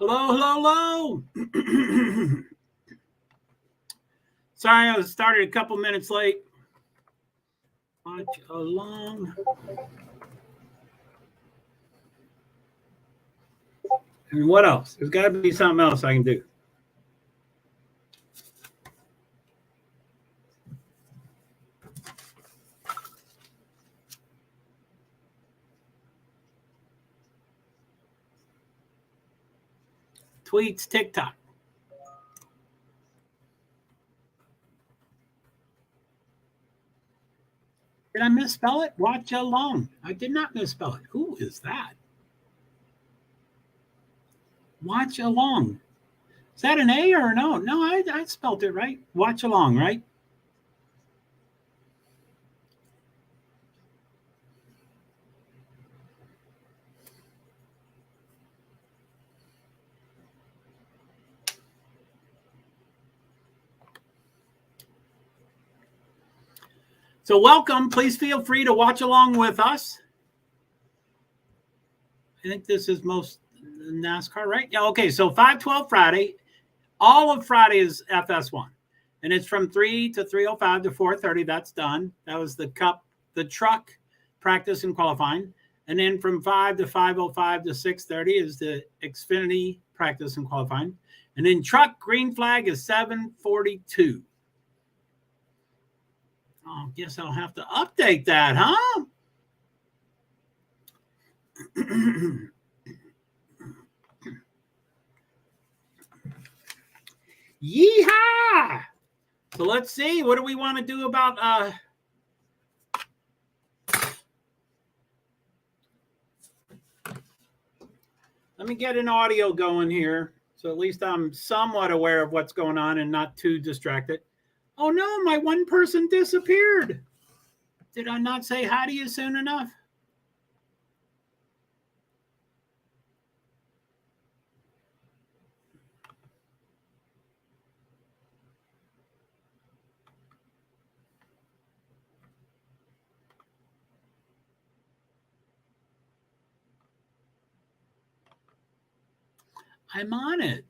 Hello, hello, hello. Sorry, I started a couple minutes late. Watch along. And what else? There's got to be something else I can do. Tweets, TikTok. Did I misspell it? Watch along. I did not misspell it. Who is that? Watch along. Is that an A or an O? No, I spelled it right. Watch along, right? So welcome. Please feel free to watch along with us. I think this is most NASCAR, right? Yeah, okay. So 512 Friday. All of Friday is FS1. And it's from 3 to 3:05 to 4:30. That's done. That was the truck practice and qualifying. And then from 5 to 5:05 to 6:30 is the Xfinity practice and qualifying. And then truck green flag is 7:42. Oh, guess I'll have to update that, huh? Yeehaw! So let's see. What do we want to do about let me get an audio going here. So at least I'm somewhat aware of what's going on and not too distracted. Oh no, my one person disappeared. Did I not say hi to you soon enough? I'm on it.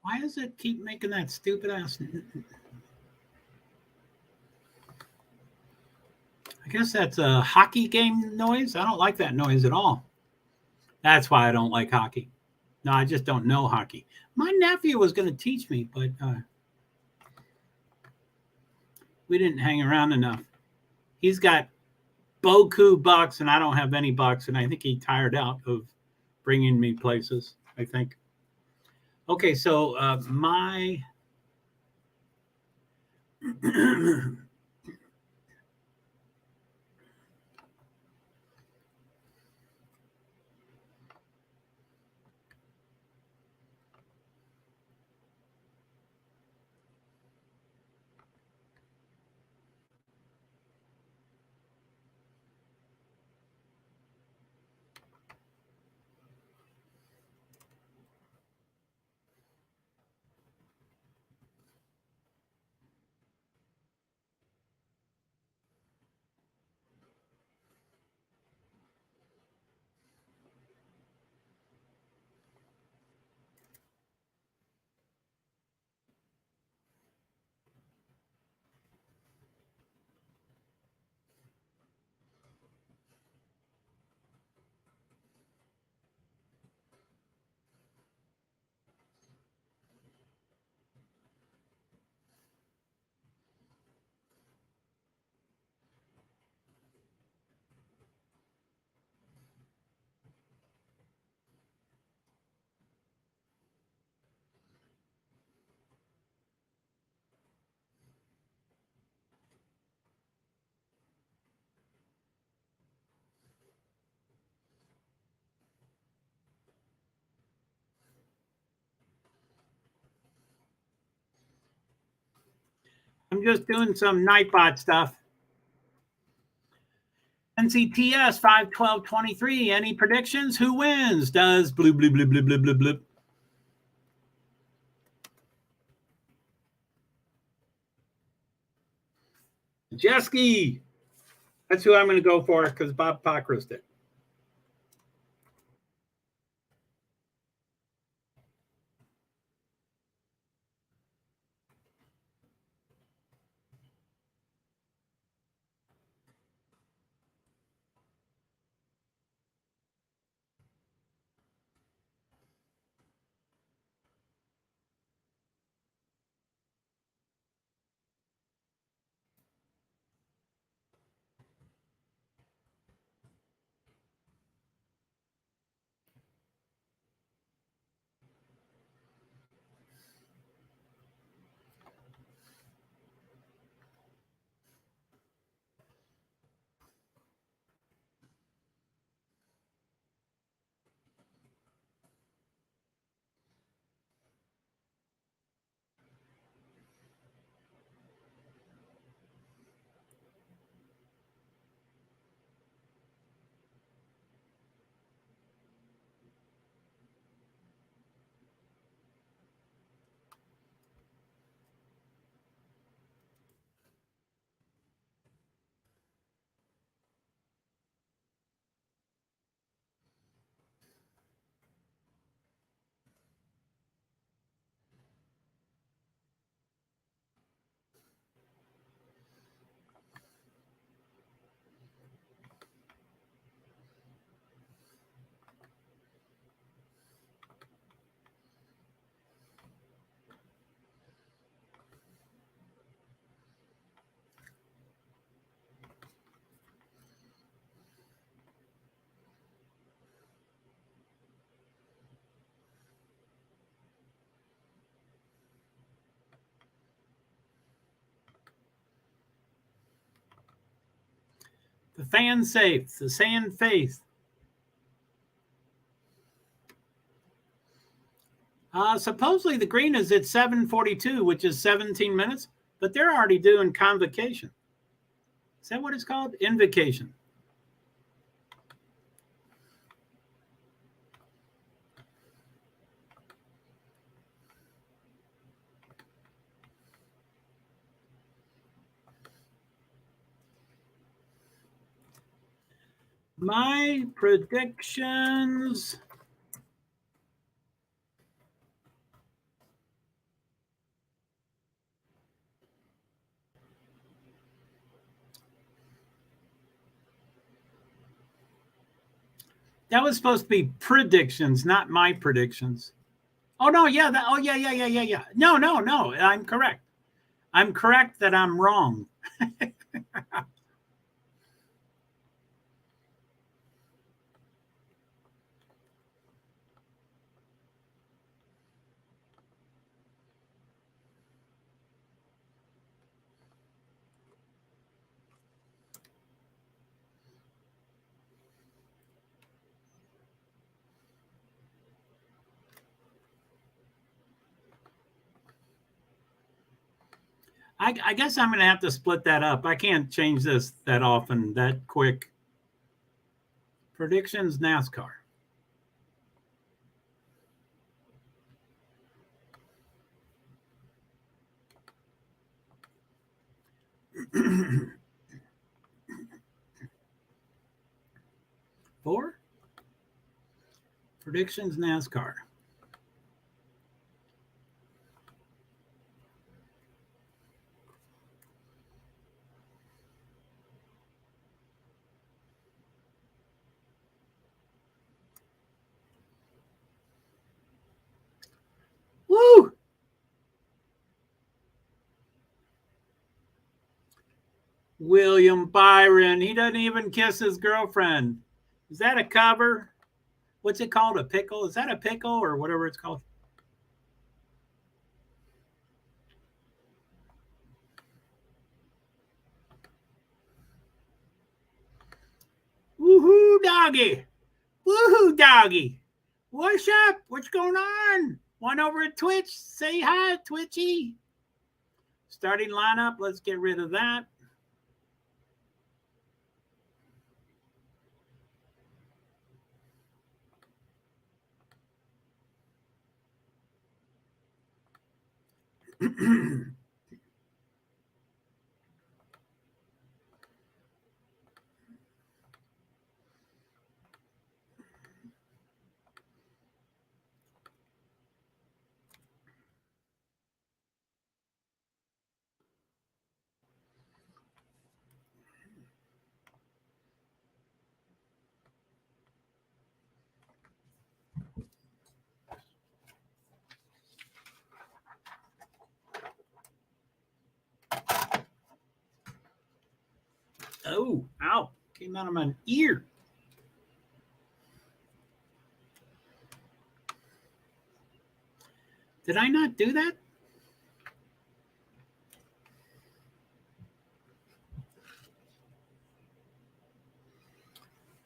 Why does it keep making that stupid ass? I guess that's a hockey game noise. I don't like that noise at all. That's why I don't like hockey. No, I just don't know hockey. My nephew was going to teach me, but we didn't hang around enough. He's got boku bucks, and I don't have any bucks, and I think he tired out of bringing me places, I think. Okay, so my just doing some Nightbot stuff. NCTS 5-12-23. Any predictions? Who wins? Does blue, blue, blue, blue, blue, blue, blue. Jeski. That's who I'm going to go for because Bob Pockrost did. The fan safe, the sand faith. Supposedly the green is at 7:42, which is 17 minutes, but they're already doing convocation. Is that what it's called? Invocation. My predictions. That was supposed to be predictions, not my predictions. Oh no, yeah, yeah. No. I'm correct. I'm correct that I'm wrong. I guess I'm going to have to split that up. I can't change this that often, that quick. Predictions, NASCAR. Four. Predictions, NASCAR. Woo! William Byron. He doesn't even kiss his girlfriend. Is that a cover? What's it called? A pickle? Is that a pickle or whatever it's called? Woohoo, doggy. Woohoo, doggy. What's up? What's going on? One over at Twitch. Say hi, Twitchy. Starting lineup, let's get rid of that. Oh, ow, came out of my ear. Did I not do that?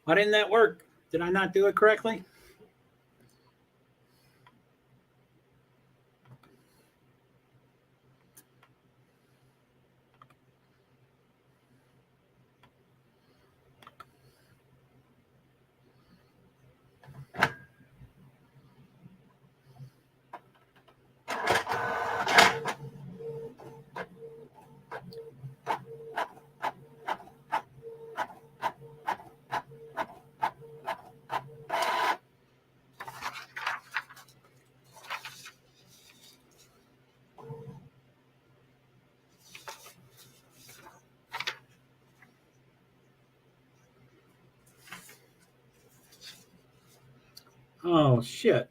Why didn't that work? Did I not do it correctly? Oh, shit.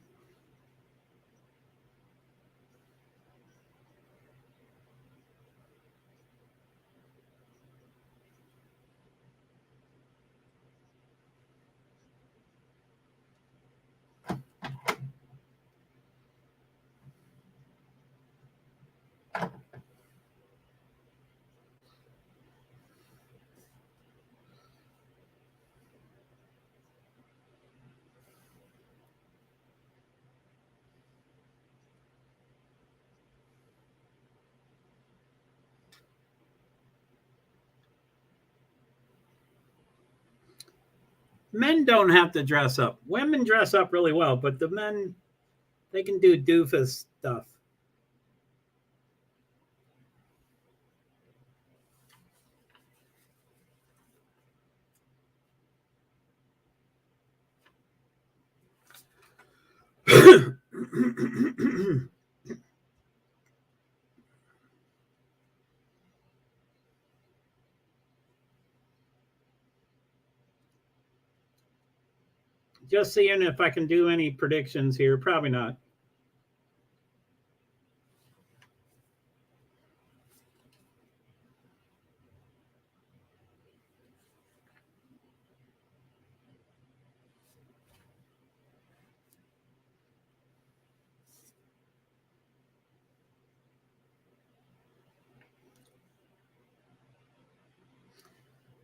Men don't have to dress up. Women dress up really well, but the men, they can do doofus stuff. Just seeing if I can do any predictions here. Probably not.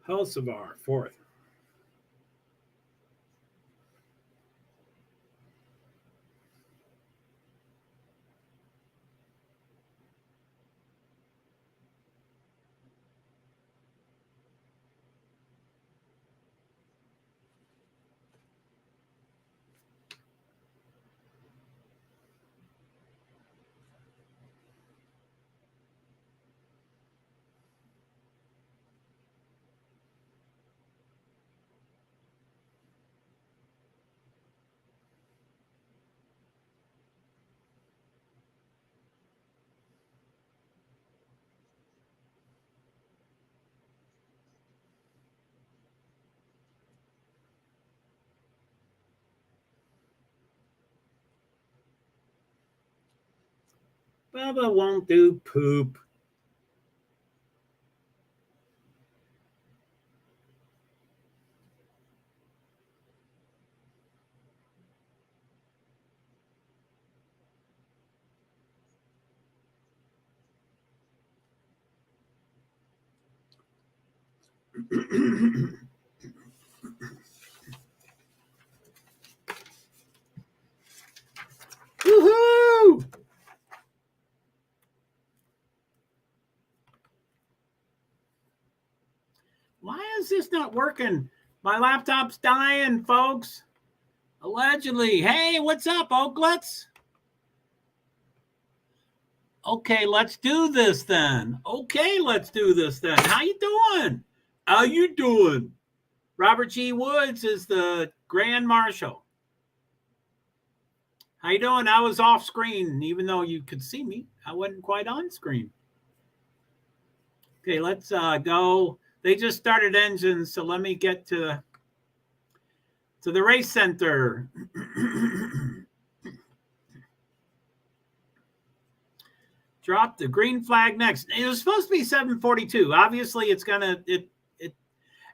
Hocevar, fourth. Bubba won't do poop. Woohoo! is this not working? My laptop's dying, folks. Allegedly. Hey, what's up, Oaklets? Okay, let's do this then. How you doing? Robert G. Woods is the Grand Marshal. How you doing? I was off screen, even though you could see me. I wasn't quite on screen. Okay, let's go. They just started engines, so let me get to the race center. Drop the green flag next. It was supposed to be 7:42. Obviously, it's gonna it.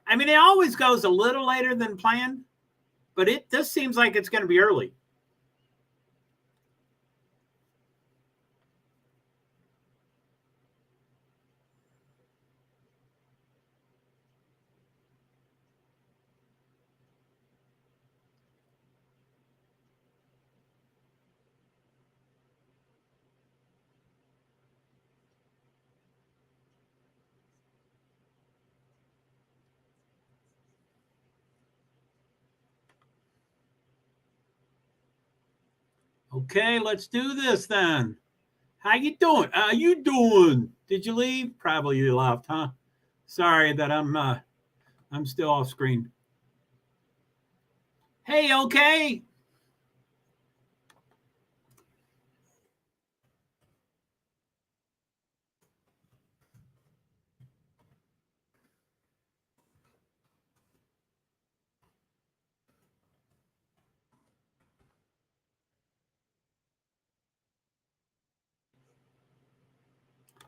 I mean, it always goes a little later than planned, but this seems like it's going to be early. Okay, let's do this then. How you doing? Did you leave? Probably you left, huh? Sorry that I'm still off screen. Hey, okay.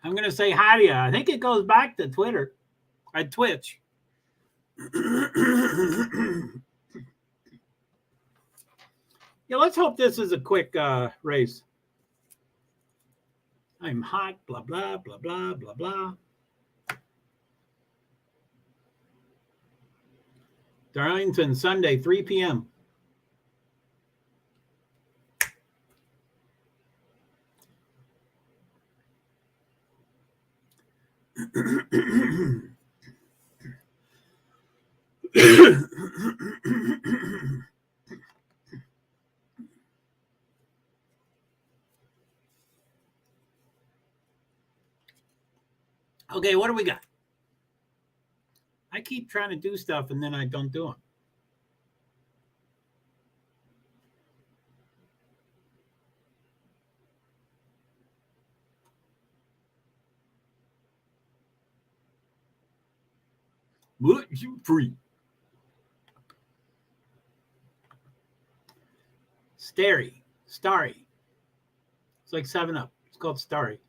I'm going to say hi to you. I think it goes back to Twitter. Twitch. Yeah, let's hope this is a quick race. I'm hot, blah, blah, blah, blah, blah, blah. Darlington, Sunday, 3 p.m. Okay, what do we got? I keep trying to do stuff and then I don't do them. What you free? Starry. It's like 7-Up. It's called Starry.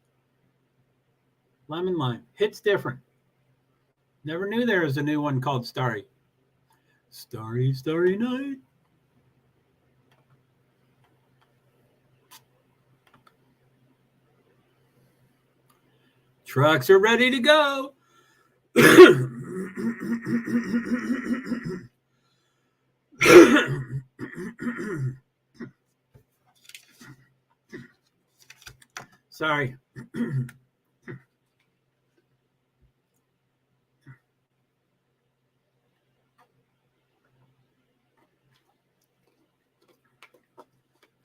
Lemon lime. Hits different. Never knew there was a new one called Starry. Starry, starry night. Trucks are ready to go. Sorry.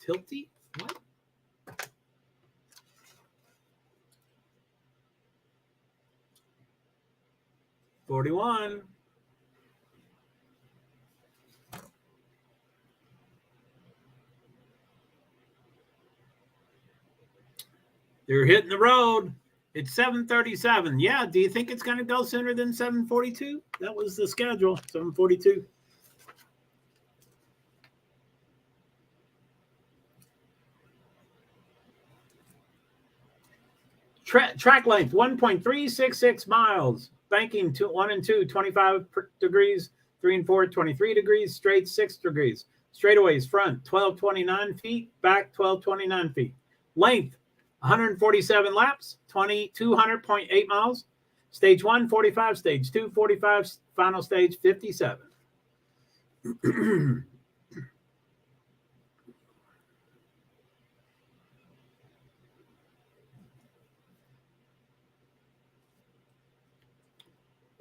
Tilty? What? $41. They're hitting the road. It's 7:37. Yeah, do you think it's going to go sooner than 7:42? That was the schedule, 7:42. Track length, 1.366 miles. Banking, 1 and 2, 25 degrees. 3 and 4, 23 degrees. Straight, 6 degrees. Straightaways, front, 1229 feet. Back, 1229 feet. Length, 147 laps, 200.8 miles. Stage 1, 45. Stage 2, 45. Final stage, 57.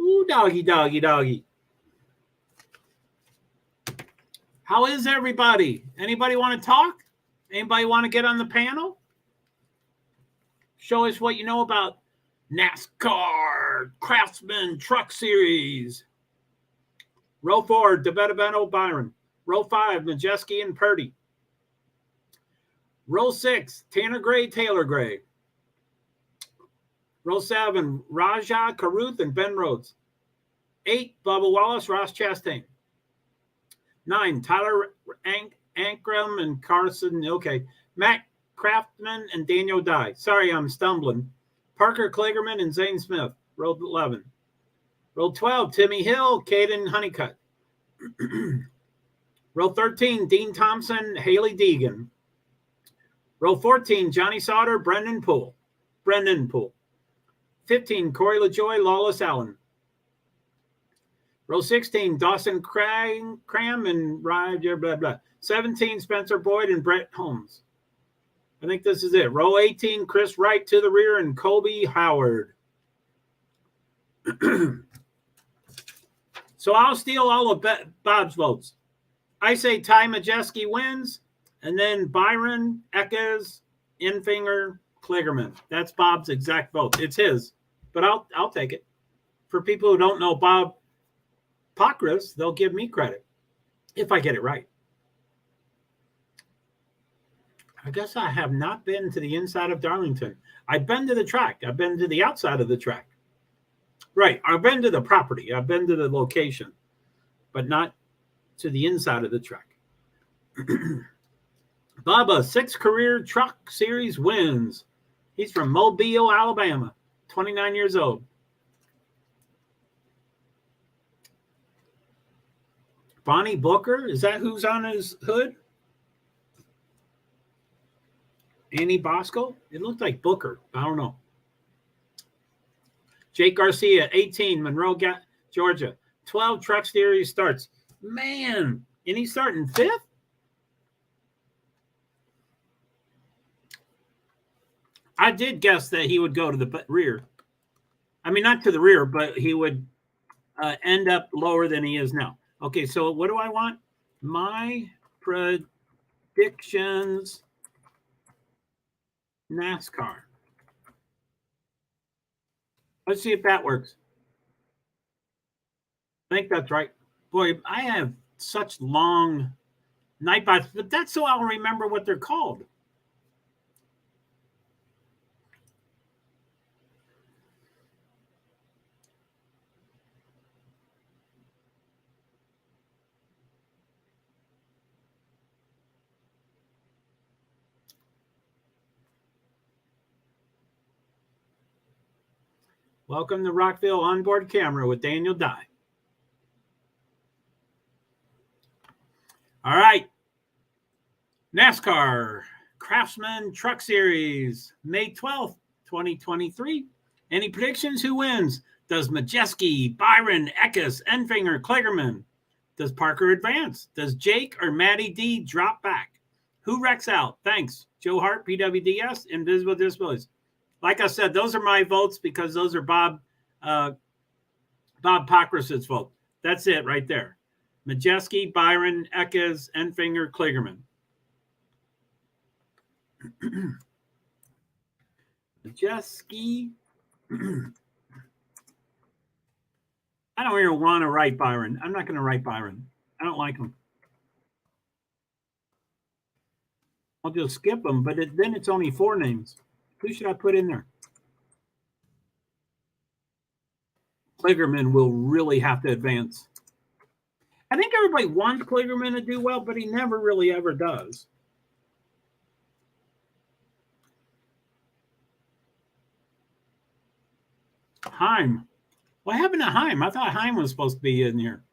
Ooh, doggy, doggy, doggy. How is everybody? Anybody want to talk? Anybody want to get on the panel? Show us what you know about NASCAR Craftsman Truck Series. Row 4, DeBettabento Byron. Row 5, Majeski and Purdy. Row 6, Tanner Gray, Taylor Gray. Row 7, Raja Caruth and Ben Rhodes. 8, Bubba Wallace, Ross Chastain. 9, Tyler Ankrum and Carson. Okay. Matt Craftman and Daniel Dye. Sorry, I'm stumbling. Parker Kligerman and Zane Smith. Row 11. Row 12, Timmy Hill, Caden Honeycutt. Row 13, Dean Thompson, Haley Deegan. Row 14, Johnny Sauter, Brendan Poole. 15, Corey LaJoy, Lawless Allen. Row 16, Dawson Cram and Ryan, blah, blah. 17, Spencer Boyd and Brett Holmes. I think this is it. Row 18, Chris Wright to the rear and Colby Howard. So I'll steal all of Bob's votes. I say Ty Majeski wins, and then Byron, Eckes, Enfinger, Kligerman. That's Bob's exact vote. It's his, but I'll take it. For people who don't know Bob Pockrass, they'll give me credit if I get it right. I guess I have not been to the inside of Darlington. I've been to the track. I've been to the outside of the track. Right. I've been to the property. I've been to the location, but not to the inside of the track. Bubba, 6 career truck series wins. He's from Mobile, Alabama, 29 years old. Bonnie Booker, is that who's on his hood? Annie Bosco? It looked like Booker. I don't know. Jake Garcia, 18, Monroe, Georgia. 12 truck series starts. Man, and he's starting 5th? I did guess that he would go to the rear. I mean, not to the rear, but he would end up lower than he is now. Okay, so what do I want? My predictions NASCAR. Let's see if that works. I think that's right. Boy, I have such long Nightbots, but that's so I'll remember what they're called. Welcome to Rockville Onboard Camera with Daniel Dye. All right. NASCAR Craftsman Truck Series, May 12th, 2023. Any predictions? Who wins? Does Majeski, Byron, Eckes, Enfinger, Kligerman? Does Parker advance? Does Jake or Matty D drop back? Who wrecks out? Thanks. JoeHart PwD's, Invisible Disabilities. Like I said, those are my votes because those are Bob Pockrass's vote. That's it right there. Majeski, Byron, Eckes, Enfinger, Kligerman. Majeski. I don't even want to write Byron. I'm not going to write Byron. I don't like him. I'll just skip them, but then it's only 4 names. Who should I put in there? Kligerman will really have to advance. I think everybody wants Kligerman to do well, but he never really ever does. Heim. What happened to Heim? I thought Heim was supposed to be in here.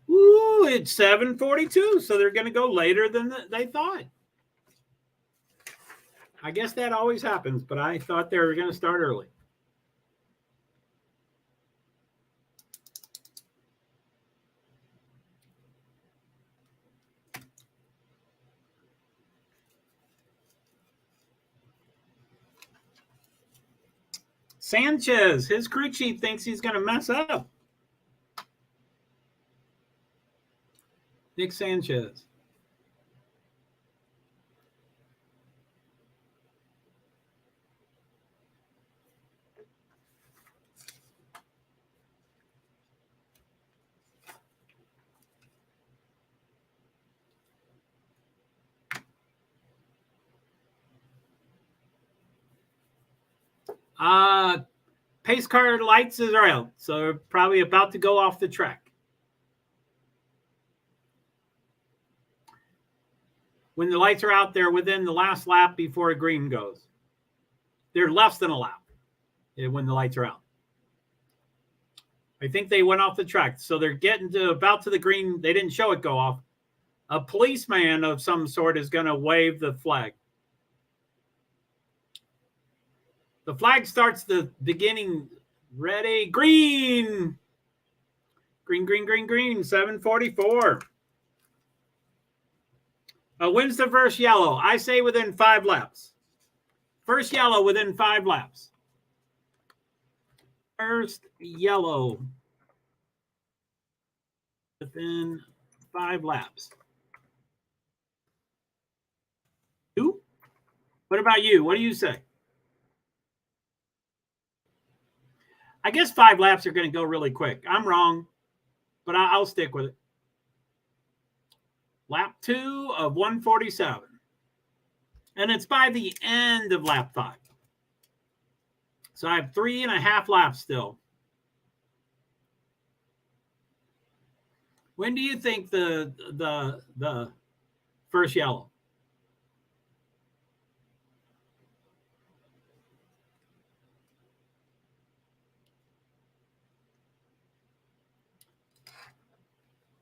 Ooh, it's 7:42, so they're going to go later than they thought. I guess that always happens, but I thought they were going to start early. Sanchez, his crew chief thinks he's going to mess up. Nick Sanchez. Pace car lights are out, so they're probably about to go off the track. When the lights are out, they're within the last lap before a green goes. They're less than a lap when the lights are out. I think they went off the track, so they're getting to about to the green. They didn't show it go off. A policeman of some sort is going to wave the flag. The flag starts the beginning. Ready, green. Green, green, green, green, 7:44. When's the first yellow? I say within 5 laps. First yellow within 5 laps. First yellow within 5 laps. You? What about you? What do you say? I guess 5 laps are going to go really quick. I'm wrong, but I'll stick with it. Lap 2 of 147. And it's by the end of lap 5. So I have 3.5 laps still. When do you think the first yellow?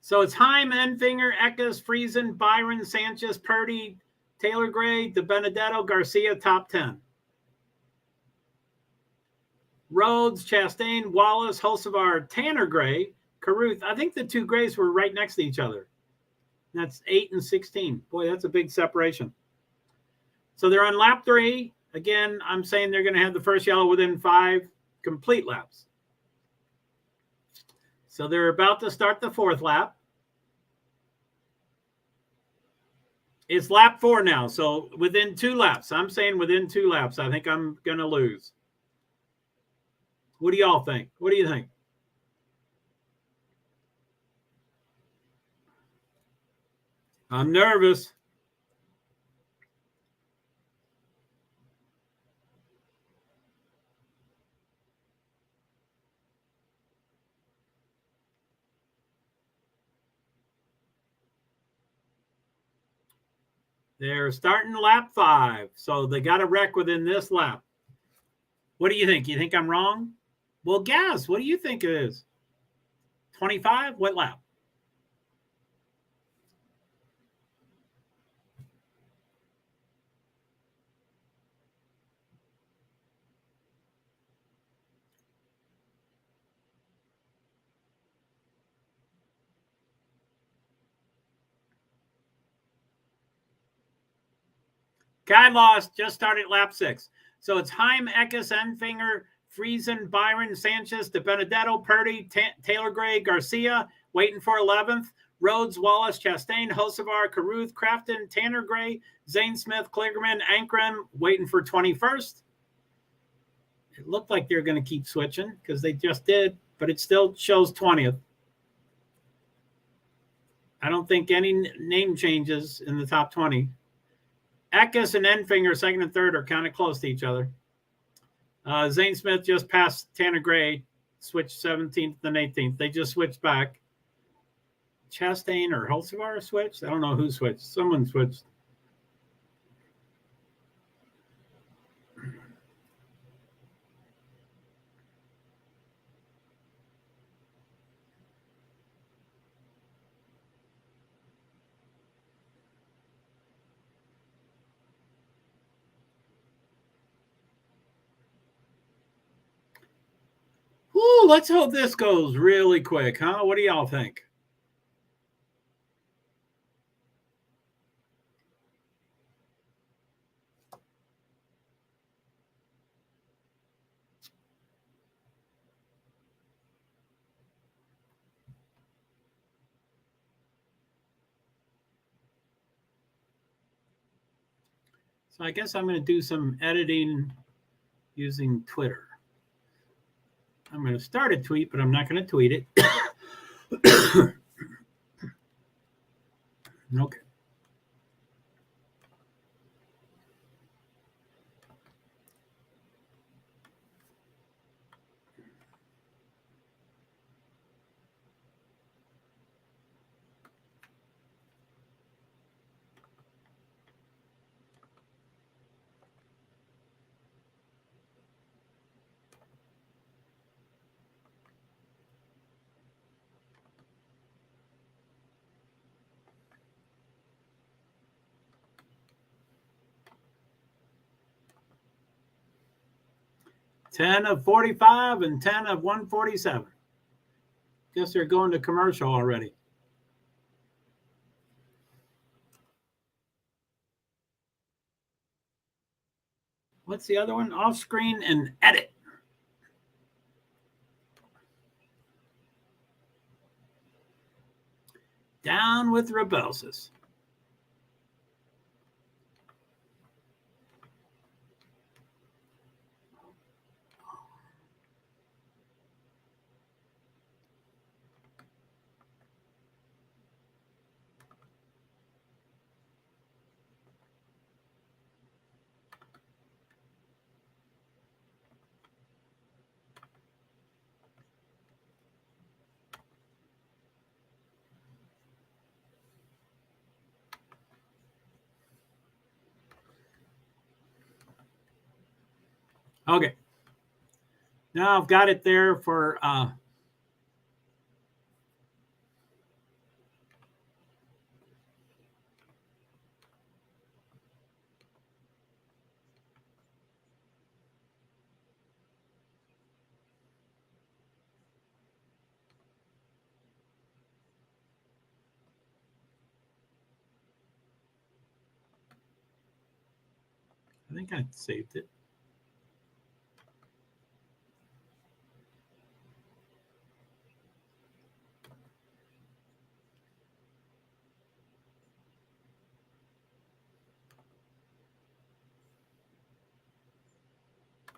So it's Heim, Enfinger, Eckes, Friesen, Byron, Sanchez, Purdy, Taylor Gray, DiBenedetto, Garcia, top 10. Rhodes, Chastain, Wallace, Hocevar, Tanner Gray, Carruth. I think the 2 grays were right next to each other. That's 8 and 16. Boy, that's a big separation. So they're on lap 3. Again, I'm saying they're going to have the first yellow within 5 complete laps. So they're about to start the 4th lap. It's lap 4 now. So within 2 laps. I'm saying within 2 laps. I think I'm going to lose. What do y'all think? What do you think? I'm nervous. They're starting lap 5. So they got a wreck within this lap. What do you think? You think I'm wrong? Well, guess. What do you think it is? 25? What lap? Guy lost, just started lap 6. So it's Heim, Eckes, Enfinger, Friesen, Byron, Sanchez, DiBenedetto, Purdy, Taylor Gray, Garcia, waiting for 11th. Rhodes, Wallace, Chastain, Hocevar, Carruth, Crafton, Tanner Gray, Zane Smith, Kligerman, Ankrum, waiting for 21st. It looked like they're going to keep switching because they just did, but it still shows 20th. I don't think any name changes in the top 20. Eckes and Enfinger, 2nd and 3rd, are kind of close to each other. Zane Smith just passed Tanner Gray, switched 17th and 18th. They just switched back. Chastain or Hocevar switched? I don't know who switched. Someone switched. Woo, let's hope this goes really quick, huh? What do y'all think? So I guess I'm going to do some editing using Twitter. I'm going to start a tweet, but I'm not going to tweet it. Okay. Ten of 45 and 10 of 147. Guess they're going to commercial already. What's the other one? Off screen and edit. Down with Rebelsis. Okay. Now I've got it there for I think I saved it.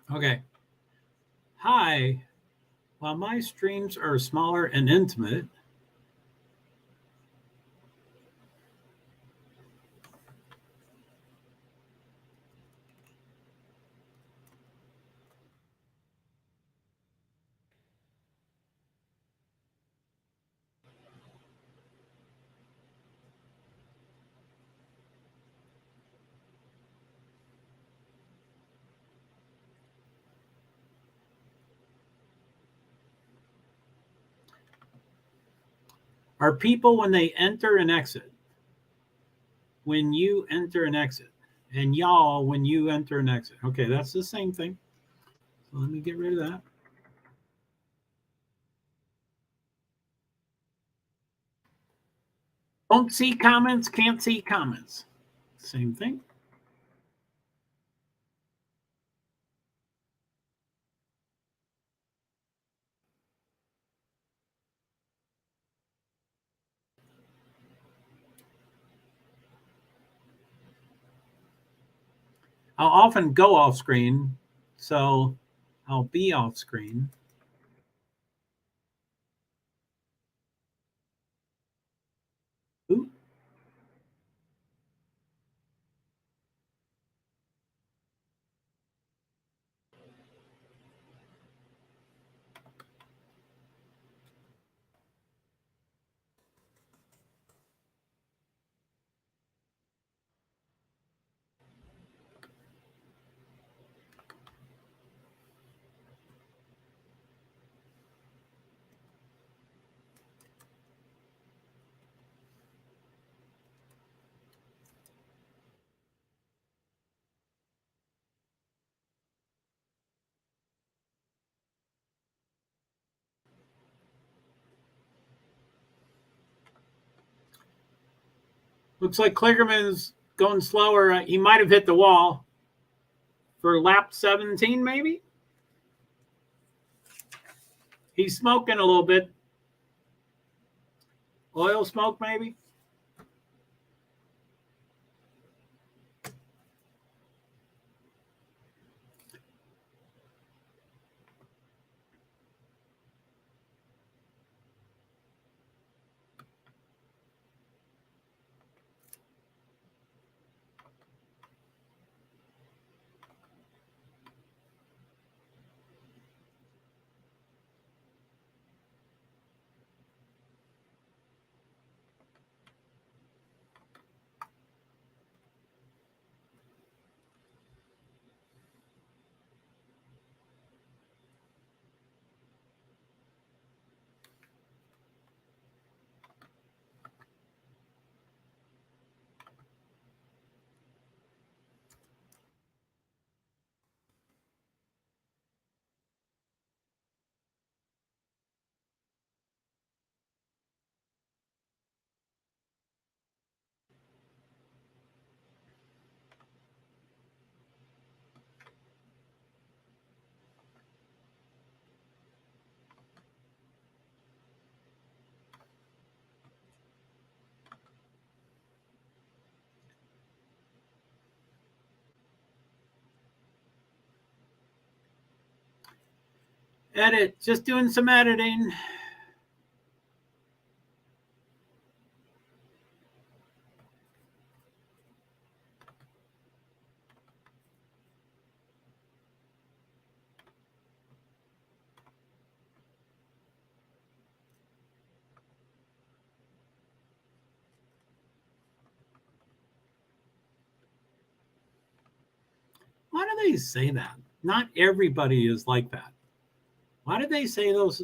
Okay. Hi. While my streams are smaller and intimate, are people when they enter and exit? When you enter and exit. And y'all when you enter and exit. Okay, that's the same thing. So let me get rid of that. Don't see comments, can't see comments. Same thing. I'll often go off screen, so I'll be off screen. Ooh. Looks like Kligerman's going slower. He might have hit the wall for lap 17, maybe. He's smoking a little bit. Oil smoke, maybe. Edit. Just doing some editing. Why do they say that? Not everybody is like that. Why do they say those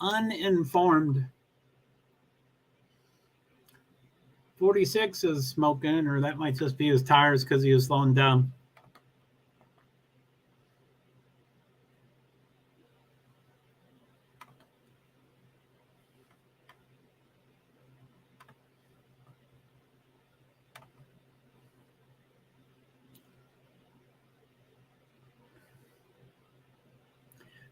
uninformed? 46 is smoking, or that might just be his tires because he was slowing down.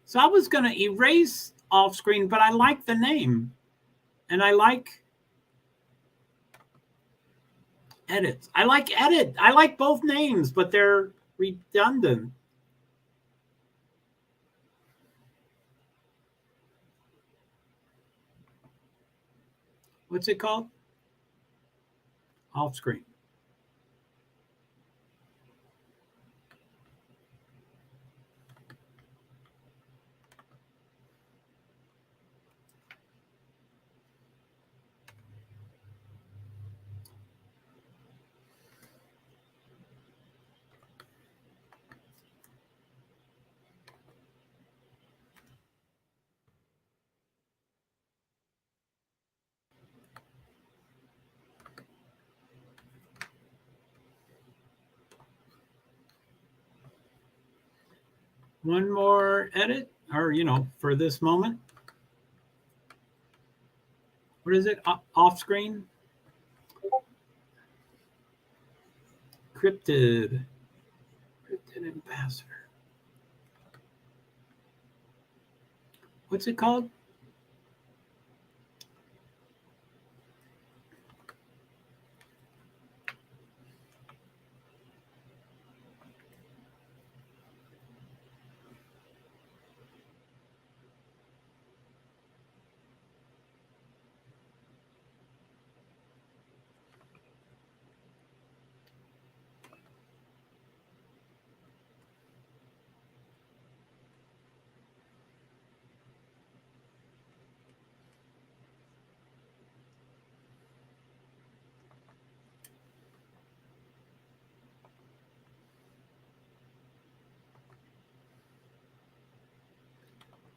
So I was going to erase off screen, but I like the name. And I like edits. I like edit. I like both names, but they're redundant. What's it called? Off screen. One more edit, or, for this moment. What is it? Off screen? Cryptid ambassador. What's it called?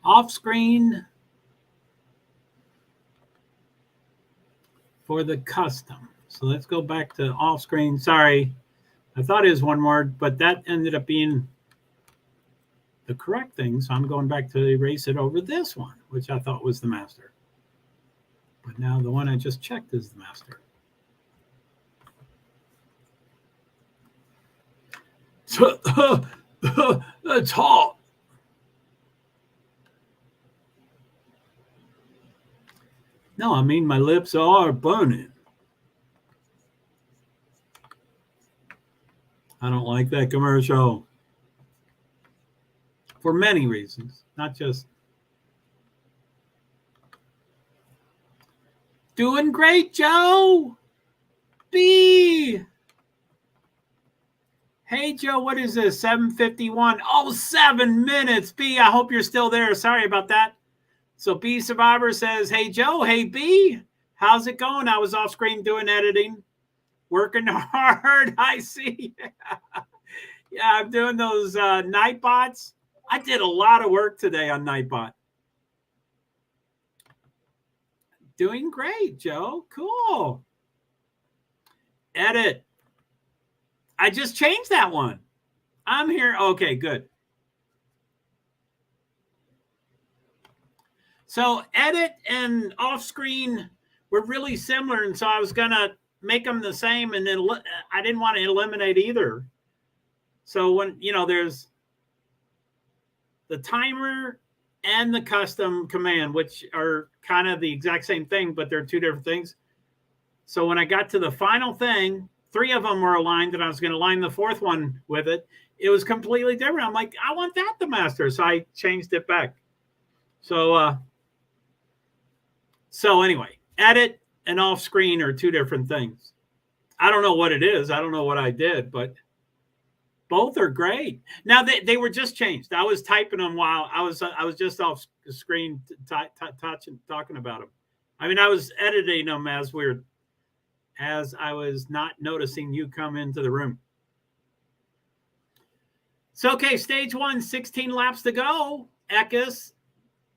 Off screen for the custom. So let's go back to off screen. Sorry, I thought it was one word, but that ended up being the correct thing. So I'm going back to erase it over this one, which I thought was the master. But now the one I just checked is the master. That's hot. No, I mean my lips are burning. I don't like that commercial. For many reasons, not just. Doing great, Joe. B. Hey, Joe, what is this? 7:51. Oh, 7 minutes. B, I hope you're still there. Sorry about that. So B Survivor says, hey, Joe. Hey, B. How's it going? I was off screen doing editing. Working hard. I see. Yeah, I'm doing those Nightbots. I did a lot of work today on Nightbot. Doing great, Joe. Cool. Edit. I just changed that one. I'm here. Okay, good. So edit and off screen were really similar. And so I was going to make them the same. And then I didn't want to eliminate either. So when, there's the timer and the custom command, which are kind of the exact same thing, but they're two different things. So when I got to the final thing, 3 of them were aligned, and I was going to line the 4th one with it. It was completely different. I'm like, I want that to master. So I changed it back. So anyway, edit and off screen are 2 different things. I don't know what it is. I don't know what I did, but both are great. Now they were just changed. I was typing them while I was just off screen talking about them. I mean, I was editing them as I was not noticing you come into the room. So, okay, stage 1, 16 laps to go. Eckes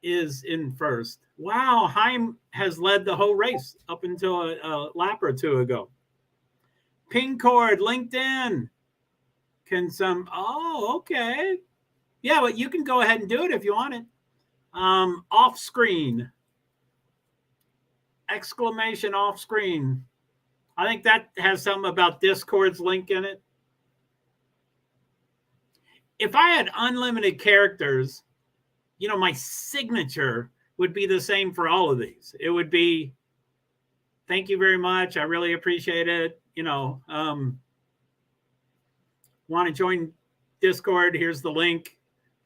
is in first. Wow, Heim has led the whole race up until a lap or 2 ago. Ping cord, LinkedIn. Okay. Yeah, but you can go ahead and do it if you want it. Off screen. Exclamation off screen. I think that has something about Discord's link in it. If I had unlimited characters, my signature would be the same for all of these. It would be, thank you very much. I really appreciate it. Want to join Discord? Here's the link.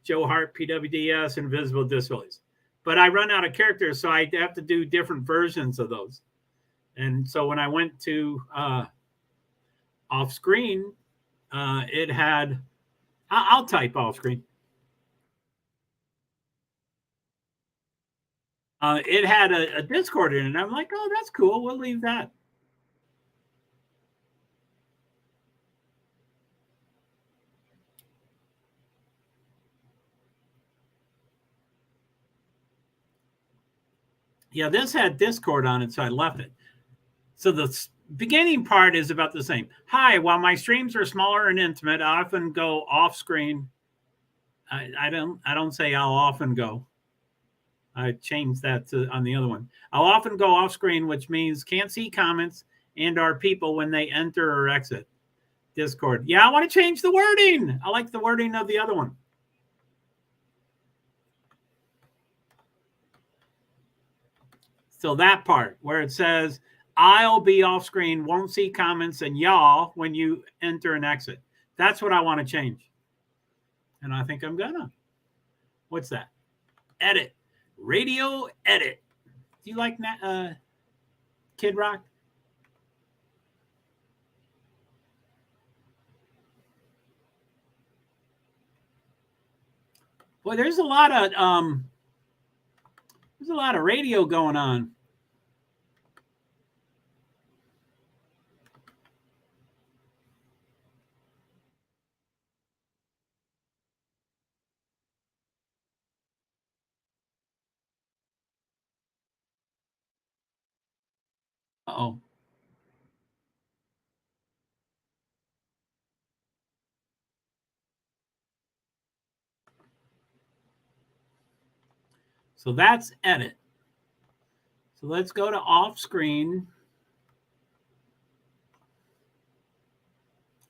JoeHart PwD's Invisible Disabilities. But I run out of characters, so I have to do different versions of those. And so when I went to off screen, it had, I'll type off screen. It had a Discord in it. And I'm like, oh, that's cool. We'll leave that. Yeah, this had Discord on it, so I left it. So the beginning part is about the same. Hi, while my streams are smaller and intimate, I often go off screen. I don't say I'll often go. I changed that to on the other one. I'll often go off screen, which means can't see comments and our people when they enter or exit Discord. Yeah, I want to change the wording. I like the wording of the other one. So that part where it says, I'll be off screen, won't see comments, and y'all when you enter and exit. That's what I want to change. And I think I'm gonna. What's that? Edit. Radio edit. Do you like Kid Rock? Boy, there's a lot of radio going on. Uh-oh. So that's edit. So let's go to off screen.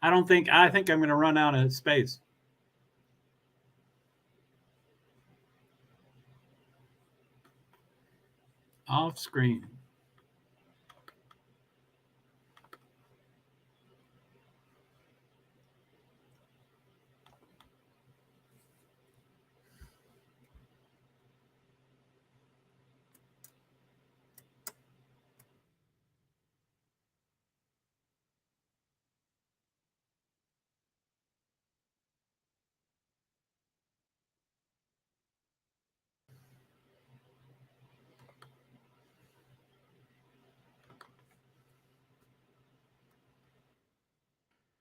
I think I'm going to run out of space. Off screen.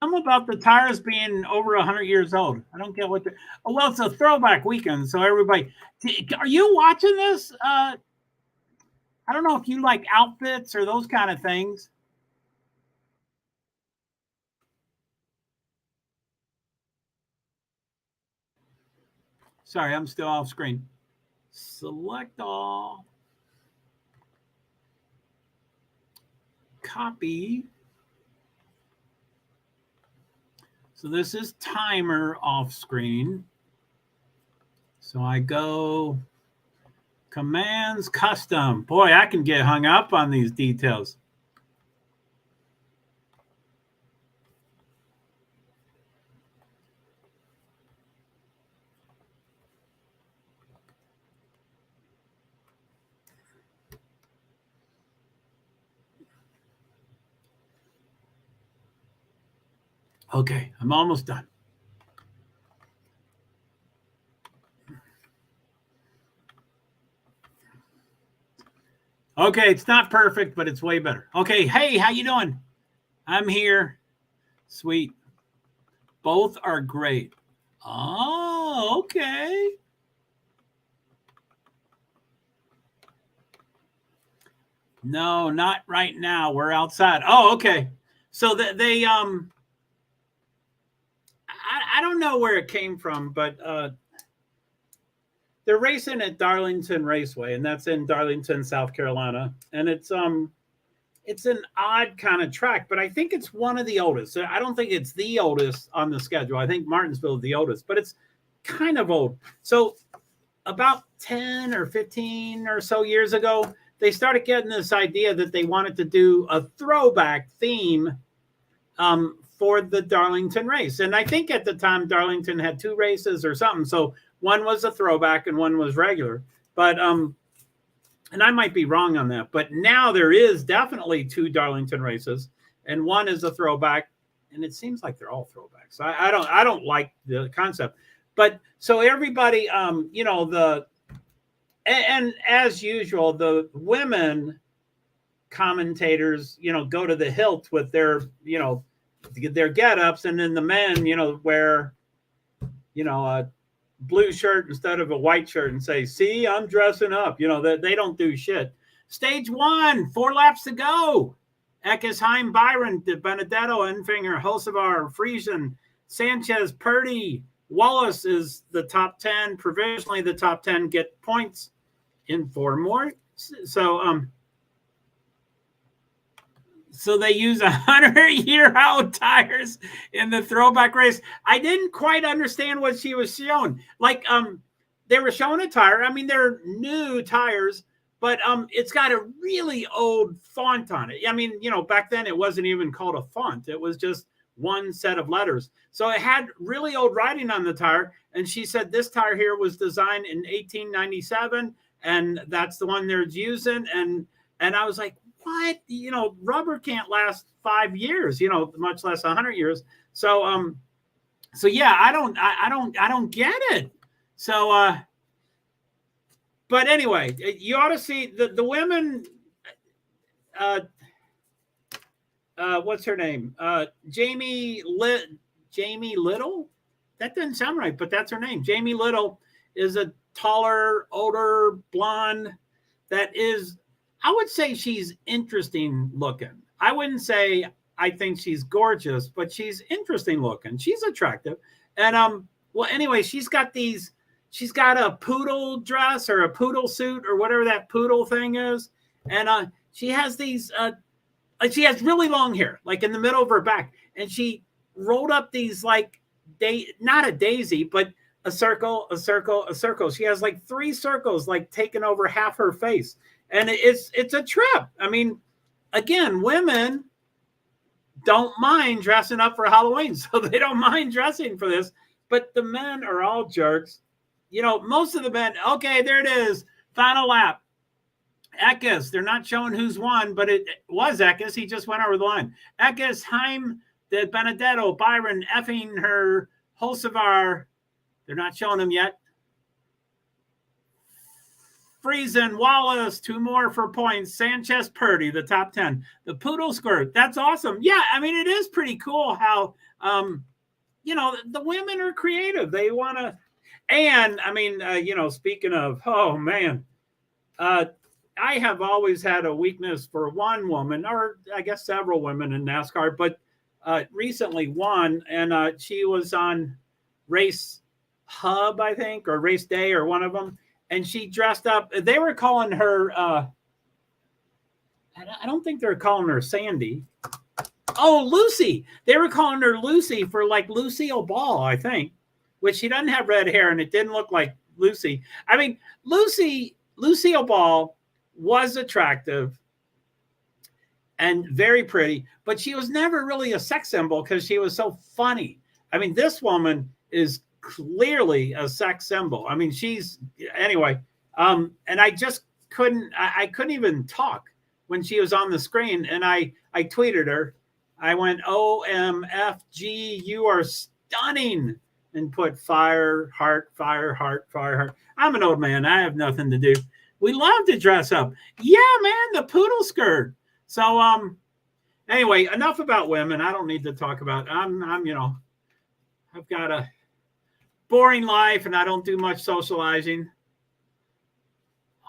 Something about the tires being over 100 years old. I don't get what. Oh, well, it's a throwback weekend, so everybody. Are you watching this? I don't know if you like outfits or those kind of things. Sorry, I'm still off screen. Select all. Copy. So this is timer off screen. So I go commands custom. Boy, I can get hung up on these details. Okay, I'm almost done. Okay, it's not perfect, but it's way better. Okay, hey, how you doing? I'm here. Sweet. Both are great. Oh, okay. No, not right now. We're outside. Oh, okay. So they I don't know where it came from, but they're racing at Darlington Raceway, and that's in Darlington, South Carolina. And it's an odd kind of track, but I think it's one of the oldest. I don't think it's the oldest on the schedule. I think Martinsville is the oldest, but it's kind of old. So about 10 or 15 or so years ago, they started getting this idea that they wanted to do a throwback theme for the Darlington race. And I think at the time, Darlington had 2 races or something. So one was a throwback and one was regular. But and I might be wrong on that, but now there is definitely 2 Darlington races, and one is a throwback, and it seems like they're all throwbacks. I don't like the concept, but so everybody, and as usual, the women commentators, go to the hilt with their, their get-ups, and then the men, wear, a blue shirt instead of a white shirt and say, see, I'm dressing up. They don't do shit. Stage 1, 4 laps to go. Eckesheim, Byron, De Benedetto, Enfinger, Hocevar, Friesen, Sanchez, Purdy, Wallace is the top 10. Provisionally, the top 10 get points in 4 more. So they use 100-year-old tires in the throwback race. I didn't quite understand what she was showing. Like, they were showing a tire. I mean, they're new tires, but it's got a really old font on it. I mean, back then it wasn't even called a font. It was just one set of letters. So it had really old writing on the tire. And she said this tire here was designed in 1897, and that's the one they're using. And I was like, what? Rubber can't last 5 years, much less 100 years. So yeah, I don't get it. So but anyway, you ought to see the women. What's her name? Jamie Little. That doesn't sound right, but that's her name. Jamie Little is a taller, older, blonde. That is, I would say she's interesting looking. I wouldn't say I think she's gorgeous, but she's interesting looking. She's attractive. And well, anyway, she's got a poodle dress or a poodle suit or whatever that poodle thing is. And she has these she has really long hair, like in the middle of her back. And she rolled up these like not a daisy, but a circle, a circle, a circle. She has like 3 circles like taking over half her face. And it's a trip. I mean, again, women don't mind dressing up for Halloween, so they don't mind dressing for this. But the men are all jerks. You know, most of the men, okay, there it is. Final lap. Eckes, they're not showing who's won, but it was Eckes. He just went over the line. Eckes, Heim, De Benedetto, Byron, effing her, Holsevar. They're not showing him yet. Friesen, Wallace, 2 more for points. Sanchez, Purdy, the top 10. The poodle skirt, that's awesome. Yeah, I mean, it is pretty cool how, you know, the women are creative. They want to, and I mean, you know, speaking of, oh man, I have always had a weakness for one woman, or I guess several women in NASCAR, but recently one, and she was on Race Hub, I think, or Race Day, or one of them. And she dressed up. They were calling her, I don't think they're calling her Sandy. Oh, Lucy. They were calling her Lucy for like Lucille Ball, I think, which she doesn't have red hair and it didn't look like Lucy. I mean, Lucille Ball was attractive and very pretty, but she was never really a sex symbol because she was so funny. I mean, this woman is clearly a sex symbol. I mean, she's anyway. And I just couldn't even talk when she was on the screen. And I tweeted her. I went, OMFG, you are stunning, and put fire, heart, fire, heart, fire, heart. I'm an old man. I have nothing to do. We love to dress up. Yeah, man, the poodle skirt. So anyway, enough about women. I don't need to talk about. I'm you know, I've got a boring life and I don't do much socializing.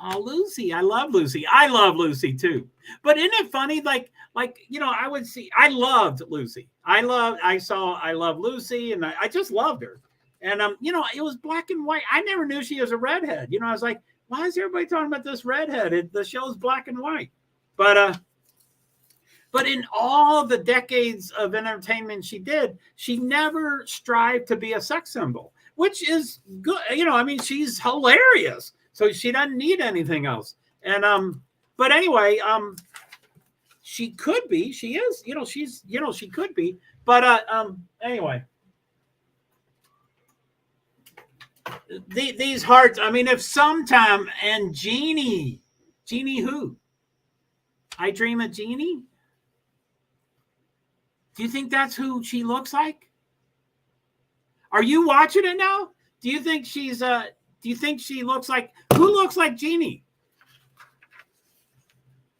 Oh, Lucy. I love Lucy. I love Lucy too. But isn't it funny? Like, you know, I loved Lucy. I love Lucy, and I just loved her. And you know, it was black and white. I never knew she was a redhead. You know, I was like, why is everybody talking about this redhead? The show's black and white. But in all the decades of entertainment she did, she never strived to be a sex symbol, which is good. You know, I mean, she's hilarious, so she doesn't need anything else. And but anyway, she could be. She is. You know, she's. You know, she could be. But anyway, these hearts. I mean, if sometime and Jeannie who? I Dream of Jeannie. Do you think that's who she looks like? Are you watching it now? Do you think she's do you think she looks like, who looks like Jeannie?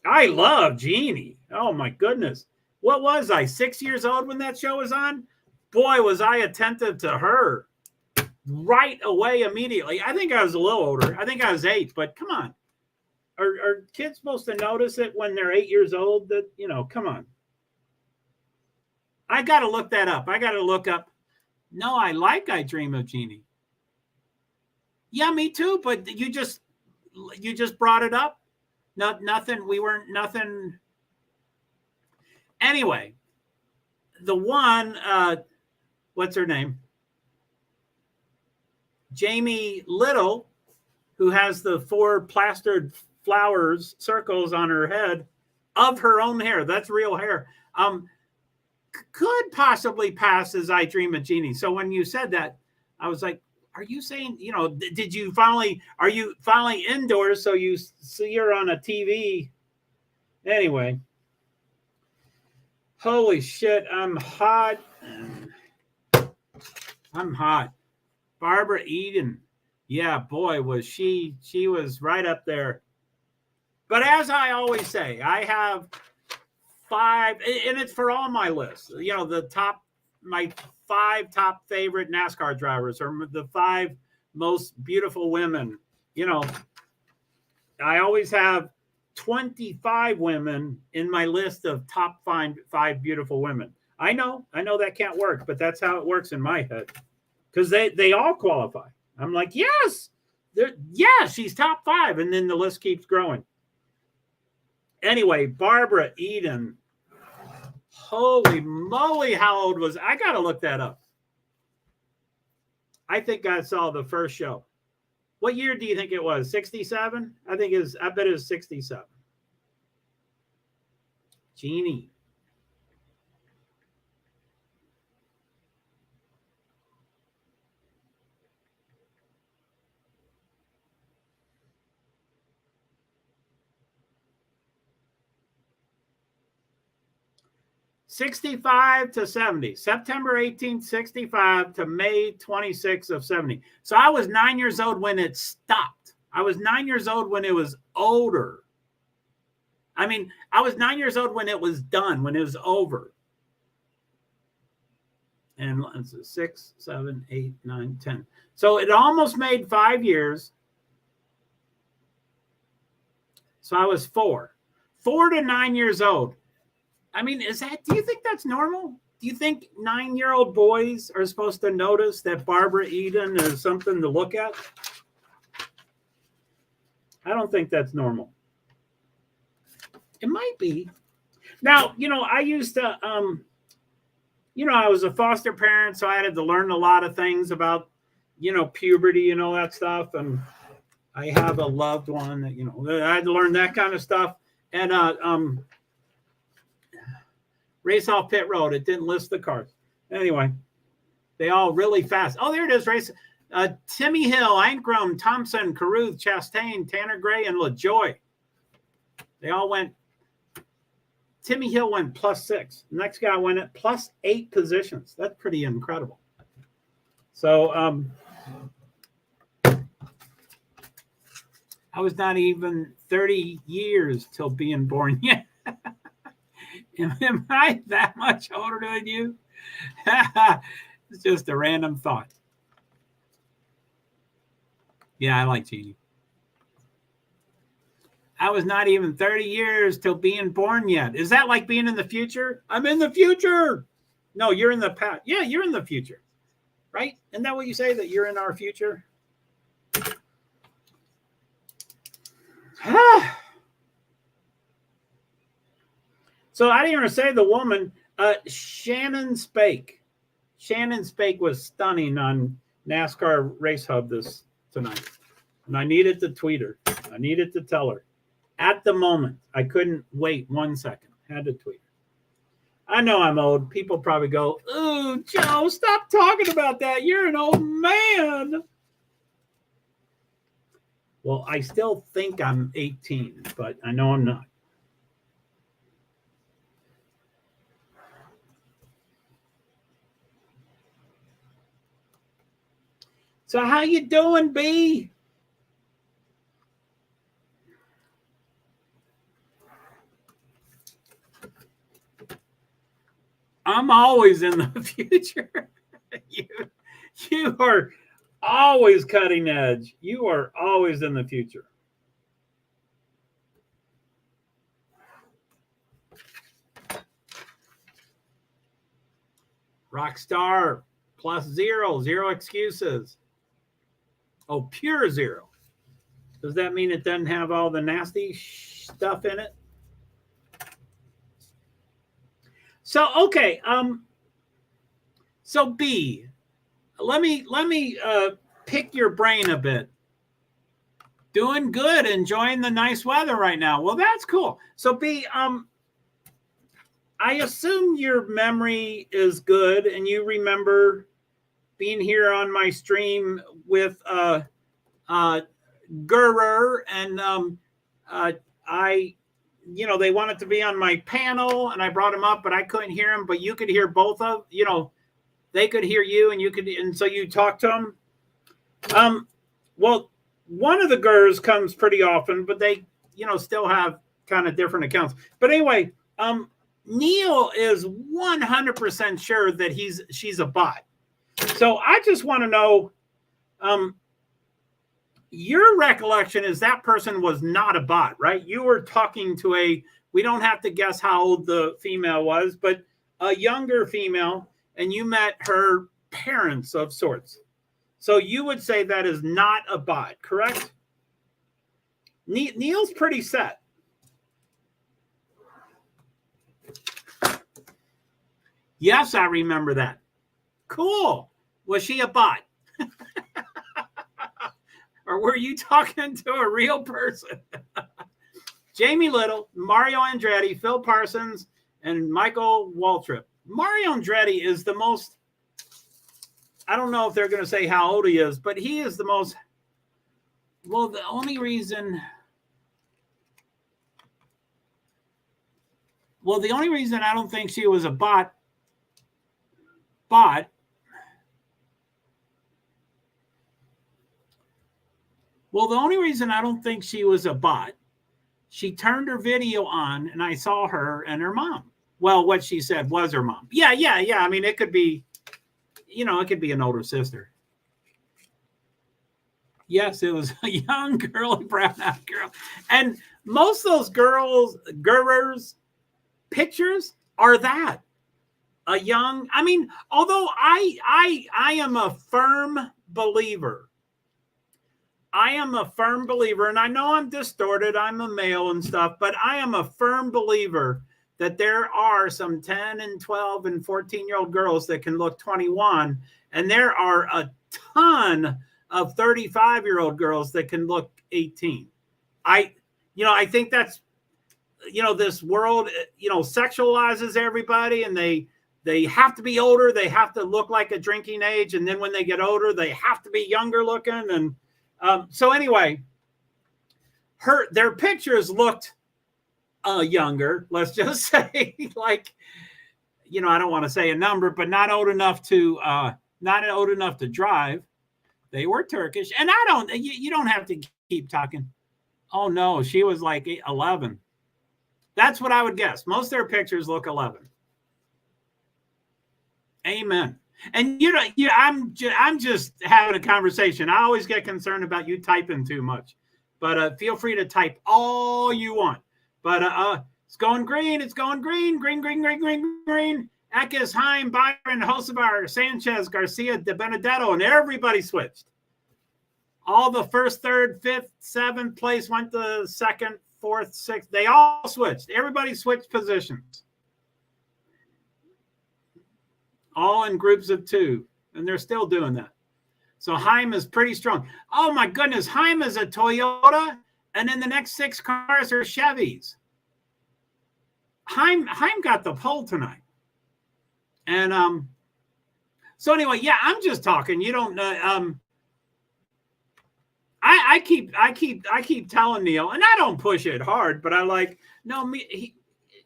I love Jeannie. Oh my goodness. What was I, 6 years old when that show was on? Boy, was I attentive to her right away immediately. I think I was a little older. I think I was 8, but come on. Are kids supposed to notice it when they're 8 years old? That, you know, come on. I got to look that up. I got to look up. No, I Dream of Jeannie. Yeah, me too. But you just brought it up. Nothing. We weren't nothing. Anyway, the one, what's her name? Jamie Little, who has the 4 plastered flowers, circles on her head of her own hair. That's real hair. Could possibly pass as I Dream of Jeannie. So when you said that, I was like, are you saying, you know, are you finally indoors so you see her on a TV? Anyway, holy shit, I'm hot. I'm hot. Barbara Eden. Yeah, boy, was she was right up there. But as I always say, I have 5, and it's for all my lists. You know, my 5 top favorite NASCAR drivers, or the 5 most beautiful women. You know, I always have 25 women in my list of top 5 beautiful women. I know that can't work, but that's how it works in my head, because they all qualify. I'm like, yes, she's top 5, and then the list keeps growing. Anyway, Barbara Eden. Holy moly, how old was I? Got to look that up. I think I saw the first show. What year do you think it was? 67? I bet it was 67. Jeannie. '65 to 70, September 18th, 65 to May 26th of 70. So I was 9 years old when it stopped. I was 9 years old when it was older. I mean, I was 9 years old when it was done, when it was over. And it's 6, 7, 8, 9, 10. So it almost made 5 years. So I was 4 to 9 years old. I mean, do you think that's normal? Do you think 9-year-old boys are supposed to notice that Barbara Eden is something to look at? I don't think that's normal. It might be. Now, I used to, I was a foster parent, so I had to learn a lot of things about, puberty and all that stuff. And I have a loved one that, I had to learn that kind of stuff. And, Race off pit road. It didn't list the cars. Anyway, they all really fast. Oh, there it is. Race. Timmy Hill, Ankrum, Thompson, Caruth, Chastain, Tanner Gray, and LaJoy. They all went. Timmy Hill went +6. The next guy went at +8 positions. That's pretty incredible. So I was not even 30 years till being born yet. Am I that much older than you? It's just a random thought. Yeah, I like Jeannie. I was not even 30 years till being born yet. Is that like being in the future? I'm in the future. No, you're in the past. Yeah, you're in the future. Right? Isn't that what you say, that you're in our future? So I didn't even say the woman, Shannon Spake. Shannon Spake was stunning on NASCAR Race Hub tonight. And I needed to tweet her. I needed to tell her. At the moment, I couldn't wait 1 second. Had to tweet her. I know I'm old. People probably go, "Ooh, Joe, stop talking about that. You're an old man." Well, I still think I'm 18, but I know I'm not. So how you doing, B? I'm always in the future. You are always cutting edge. You are always in the future. Rockstar +0, 0 excuses. Oh, pure 0. Does that mean it doesn't have all the nasty stuff in it? So, okay. So B, let me pick your brain a bit. Doing good, enjoying the nice weather right now. Well, that's cool. So B, I assume your memory is good and you remember being here on my stream with Gurer and they wanted to be on my panel and I brought him up, but I couldn't hear him, but you could hear both of, they could hear you and so you talked to them. Well, one of the Gurrs comes pretty often, but they, still have kind of different accounts. But anyway, Neil is 100% sure that she's a bot. So I just want to know, your recollection is that person was not a bot, right? You were talking to we don't have to guess how old the female was, but a younger female, and you met her parents of sorts. So you would say that is not a bot, correct? Neil's pretty set. Yes, I remember that. Cool. Was she a bot? Or were you talking to a real person? Jamie Little, Mario Andretti, Phil Parsons, and Michael Waltrip. Mario Andretti is the most, I don't know if they're going to say how old he is, but he is the most, well, the only reason I don't think she was a bot, well, the only reason I don't think she was a bot, she turned her video on and I saw her and her mom. Well, what she said was her mom. Yeah. I mean, it could be, it could be an older sister. Yes, it was a young girly brown-eyed girl. And most of those girls' pictures are that. A young, I mean, although I am a firm believer. And I know I'm distorted, I'm a male and stuff, but I am a firm believer that there are some 10 and 12 and 14-year-old girls that can look 21, and there are a ton of 35-year-old girls that can look 18. I think that's, this world, sexualizes everybody, and they have to be older. They have to look like a drinking age. And then when they get older, they have to be younger looking. And so anyway, their pictures looked younger, let's just say, like, I don't want to say a number, but not old enough to drive. They were Turkish. And you don't have to keep talking. Oh no, she was like 11. That's what I would guess. Most of their pictures look 11. Amen. And I'm just having a conversation. I always get concerned about you typing too much, but feel free to type all you want. But it's going green. It's going green. Green. Eckes, Heim, Byron, Hosevar, Sanchez, Garcia, De Benedetto, and everybody switched. All the first, third, fifth, seventh place went to second, fourth, sixth. They all switched. Everybody switched positions. All in groups of 2, and they're still doing that. So Heim is pretty strong. Oh my goodness, Heim is a Toyota, and then the next 6 cars are Chevys. Heim got the pole tonight. And so anyway, yeah, I'm just talking. You don't I keep telling Neil, and I don't push it hard, but I like, no,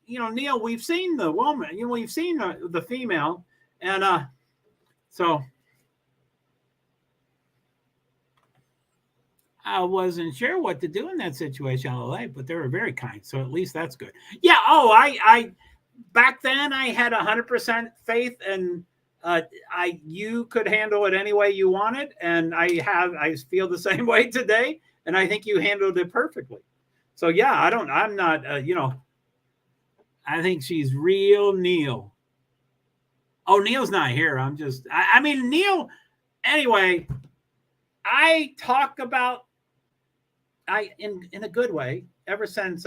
Neil, we've seen the woman, we've seen the female. And so I wasn't sure what to do in that situation, but they were very kind. So at least that's good. Yeah. Oh, I back then I had 100% faith, and you could handle it any way you wanted. And I feel the same way today. And I think you handled it perfectly. So yeah, I'm not, I think she's real Neil. Oh, Neil's not here. I mean, Neil, anyway, I talk about, in a good way, ever since,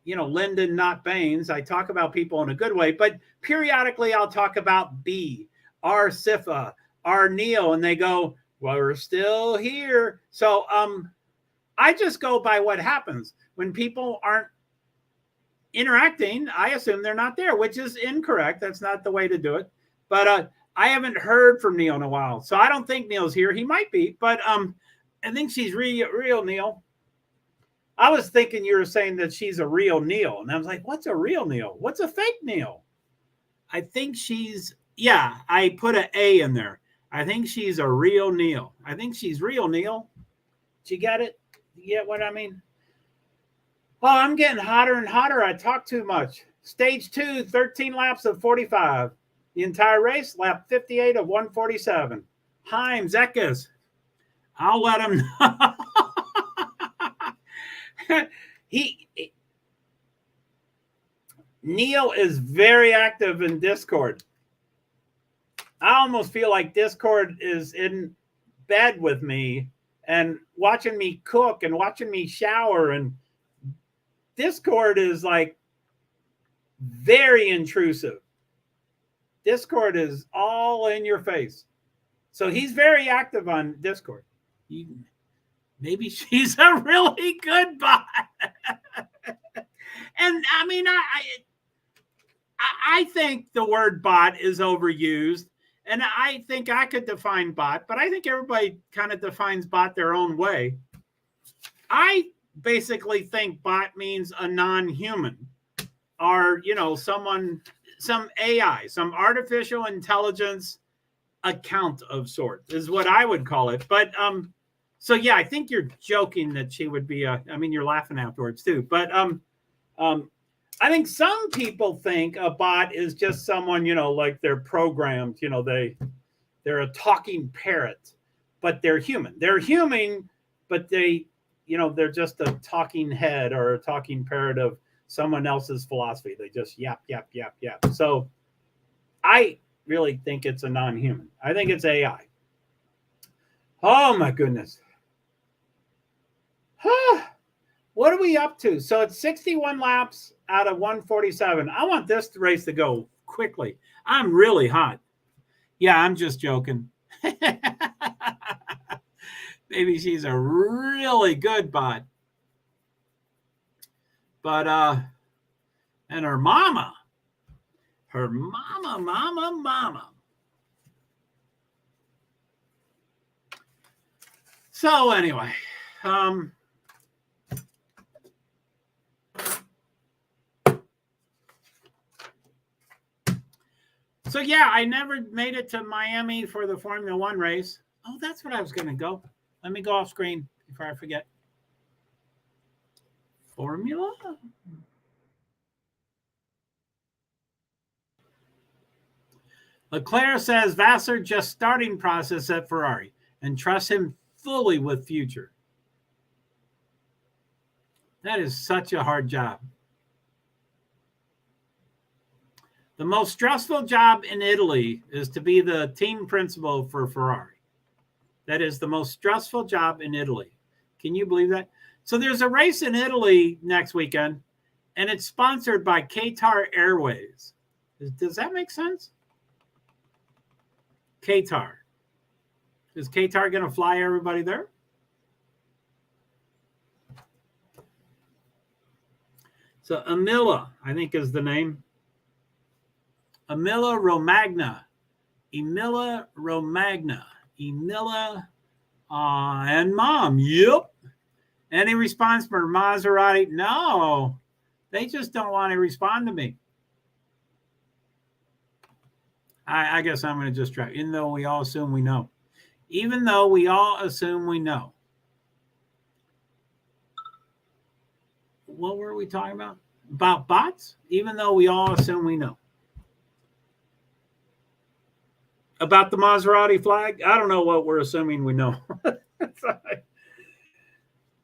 Lyndon, not Baines, I talk about people in a good way, but periodically I'll talk about B, our Sifa, our Neil, and they go, well, we're still here. So I just go by what happens. When people aren't interacting, I assume they're not there, which is incorrect. That's not the way to do it. But I haven't heard from Neil in a while, so I don't think Neil's here. He might be, but I think she's real Neil. I was thinking you were saying that she's a real Neil, and I was like, what's a real Neil? What's a fake Neil? I think I put an A in there. I think she's a real Neil. I think she's real Neil. Did you get it? You get what I mean? Oh, I'm getting hotter and hotter. I talk too much. Stage 2, 13 laps of 45. The entire race, lap 58 of 147. Heim, Eckes. I'll let him know. Neil is very active in Discord. I almost feel like Discord is in bed with me and watching me cook and watching me shower, and Discord is like very intrusive. Discord is all in your face. So he's very active on Discord. Maybe she's a really good bot. And I mean, I think the word bot is overused. And I think I could define bot, but I think everybody kind of defines bot their own way. I basically think bot means a non-human, or, you know, someone, some AI, some artificial intelligence account of sorts is what I would call it. But so yeah, I think you're joking that she would be I mean, you're laughing afterwards too. But I think some people think a bot is just someone, you know, like they're programmed, you know, they're a talking parrot, but they're human. They're human, but they, you know, they're just a talking head or a talking parrot of someone else's philosophy. They just yap, yap, yap, yap. So I really think it's a non-human. I think it's AI. Oh my goodness. What are we up to? So it's 61 laps out of 147. I want this race to go quickly. I'm really hot. Yeah, I'm just joking. Maybe she's a really good bot. But and her mama. So anyway, so yeah, I never made it to Miami for the Formula One race. Oh, that's what I was going to go. Let me go off screen before I forget. Formula? Leclerc says Vassar just starting process at Ferrari and trusts him fully with future. That is such a hard job. The most stressful job in Italy is to be the team principal for Ferrari. That is the most stressful job in Italy. Can you believe that? So there's a race in Italy next weekend, and it's sponsored by Qatar Airways. Does that make sense? Qatar. Is Qatar going to fly everybody there? So Emilia, I think is the name. Emilia Romagna. Emilia and mom. Yep. Any response for Maserati? No. They just don't want to respond to me. I guess I'm going to just try, even though we all assume we know. Even though we all assume we know. What were we talking about? About bots? Even though we all assume we know. About the Maserati flag? I don't know what we're assuming we know.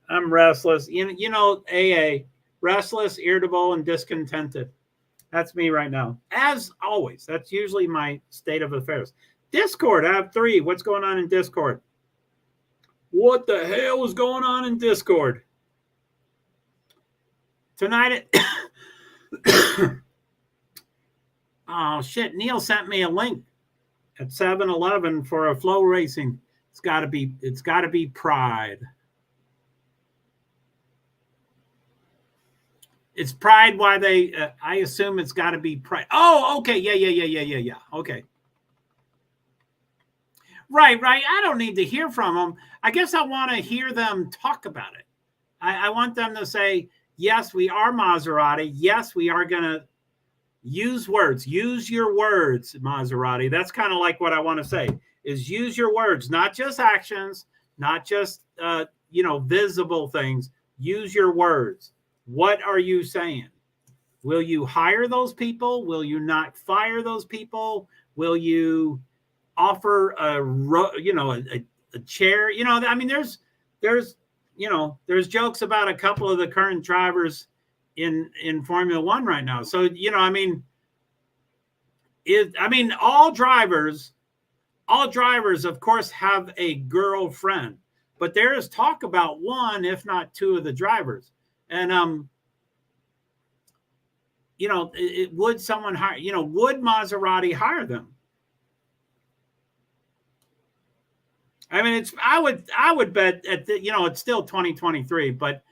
I'm restless. You know, AA. Restless, irritable, and discontented. That's me right now. As always, that's usually my state of affairs. Discord, I have 3. What's going on in Discord? What the hell is going on in Discord? Tonight oh, shit. Neil sent me a link at 7-Eleven for a flow racing. It's got to be Pride. It's Pride. Why they? I assume it's got to be Pride. Oh, okay. Yeah. Okay. Right. I don't need to hear from them. I guess I want to hear them talk about it. I want them to say, yes, we are Maserati. Yes, we are going to use words. Use your words, Maserati. That's kind of like what I want to say is use your words, not just actions, not just, visible things. Use your words. What are you saying? Will you hire those people? Will you not fire those people? Will you offer a chair? You know, I mean, there's jokes about a couple of the current drivers in Formula One right now. So, all drivers, of course, have a girlfriend, but there is talk about 1, if not 2 of the drivers. And, would someone hire, would Maserati hire them? I mean, I would bet it's still 2023, but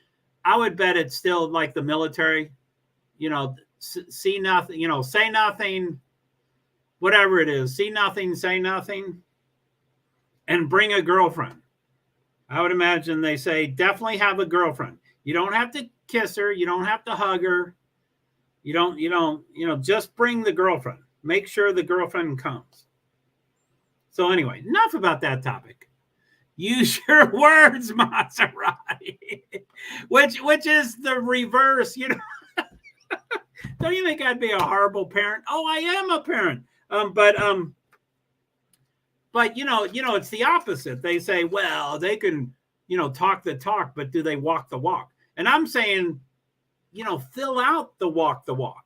I would bet it's still like the military, see nothing, say nothing, whatever it is, see nothing, say nothing, and bring a girlfriend. I would imagine they say, definitely have a girlfriend. You don't have to kiss her. You don't have to hug her. You don't, just bring the girlfriend. Make sure the girlfriend comes. So anyway, enough about that topic. Use your words, Maserati, which is the reverse, Don't you think I'd be a horrible parent? Oh, I am a parent. But it's the opposite. They say, well, they can, talk the talk, but do they walk the walk? And I'm saying, fill out the walk.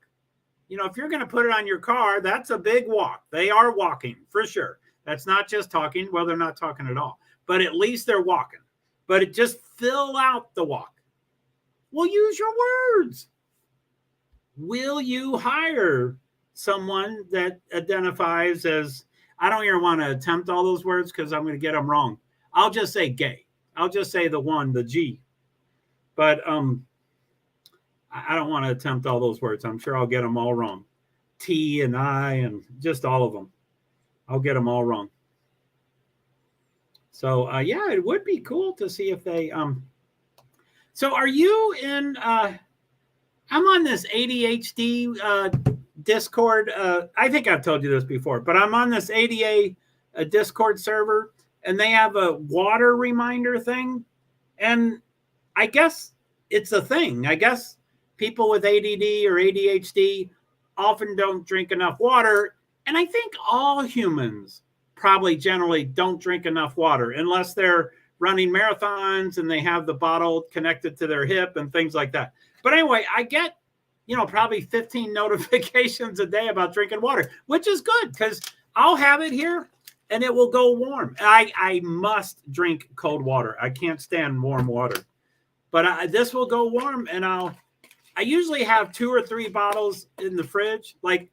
If you're going to put it on your car, that's a big walk. They are walking for sure. That's not just talking. Well, they're not talking at all, but at least they're walking. But it just fill out the walk. Well, use your words. Will you hire someone that identifies as, I don't even want to attempt all those words because I'm going to get them wrong. I'll just say gay. I'll just say the G. But I don't want to attempt all those words. I'm sure I'll get them all wrong. T and I and just all of them. I'll get them all wrong. So, it would be cool to see if they So are you in I'm on this ADHD Discord. I think I've told you this before, but I'm on this ADA Discord server, and they have a water reminder thing. And I guess it's a thing. I guess people with ADD or ADHD often don't drink enough water. And I think all humans probably generally don't drink enough water unless they're running marathons and they have the bottle connected to their hip and things like that. But anyway, I get, probably 15 notifications a day about drinking water, which is good because I'll have it here and it will go warm. I must drink cold water. I can't stand warm water, but this will go warm. And I usually have 2 or 3 bottles in the fridge. Like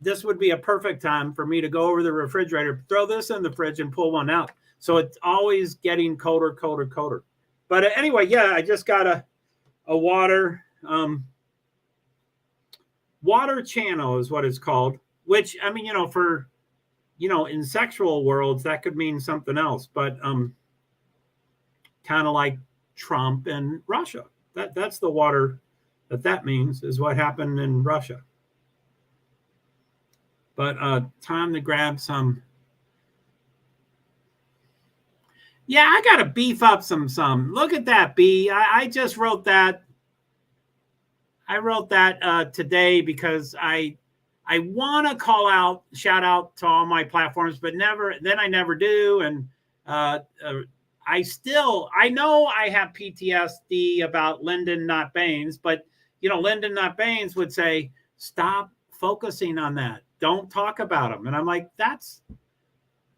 this would be a perfect time for me to go over the refrigerator, throw this in the fridge and pull one out. So it's always getting colder. But anyway, I just got a water, water channel is what it's called, which, I mean, for, in sexual worlds, that could mean something else, but kind of like Trump and Russia. That's the water that means is what happened in Russia. But time to grab some. Yeah, I got to beef up some. Look at that, B. I just wrote that. I wrote that today because I want to shout out to all my platforms, but I never do. And I know I have PTSD about Lyndon, not Baines, but, Lyndon, not Baines would say, stop focusing on that. Don't talk about them. And I'm like, that's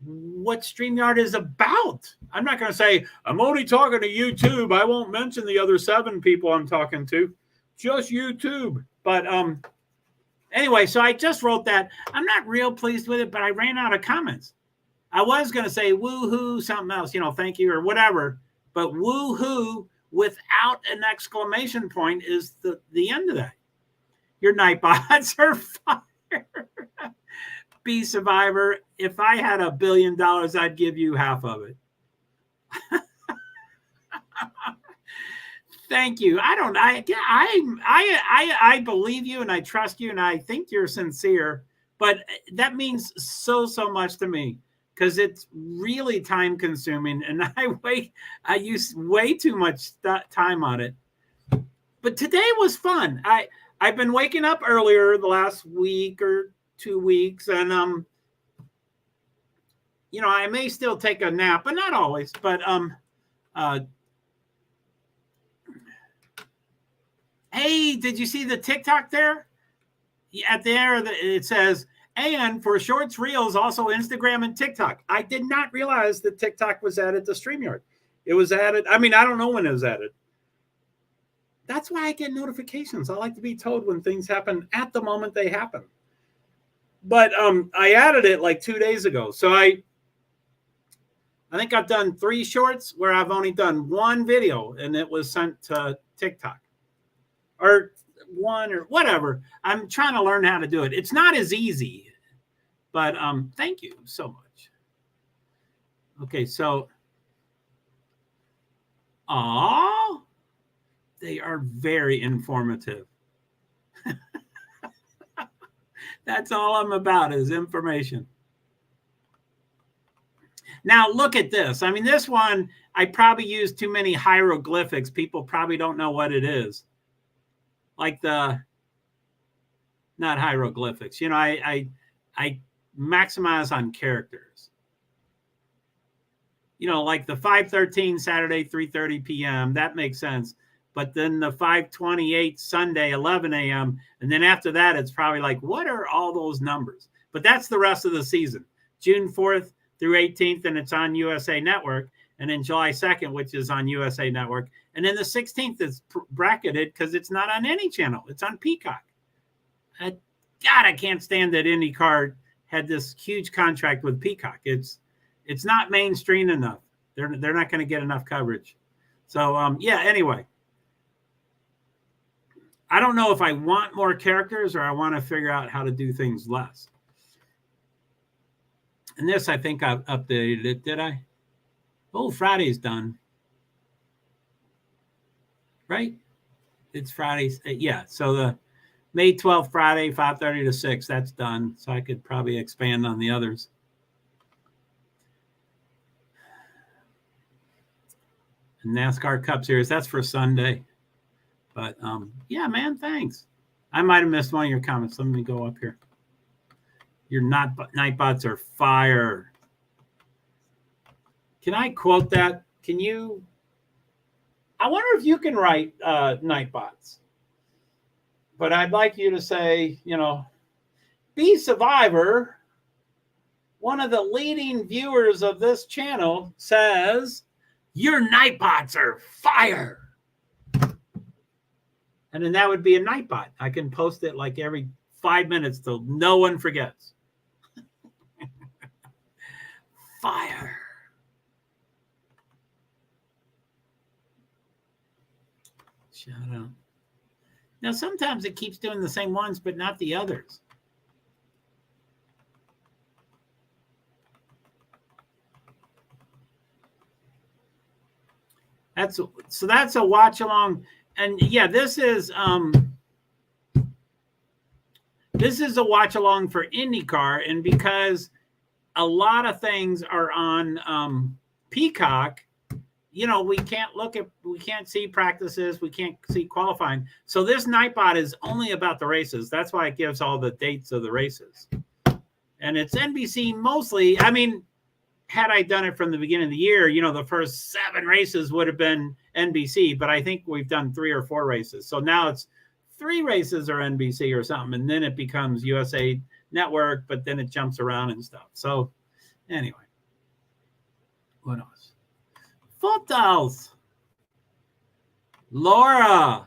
what StreamYard is about. I'm not going to say, I'm only talking to YouTube. I won't mention the other 7 people I'm talking to. Just YouTube. But anyway, so I just wrote that. I'm not real pleased with it, but I ran out of comments. I was going to say woohoo, something else, thank you or whatever. But woohoo without an exclamation point is the end of that. Your Nightbots are fire. Be Survivor. If I had $1 billion, I'd give you half of it. Thank you. I believe you and I trust you and I think you're sincere, but that means so much to me because it's really time consuming and I use way too much time on it. But today was fun. I've been waking up earlier the last week or 2 weeks and I may still take a nap, but not always. But hey, did you see the TikTok there? At there, it says, and for shorts, reels, also Instagram and TikTok. I did not realize that TikTok was added to StreamYard. It was added. I mean, I don't know when it was added. That's why I get notifications. I like to be told when things happen at the moment they happen. But I added it like 2 days ago. So I think I've done 3 shorts where I've only done 1 video, and it was sent to TikTok or 1 or whatever. I'm trying to learn how to do it. It's not as easy, but thank you so much. Okay, so they are very informative. That's all I'm about is information. Now, look at this. I mean, this one, I probably used too many hieroglyphics. People probably don't know what it is. Like not hieroglyphics. You know, I maximize on characters. You know, like the 5:13 Saturday, 3:30 p.m. That makes sense. But then the 5:28 Sunday, 11 a.m. And then after that, it's probably like, what are all those numbers? But that's the rest of the season. June 4th through 18th, and it's on USA Network. And then July 2nd, which is on USA Network. And then the 16th is bracketed because it's not on any channel. It's on Peacock. God, I can't stand that IndyCar had this huge contract with Peacock. It's not mainstream enough. They're not going to get enough coverage. So, yeah, anyway. I don't know if I want more characters or I want to figure out how to do things less. And this, I think I've updated it. Did I? Oh, Friday's done. Right? It's Fridays. Yeah. So the May 12th, Friday, 5:30 to 6, that's done. So I could probably expand on the others. And NASCAR Cup Series, that's for Sunday. But yeah, man, thanks. I might have missed one of your comments. Let me go up here. Your Nightbots are fire. Can I quote that? Can you? I wonder if you can write Nightbots. But I'd like you to say, you know, be Survivor. One of the leading viewers of this channel says, your Nightbots are fire. And then that would be a Nightbot. I can post it like every 5 minutes till no one forgets. Fire. Shout out. Now, sometimes it keeps doing the same ones, but not the others. That's a watch along. And yeah, this is a watch along for IndyCar, and because a lot of things are on Peacock, you know, we can't see practices, we can't see qualifying. So this Nightbot is only about the races. That's why it gives all the dates of the races. And it's NBC mostly. I mean, had I done it from the beginning of the year, you know, the first 7 races would have been NBC, but I think we've done 3 or 4 races. So now it's 3 races are NBC or something, and then it becomes USA Network, but then it jumps around and stuff. So anyway, what else? Photos. Lori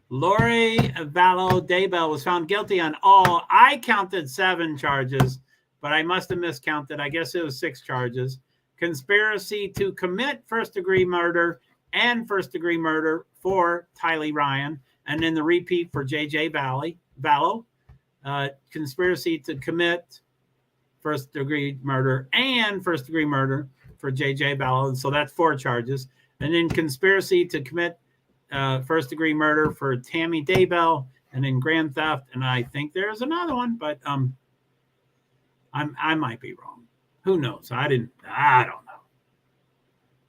Vallo Daybell was found guilty on all. I counted 7 charges, but I must have miscounted. I guess it was 6 charges. Conspiracy to commit first-degree murder and first-degree murder for Tylee Ryan, and then the repeat for J.J. Vallo. Conspiracy to commit first-degree murder and first-degree murder for J.J. Vallo. So that's 4 charges. And then conspiracy to commit first-degree murder for Tammy Daybell, and then grand theft. And I think there's another one, but I might be wrong. Who knows? I don't know.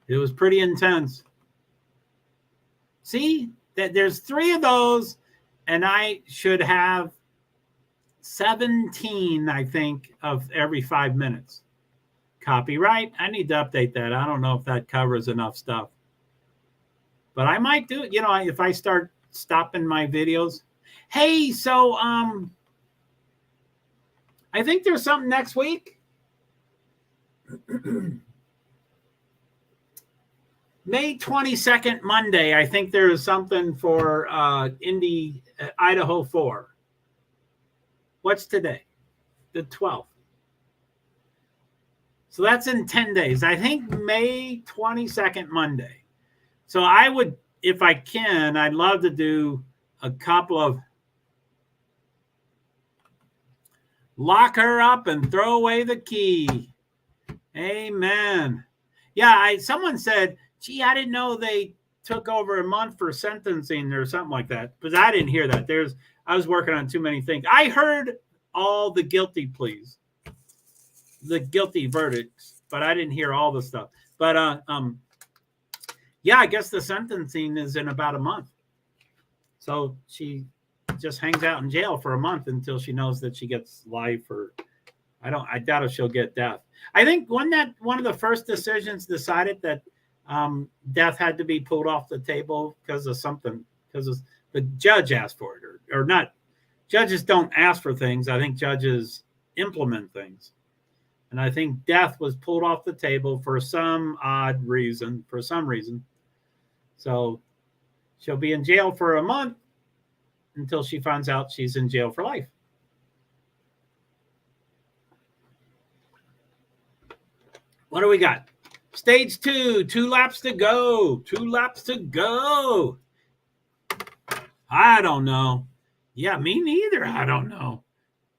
It was pretty intense. See, that there's 3 of those, and I should have 17, I think, of every 5 minutes. Copyright. I need to update that. I don't know if that covers enough stuff. But I might do it, you know, if I start stopping my videos. Hey, so I think there's something next week. May 22nd, Monday. I think there is something for Idaho 4. What's today? The 12th. So that's in 10 days. I think May 22nd, Monday. So I would, if I can, I'd love to do a couple of lock her up and throw away the key. Amen. Yeah, someone said, gee, I didn't know they took over a month for sentencing or something like that. But I didn't hear that. I was working on too many things. I heard all the guilty pleas, the guilty verdicts, but I didn't hear all the stuff. But yeah, I guess the sentencing is in about a month. So she just hangs out in jail for a month until she knows that she gets life, or I doubt if she'll get death. I think one of the first decisions decided that death had to be pulled off the table because of something, because the judge asked for it, or not. Judges don't ask for things. I think judges implement things. And I think death was pulled off the table for some odd reason, So she'll be in jail for a month until she finds out she's in jail for life. What do we got? Stage 2, 2 laps to go. 2 laps to go. I don't know. Yeah, me neither. I don't know.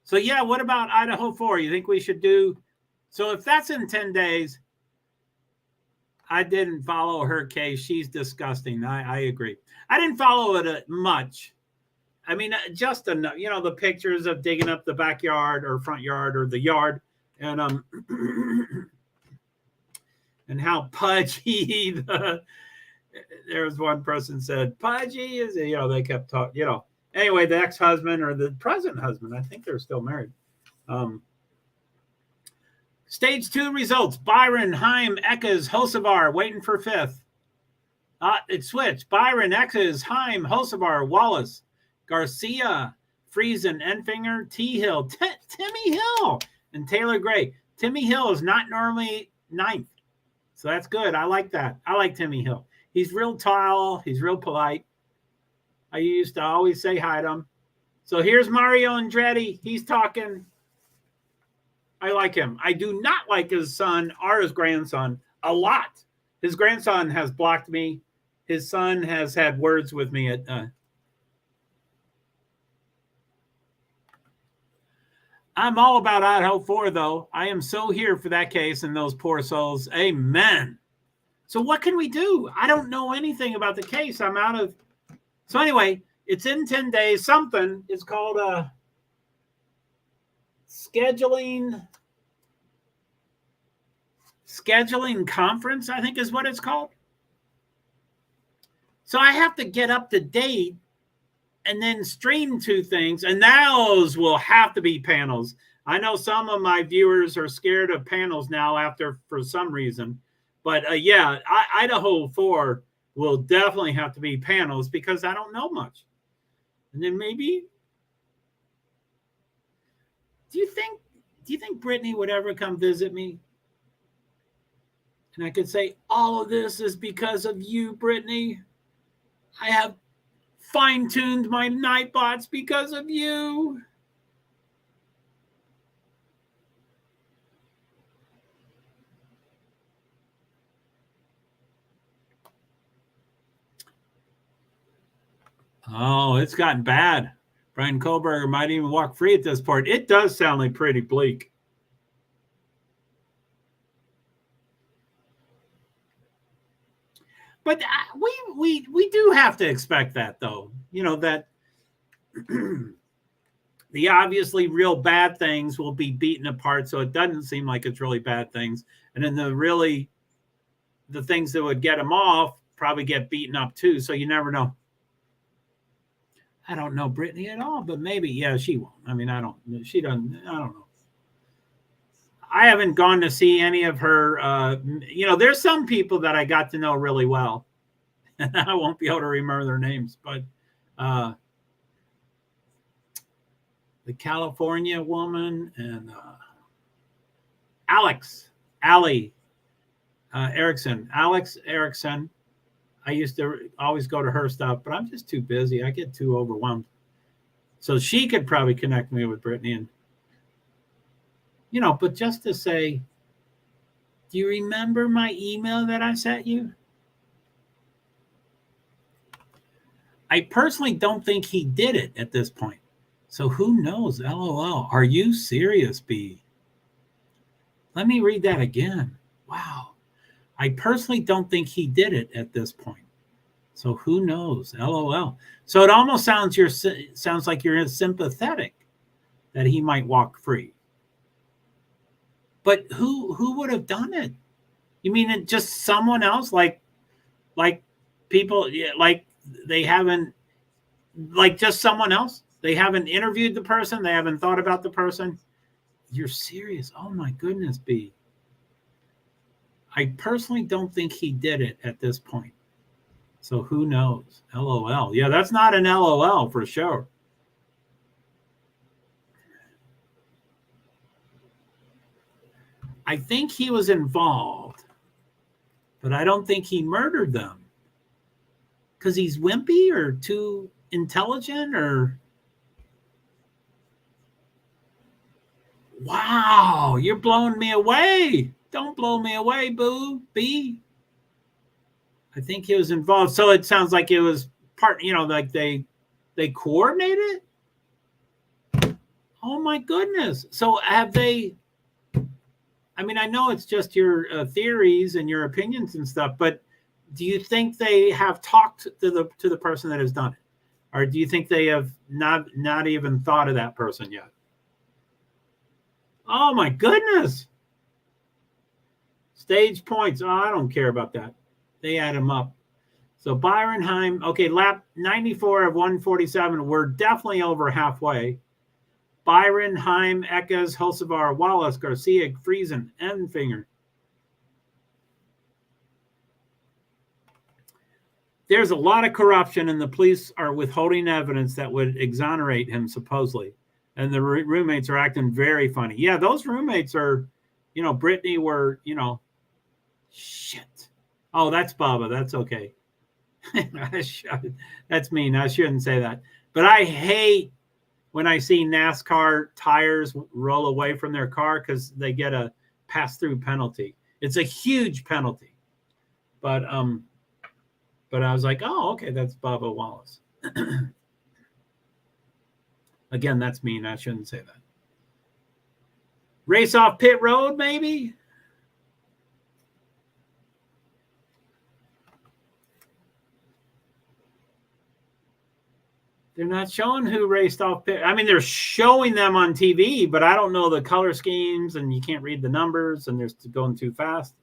So yeah, what about Idaho 4? You think we should do? So if that's in 10 days, I didn't follow her case. She's disgusting. I agree. I didn't follow it much. I mean, just enough. You know, the pictures of digging up the backyard or front yard or the yard, and and how pudgy there was one person said pudgy is, they kept talking, anyway, the ex-husband or the present husband, I think they're still married. Stage 2 results: Byron, Heim, Eckes, Hocevar waiting for 5th. It switched. Byron, Eckes, Heim, Hocevar, Wallace, Garcia, Friesen, Enfinger, T. Hill, Timmy Hill, and Taylor Gray. Timmy Hill is not normally 9th. So that's good. I like that. I like Timmy Hill. He's real tall. He's real polite. I used to always say hi to him. So here's Mario Andretti. He's talking. I like him. I do not like his son or his grandson a lot. His grandson has blocked me. His son has had words with me at I'm all about Idaho 4, though. I am so here for that case and those poor souls. Amen. So what can we do? I don't know anything about the case. I'm out of. So anyway, it's in 10 days. Something is called a scheduling conference, I think is what it's called. So I have to get up to date and then stream 2 things, and those will have to be panels. I know some of my viewers are scared of panels now for some reason, but yeah, Idaho 4 will definitely have to be panels because I don't know much. And then maybe, do you think Brittany would ever come visit me? And I could say, all of this is because of you, Brittany. I have fine-tuned my Nightbots because of you. Oh, it's gotten bad. Brian Kohlberger might even walk free at this point. It does sound like pretty bleak. But we do have to expect that, though. That the obviously real bad things will be beaten apart, so it doesn't seem like it's really bad things. And then the things that would get them off probably get beaten up too. So you never know. I don't know Brittany at all, but maybe, yeah, she won't. I mean, she doesn't, I don't know. I haven't gone to see any of her. There's some people that I got to know really well. And I won't be able to remember their names, but the California woman and Alex Erickson, I used to always go to her stuff, but I'm just too busy. I get too overwhelmed. So she could probably connect me with Brittany, and but just to say, do you remember my email that I sent you? I personally don't think he did it at this point. So who knows? LOL. Are you serious, B? Let me read that again. Wow. I personally don't think he did it at this point. So who knows? LOL. So it almost sounds like you're sympathetic that he might walk free. But who would have done it? You mean it just someone else, like people, like they haven't, like just someone else? They haven't interviewed the person. They haven't thought about the person. You're serious? Oh my goodness, B. I personally don't think he did it at this point. So who knows? LOL. Yeah, that's not an LOL for sure. I think he was involved, but I don't think he murdered them. Because he's wimpy or too intelligent or... Wow, you're blowing me away. Don't blow me away, boo, B. I think he was involved. So it sounds like it was part, like they coordinated. Oh my goodness. So have they, I mean, I know it's just your theories and your opinions and stuff, but do you think they have talked to the person that has done it? Or do you think they have not even thought of that person yet? Oh my goodness. Stage points. Oh, I don't care about that. They add them up. So Byron Heim, okay, lap 94 of 147. We're definitely over halfway. Byron, Heim, Eckes, Hulsevar, Wallace, Garcia, Friesen, Enfinger. There's a lot of corruption, and the police are withholding evidence that would exonerate him, supposedly. And the roommates are acting very funny. Yeah, those roommates are, Brittany were, shit. Oh, that's Baba. That's okay. That's mean. I shouldn't say that. But I hate when I see NASCAR tires roll away from their car because they get a pass-through penalty. It's a huge penalty. But I was like, oh, okay, that's Baba Wallace. Again, that's mean. I shouldn't say that. Race off pit road, maybe? They're not showing who raced off pit. I mean, they're showing them on TV, but I don't know the color schemes, and you can't read the numbers, and they're going too fast.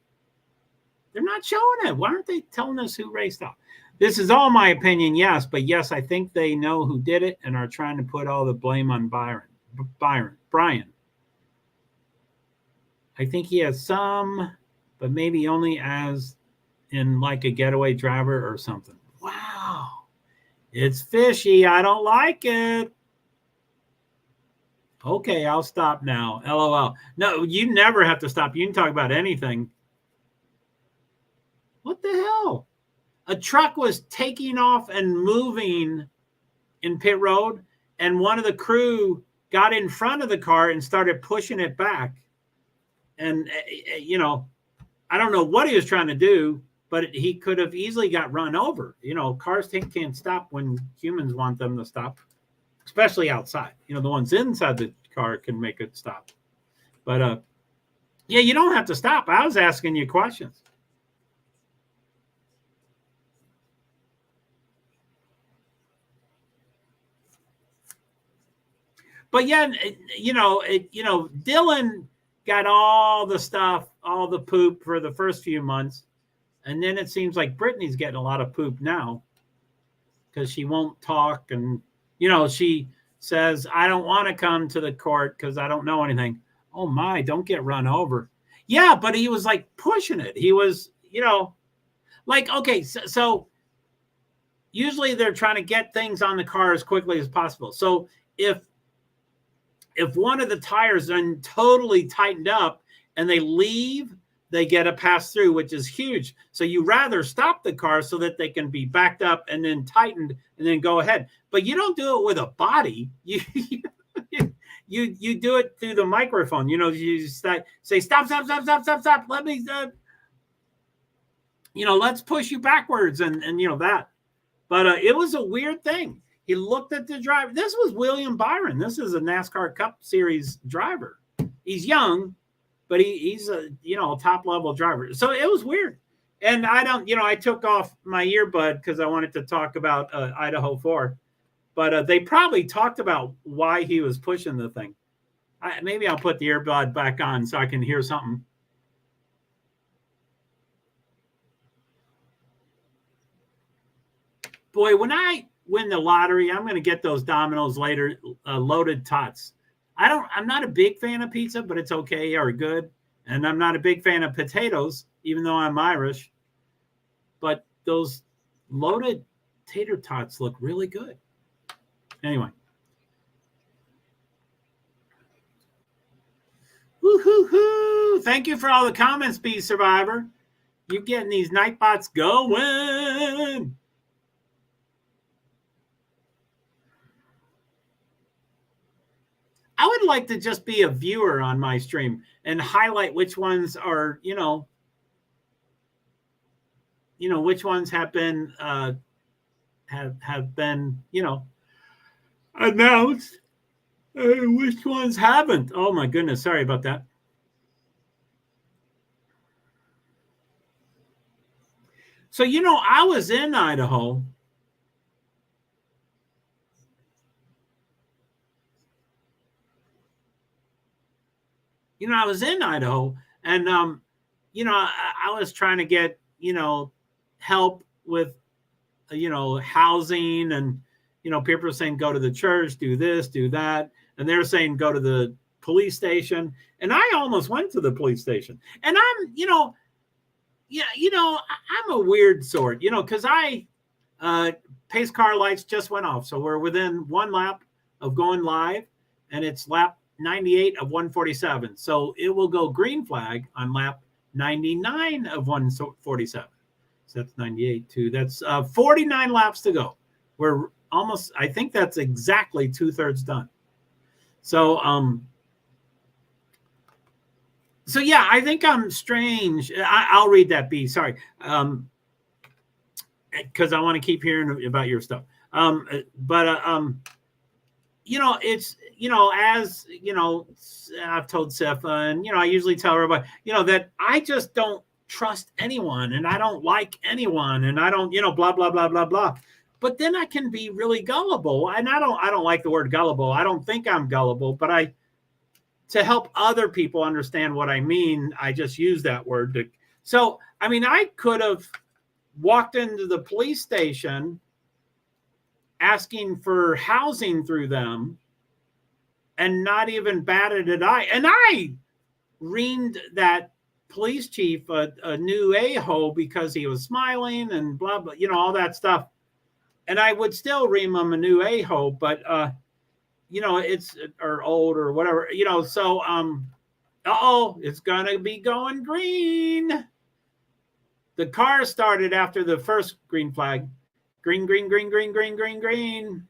They're not showing it. Why aren't they telling us who raced off? This is all my opinion, yes, but yes, I think they know who did it and are trying to put all the blame on Brian. I think he has some, but maybe only as in like a getaway driver or something. Wow. It's fishy. I don't like it. Okay, I'll stop now. LOL. No, you never have to stop. You can talk about anything. What the hell? A truck was taking off and moving in pit road, and one of the crew got in front of the car and started pushing it back. And, I don't know what he was trying to do, but he could have easily got run over. Cars can't stop when humans want them to stop, especially outside. The ones inside the car can make it stop. But, yeah, you don't have to stop. I was asking you questions. But yeah, Dylan got all the stuff, all the poop for the first few months. And then it seems like Brittany's getting a lot of poop now because she won't talk. And, she says, I don't want to come to the court because I don't know anything. Oh, my, don't get run over. Yeah, but he was like pushing it. He was, like, okay, so usually they're trying to get things on the car as quickly as possible. So if one of the tires are totally tightened up and they leave, they get a pass through, which is huge. So you rather stop the car so that they can be backed up and then tightened and then go ahead. But you don't do it with a body. You do it through the microphone. You say stop. Let me, let's push you backwards and that. But it was a weird thing. He looked at the driver. This was William Byron. This is a NASCAR Cup Series driver. He's young, but he's a top level driver. So it was weird. And I took off my earbud because I wanted to talk about Idaho 4. But they probably talked about why he was pushing the thing. Maybe I'll put the earbud back on so I can hear something. Boy, when I win the lottery, I'm going to get those Domino's later loaded tots. I'm not a big fan of pizza, but it's okay or good. And I'm not a big fan of potatoes, even though I'm Irish. But those loaded tater tots look really good. Anyway. Woo-hoo-hoo. Thank you for all the comments, Bee Survivor. You're getting these Nightbots going. I would like to just be a viewer on my stream and highlight which ones are, which ones have been have been, announced, which ones haven't. Oh my goodness, sorry about that. So I was in Idaho. I was in Idaho, and I was trying to get help with housing, and people are saying go to the church, do this, do that, and they're saying go to the police station, and I almost went to the police station, and I'm I'm a weird sort, because pace car lights just went off, so we're within one lap of going live, and it's lap 98 of 147. So it will go green flag on lap 99 of 147. So that's 98 too. That's 49 laps to go. We're almost, I think that's exactly 2/3 done. So, so yeah, I think I'm strange. I'll read that, B. Sorry. Because I want to keep hearing about your stuff. It's, as, I've told Sifa, and, I usually tell everybody, that I just don't trust anyone, and I don't like anyone, and I don't, blah, blah, blah, blah, blah. But then I can be really gullible, and I don't like the word gullible. I don't think I'm gullible, but to help other people understand what I mean, I just use that word. So, I could have walked into the police station asking for housing through them and not even batted an eye. And I reamed that police chief a new a-hole because he was smiling and blah, blah, all that stuff. And I would still ream him a new a-hole, but, it's, or old or whatever, so, it's going to be going green. The car started after the first green flag. Green, green, green, green, green, green, green.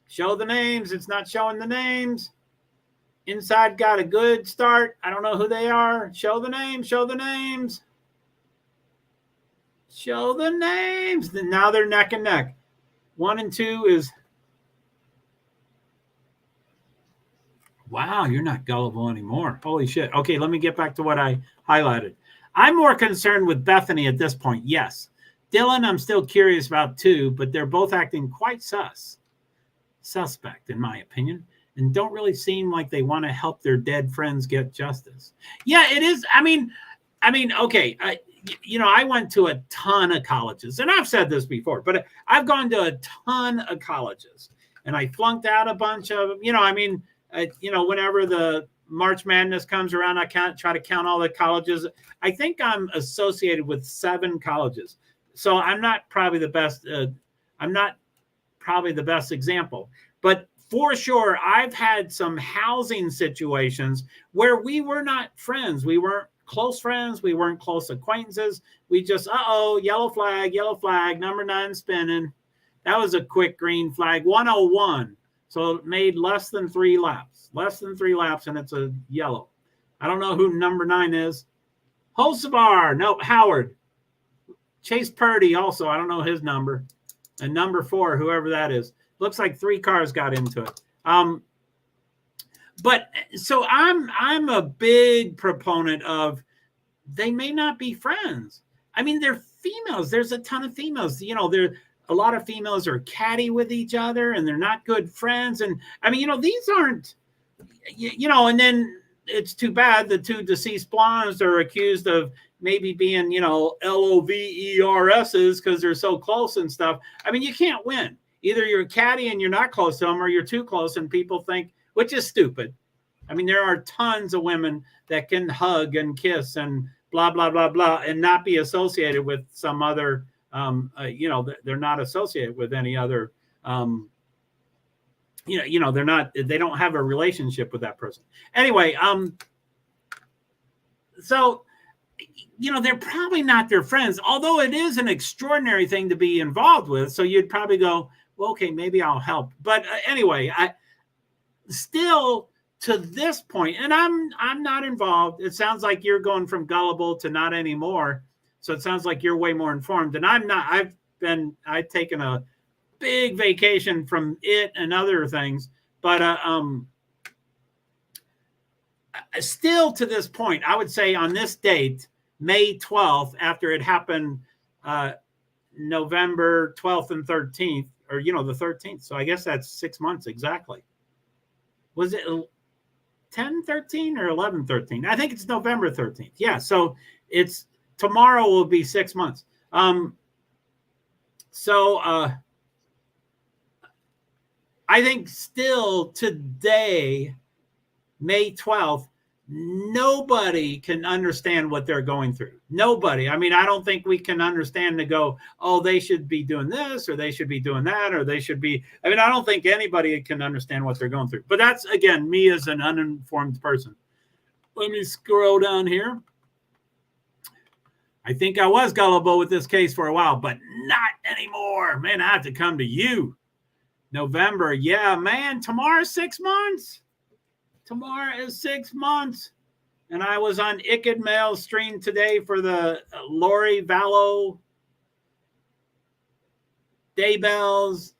Show the names. It's not showing the names. Inside got a good start. I don't know who they are. Show the names. Show the names. Show the names. Now they're neck and neck. 1 and 2 is. Wow, you're not gullible anymore. Holy shit. Okay, let me get back to what I highlighted. I'm more concerned with Bethany at this point. Yes. Dylan, I'm still curious about too, but they're both acting quite suspect, in my opinion, and don't really seem like they want to help their dead friends get justice. Yeah, it is. Okay. I went to a ton of colleges, and I've said this before, but I've gone to a ton of colleges, and I flunked out a bunch of them. Whenever the March Madness comes around, I try to count all the colleges. I think I'm associated with 7 colleges. So I'm not probably the best. I'm not probably the best example, but for sure, I've had some housing situations where we were not friends. We weren't close friends. We weren't close acquaintances. We just, yellow flag, number 9 spinning. That was a quick green flag, 101. So it made less than 3 laps, and it's a yellow. I don't know who number 9 is. Hocevar, no, Howard. Chase Purdy also, I don't know his number. And number 4, whoever that is. Looks like 3 cars got into it. But so I'm a big proponent of they may not be friends. I mean, they're females. There's a ton of females. You know, a lot of females are catty with each other and they're not good friends. And I mean, you know, these aren't, you know, and then it's too bad the 2 deceased blondes are accused of maybe being, you know, LOVERSs because they're so close and stuff. I mean, you can't win. Either you're catty and you're not close to them, or you're too close and people think, which is stupid. I mean, there are tons of women that can hug and kiss and blah, blah, blah, blah, and not be associated with some other, you know, they're not associated with any other, you know, they don't have a relationship with that person. Anyway, so, you know, they're probably not their friends, although it is an extraordinary thing to be involved with. So you'd probably go, well, okay, maybe I'll help. But anyway, I still to this point, and I'm not involved. It sounds like you're going from gullible to not anymore. So it sounds like you're way more informed. And I'm not. I've taken a big vacation from it and other things. But still to this point, I would say on this date, May 12th, after it happened November 12th and 13th, or, you know, the 13th. So I guess that's 6 months exactly. Was it 10/13 or 11/13? I think it's November 13th. Yeah. So it's tomorrow will be 6 months. So I think still today, May 12th, nobody can understand what they're going through. Nobody. I mean, I don't think we can understand to go, oh, they should be doing this, or they should be doing that, or they should be. I mean, I don't think anybody can understand what they're going through. But that's, again, me as an uninformed person. Let me scroll down here. I think I was gullible with this case for a while, but not anymore. Man, I have to come to you. November. Yeah, man, tomorrow's 6 months. Tomorrow is 6 months. And I was on ExtremeE stream today for the Lori Vallow Daybell's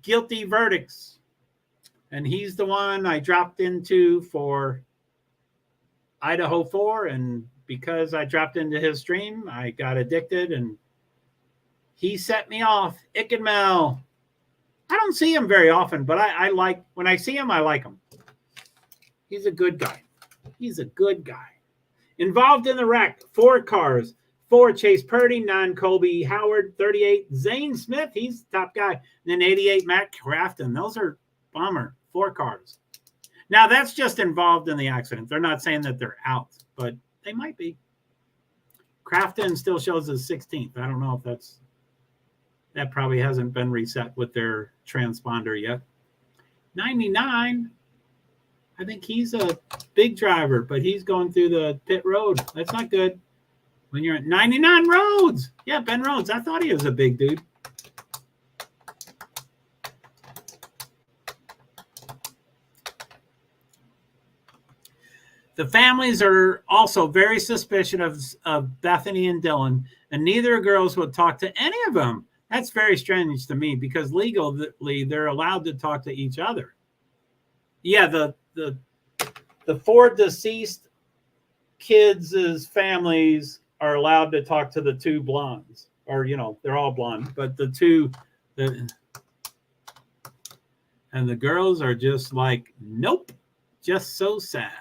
guilty verdicts. And he's the one I dropped into for Idaho 4. And because I dropped into his stream, I got addicted and he set me off. ExtremeE. I don't see him very often, but I like, when I see him, I like him. He's a good guy. He's a good guy. Involved in the wreck, 4 cars. 4 Chase Purdy, 9 Colby Howard, 38 Zane Smith. He's the top guy. And then 88 Matt Crafton. Those are bummer. 4 cars. Now, that's just involved in the accident. They're not saying that they're out, but they might be. Crafton still shows as 16th. I don't know if that probably hasn't been reset with their transponder yet. 99. I think he's a big driver, but he's going through the pit road. That's not good. When you're at 99 Rhodes. Yeah, Ben Rhodes. I thought he was a big dude. The families are also very suspicious of Bethany and Dylan, and neither girls would talk to any of them. That's very strange to me because legally they're allowed to talk to each other. Yeah, the 4 deceased kids' families are allowed to talk to the 2 blondes, or, you know, they're all blonde, but the 2, and the girls are just like, nope, just so sad.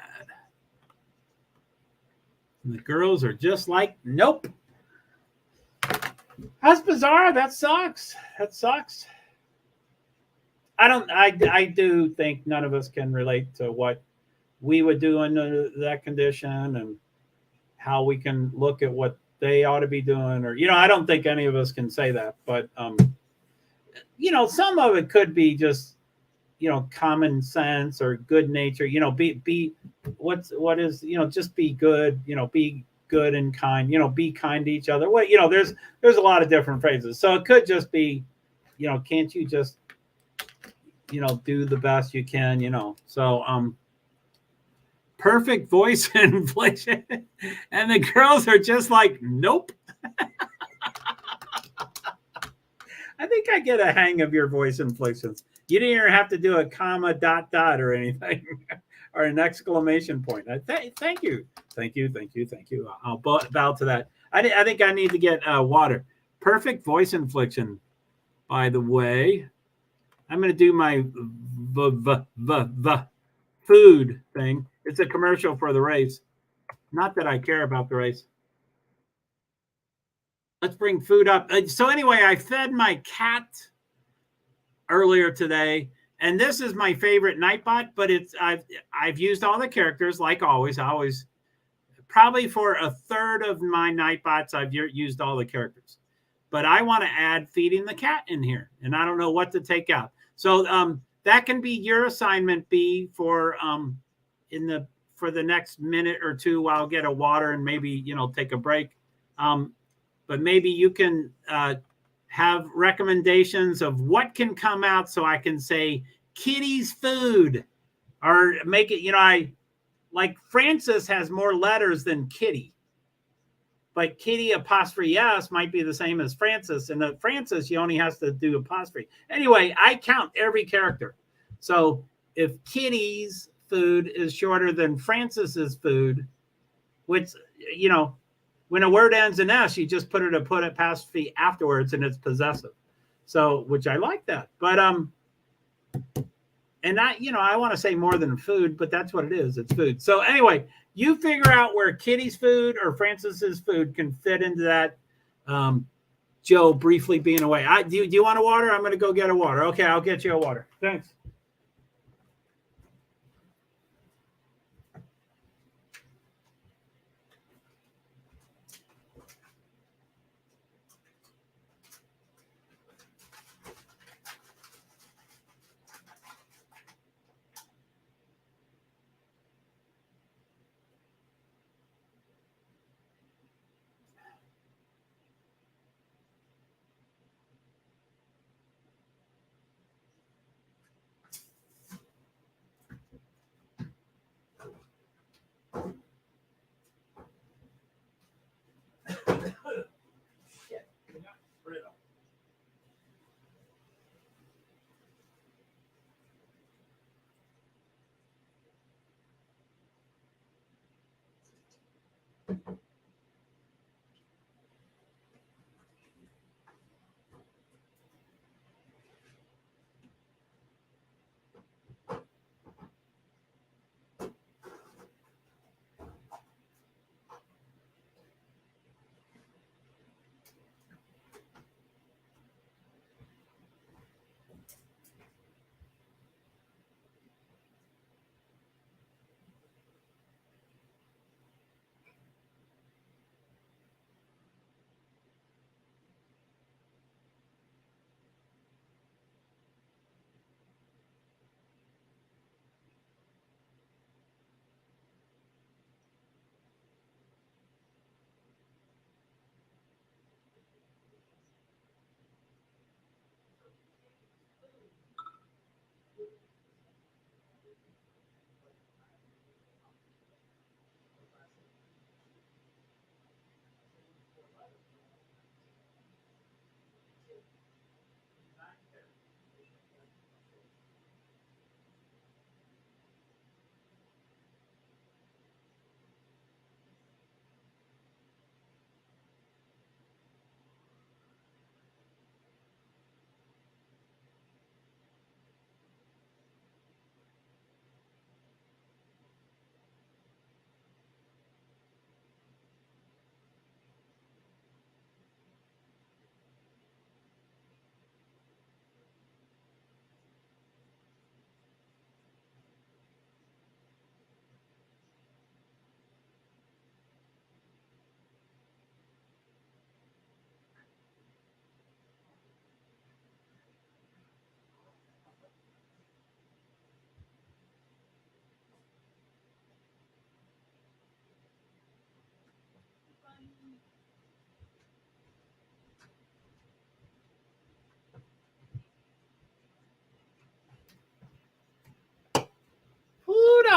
And the girls are just like, nope. That's bizarre. That sucks. That sucks. I do think none of us can relate to what we would do under that condition and how we can look at what they ought to be doing, or, you know, I don't think any of us can say that, but, you know, some of it could be just common sense or good nature. Be what is, just be good. Be good and kind. Be kind to each other. What, there's a lot of different phrases. So it could just be, can't you just, do the best you can. So perfect voice inflation, and the girls are just like, nope. I think I get a hang of your voice inflections. You didn't even have to do a comma, dot, dot, or anything, or an exclamation point. Thank you. Thank you. Thank you. Thank you. I'll bow to that. I think I need to get water. Perfect voice inflection, by the way. I'm going to do my food thing. It's a commercial for the race. Not that I care about the race. Let's bring food up. So anyway, I fed my cat earlier today, and this is my favorite Nightbot, but I've used all the characters like always. I always, probably for a third of my Nightbots, I've used all the characters. But I want to add feeding the cat in here, and I don't know what to take out. So that can be your assignment B for for the next minute or two while I'll get a water and maybe take a break. But maybe you can have recommendations of what can come out, so I can say Kitty's food, or make it, I like Francis has more letters than Kitty, but Kitty apostrophe S might be the same as Francis, and Francis you only has to do apostrophe. Anyway, I count every character. So if Kitty's food is shorter than Francis's food, which, when a word ends in S, you just put apostrophe afterwards, and it's possessive. So, which I like that. But and I want to say more than food, but that's what it is. It's food. So anyway, you figure out where Kitty's food or Francis's food can fit into that. Joe briefly being away. Do you want a water? I'm going to go get a water. Okay, I'll get you a water. Thanks.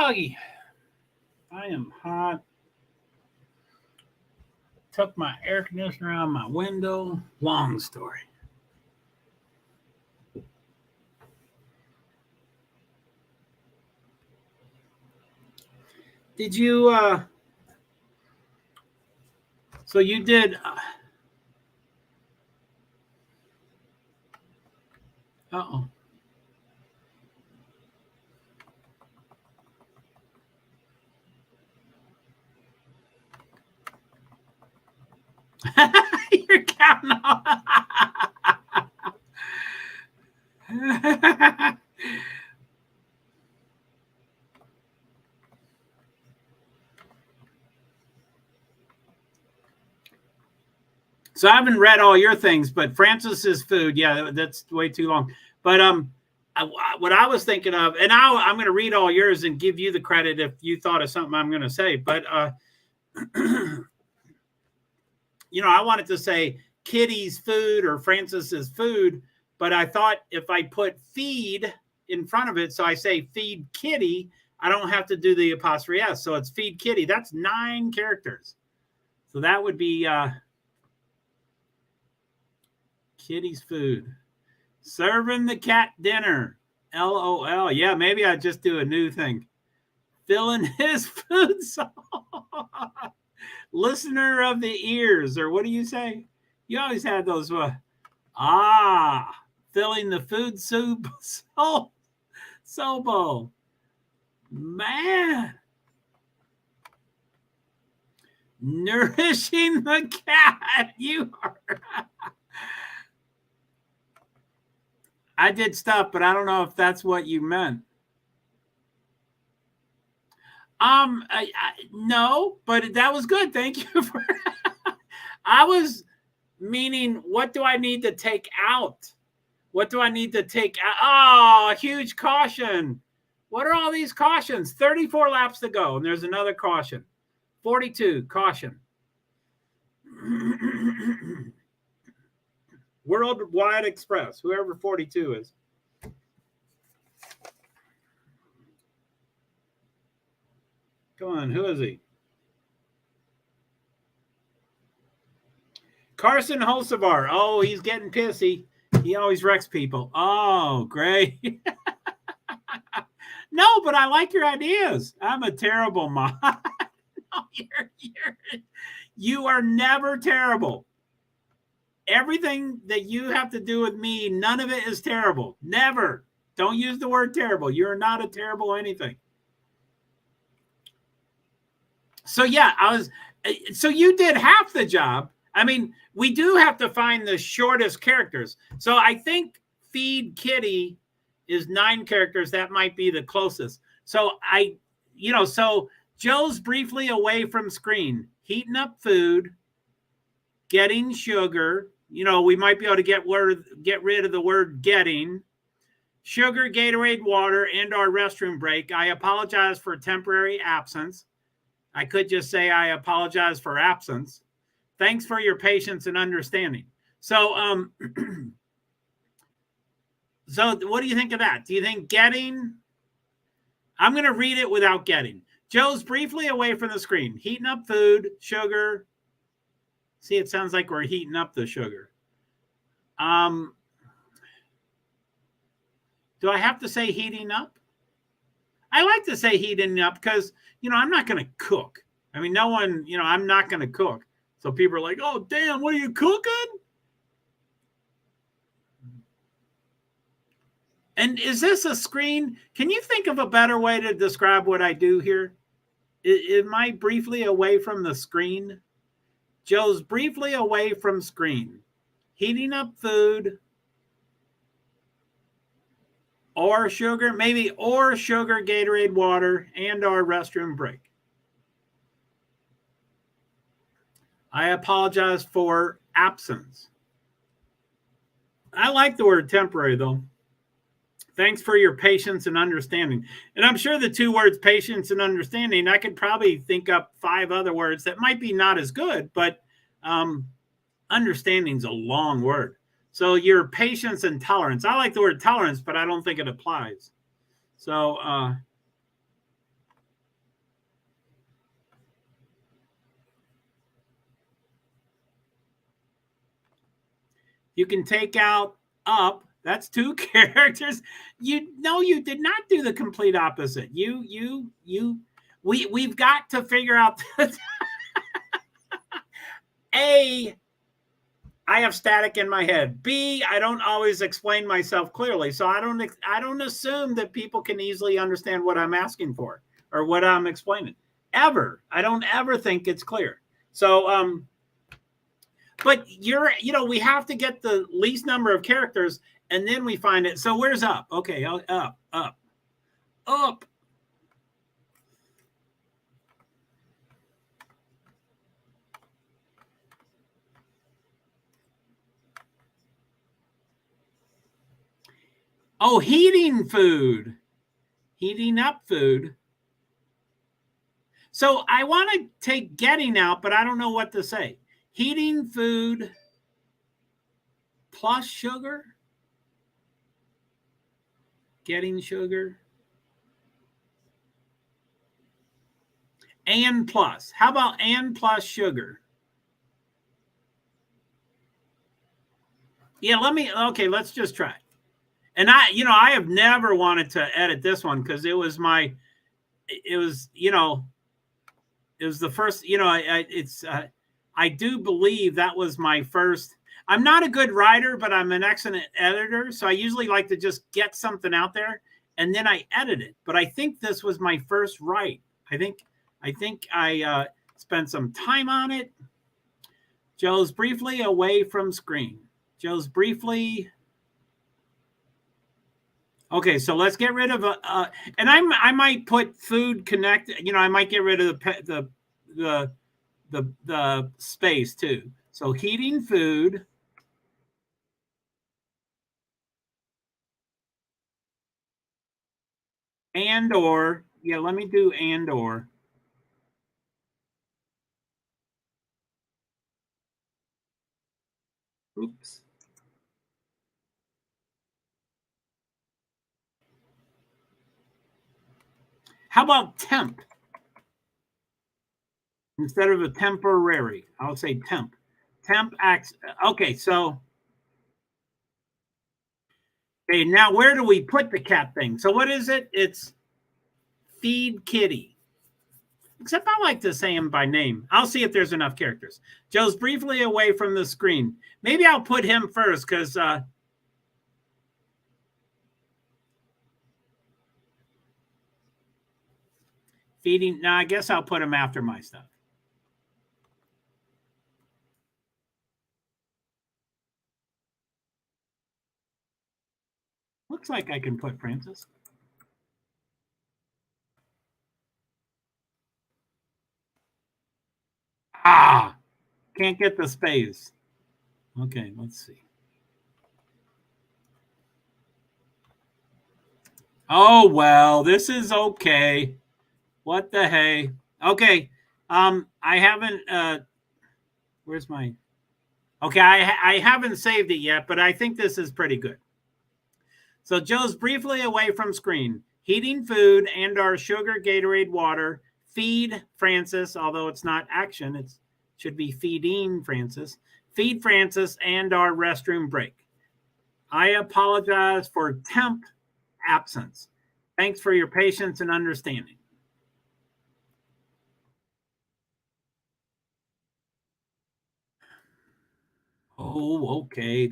doggy. I am hot. Took my air conditioner out my window. Long story. Did you, so you did, uh-oh. You're counting on. So I haven't read all your things, but Francis's food, yeah, that's way too long. But what I was thinking of, and I'm going to read all yours and give you the credit if you thought of something I'm going to say. But you know, I wanted to say Kitty's food or Francis's food, but I thought if I put feed in front of it, so I say feed Kitty, I don't have to do the apostrophe S. So it's feed Kitty. That's 9 characters. So that would be Kitty's food. Serving the cat dinner. LOL. Yeah, maybe I just do a new thing. Filling his food song. Listener of the ears, or what do you say? You always had those. Filling the food soup. Sobo. Man. Nourishing the cat. You are. I did stuff, but I don't know if that's what you meant. No, but that was good. Thank you for. I was meaning, what do I need to take out? What do I need to take out? Oh, huge caution. What are all these cautions? 34 laps to go, and there's another caution. 42, caution. Worldwide Express, whoever 42 is. Come on, who is he? Carson Holsevar. Oh, he's getting pissy. He always wrecks people. Oh, great. No, but I like your ideas. I'm a terrible mom. No, you are never terrible. Everything that you have to do with me, none of it is terrible. Never. Don't use the word terrible. You're not a terrible anything. So yeah, so you did half the job. I mean, we do have to find the shortest characters. So I think feed Kitty is 9 characters. That might be the closest. So so Joe's briefly away from screen, heating up food, getting sugar. We might be able to get rid of the word getting. Sugar, Gatorade, water, and our restroom break. I apologize for temporary absence. I could just say I apologize for absence. Thanks for your patience and understanding. So, so what do you think of that? Do you think getting? I'm going to read it without getting. Joe's briefly away from the screen, heating up food, sugar. See, it sounds like we're heating up the sugar. Do I have to say heating up? I like to say heating up because, I'm not going to cook. I mean, no one, I'm not going to cook. So people are like, oh, damn, what are you cooking? And is this a screen? Can you think of a better way to describe what I do here? Am I briefly away from the screen? Joe's briefly away from screen, heating up food or sugar, Gatorade, water, and our restroom break. I apologize for absence. I like the word temporary, though. Thanks for your patience and understanding. And I'm sure the 2 words, patience and understanding, I could probably think up 5 other words that might be not as good, but understanding is a long word. So your patience and tolerance. I like the word tolerance, but I don't think it applies. So You can take out up. That's 2 characters. You did not do the complete opposite. We've got to figure out A, I have static in my head. B, I don't always explain myself clearly. So I don't assume that people can easily understand what I'm asking for or what I'm explaining. Ever. I don't ever think it's clear. So but we have to get the least number of characters and then we find it. So where's up? Okay, up. Oh, heating food. Heating up food. So I want to take getting out, but I don't know what to say. Heating food plus sugar. Getting sugar. And plus. How about and plus sugar? Yeah, let's just try. And I have never wanted to edit this one because it was the first, I do believe that was my first. I'm not a good writer, but I'm an excellent editor. So I usually like to just get something out there and then I edit it. But I think this was my first write. I think I spent some time on it. Joe's briefly away from screen. Joe's briefly. Okay, so let's get rid of and I might put food connect. I might get rid of the space too. So heating food. And or, let me do and or. Oops. How about temp? Instead of a temporary, I'll say temp. Temp acts. Okay, so. Okay, now where do we put the cat thing? So what is it? It's feed kitty. Except I like to say him by name. I'll see if there's enough characters. Joe's briefly away from the screen. Maybe I'll put him first because feeding. No, I guess I'll put him after my stuff. Looks like I can put Francis. Can't get the space. Okay, let's see. Oh, well, this is okay. What the hey? Okay. I haven't where's my okay, I haven't saved it yet, but I think this is pretty good. So Joe's briefly away from screen. Heating food and our sugar Gatorade water. Feed Francis, although it's not action, it should be feeding Francis. Feed Francis and our restroom break. I apologize for temp absence. Thanks for your patience and understanding. Oh, okay.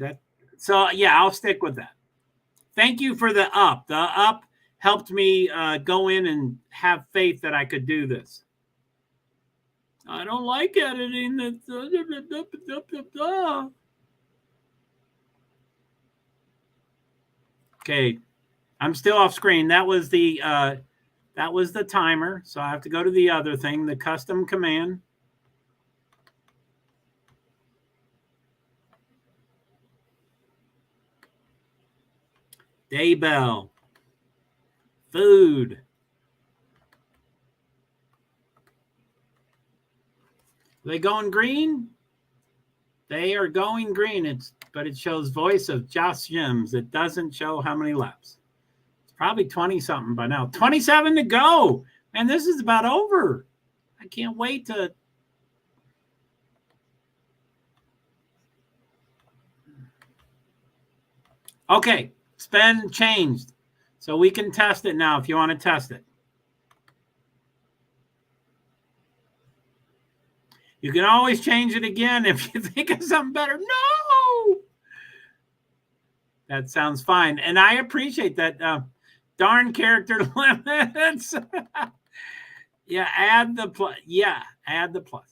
So yeah, I'll stick with that. Thank you for the up. The up helped me go in and have faith that I could do this. I don't like editing. Okay, I'm still off screen. That was the timer. So I have to go to the other thing, the custom command. Daybell. Food. Are they going green? They are going green. But it shows voice of Josh Jims. It doesn't show how many laps. It's probably 20 something by now. 27 to go. And this is about over. I can't wait to. Okay, it's been changed. So we can test it now if you want to test it. You can always change it again if you think of something better. No! That sounds fine. And I appreciate that. Darn character limits. Yeah, add the plus. Yeah, add the plus.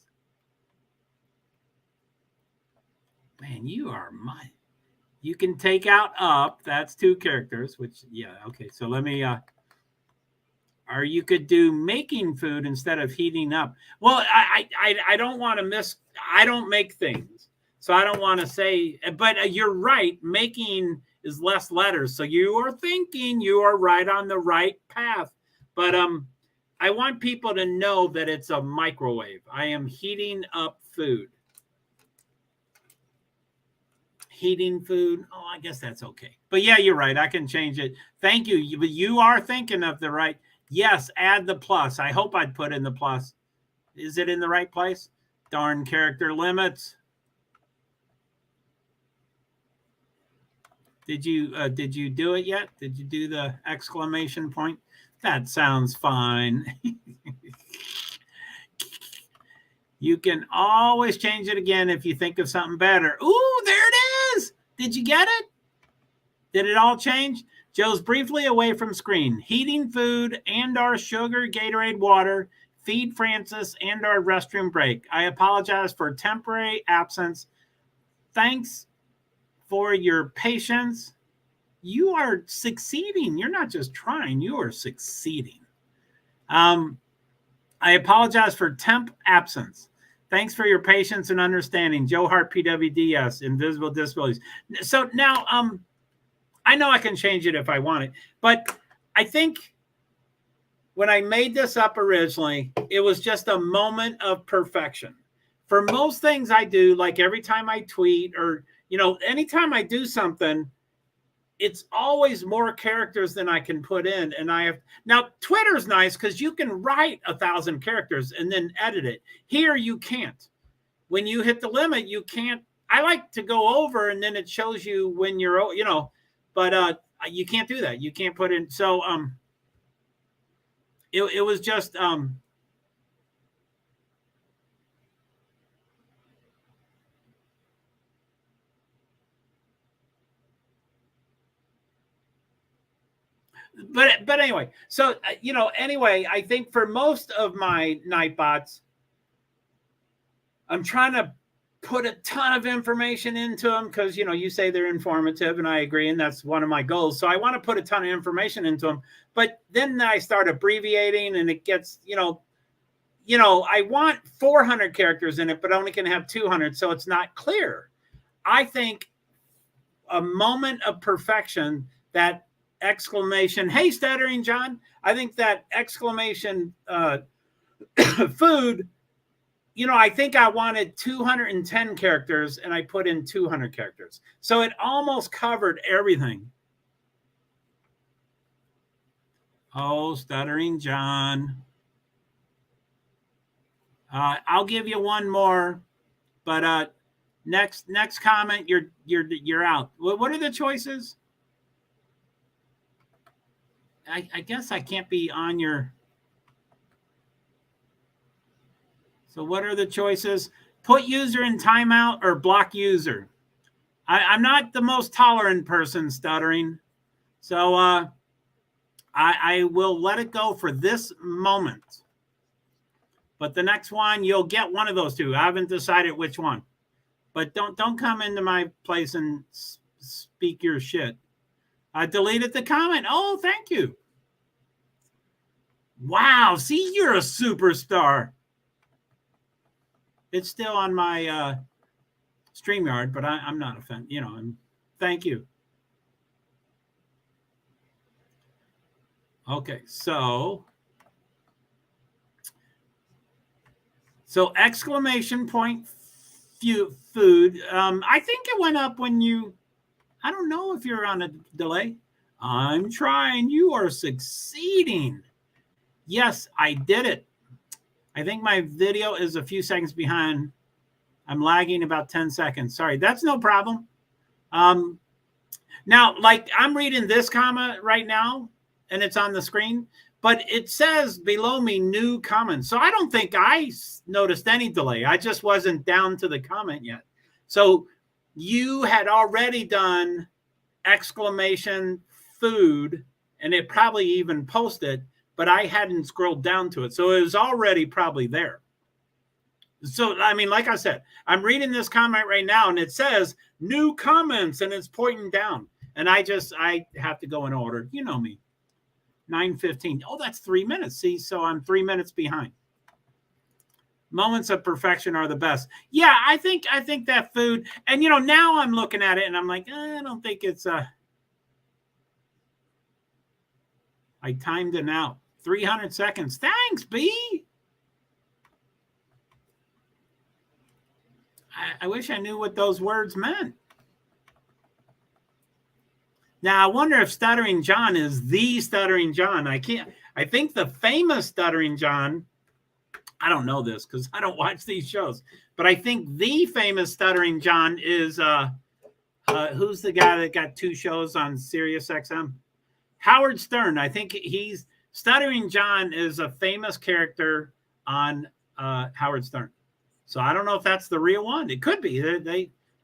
Man, you are my. You can take out up. That's 2 characters, which, yeah, okay. So let me, or you could do making food instead of heating up. Well, I don't want to I don't make things. So I don't want to say, but you're right. Making is less letters. So you are thinking you are right on the right path. But I want people to know that it's a microwave. I am heating up food. Heating food. Oh, I guess that's okay. But yeah, you're right. I can change it. Thank you. But you are thinking of the right. Yes, add the plus. I hope I'd put in the plus. Is it in the right place? Darn character limits. Did you do it yet? Did you do the exclamation point? That sounds fine. You can always change it again if you think of something better. Ooh, there it is. Did you get it? Did it all change? Joe's briefly away from screen. Heating food and our sugar, Gatorade water, feed Francis and our restroom break. I apologize for temporary absence. Thanks for your patience. You are succeeding. You're not just trying, you are succeeding. I apologize for temp absence. Thanks for your patience and understanding. JoeHart PwD, invisible disabilities. So now, I know I can change it if I want it, but I think when I made this up originally, it was just a moment of perfection. For most things I do, like every time I tweet or, anytime I do something, it's always more characters than I can put in. And now Twitter's nice because you can write 1,000 characters and then edit it. Here you can't. When you hit the limit, you can't. I like to go over and then it shows you when you're, but you can't do that. You can't put in. So it was just but anyway, so anyway, I think for most of my Nightbots, I'm trying to put a ton of information into them because you say they're informative, and I agree, and that's one of my goals. So I want to put a ton of information into them, but then I start abbreviating, and it gets I want 400 characters in it, but only can have 200, so it's not clear. I think a moment of perfection, that exclamation, hey, Stuttering John, I think that exclamation food, I think I wanted 210 characters and I put in 200 characters. So it almost covered everything. Oh, Stuttering John. I'll give you one more, but next comment, you're out. What are the choices? I guess I can't be on your. So what are the choices? Put user in timeout or block user. I'm not the most tolerant person, Stuttering. So I will let it go for this moment. But the next one, you'll get one of those two. I haven't decided which one. But don't come into my place and speak your shit. I deleted the comment. Oh, thank you. Wow. See, you're a superstar. It's still on my StreamYard, but I'm not offended. Thank you. Okay, so exclamation point food. I think it went up when I don't know if you're on a delay. I'm trying. You are succeeding. Yes, I did it. I think my video is a few seconds behind. I'm lagging about 10 seconds. Sorry, that's no problem. Now, like I'm reading this comment right now, and it's on the screen, but it says below me new comments. So I don't think I noticed any delay. I just wasn't down to the comment yet. So you had already done exclamation food, and it probably even posted, but I hadn't scrolled down to it. So it was already probably there. So, I mean, like I said, I'm reading this comment right now, and it says new comments, and it's pointing down. And I have to go in order. You know me. 9:15. Oh, that's 3 minutes. See, so I'm 3 minutes behind. Moments of perfection are the best. Yeah, I think that food, and now I'm looking at it and I'm like, I don't think it's I timed it out. 300 seconds. Thanks, B. I wish I knew what those words meant. Now, I wonder if Stuttering John is the Stuttering John. I think the famous Stuttering John, I don't know this because I don't watch these shows, but I think the famous Stuttering John is, who's the guy that got 2 shows on Sirius XM? Howard Stern. I think Stuttering John is a famous character on Howard Stern. So I don't know if that's the real one. It could be.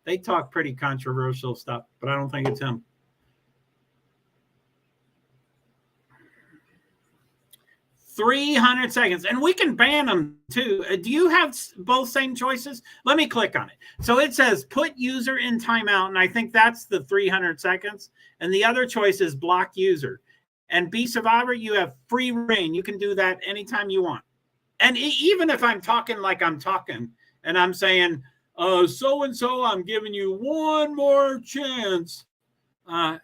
They talk pretty controversial stuff, but I don't think it's him. 300 seconds. And we can ban them too. Do you have both same choices? Let me click on it. So it says put user in timeout. And I think that's the 300 seconds. And the other choice is block user. And Be Survivor, you have free reign. You can do that anytime you want. And even if I'm talking like I'm talking and I'm saying, so-and-so, I'm giving you one more chance. I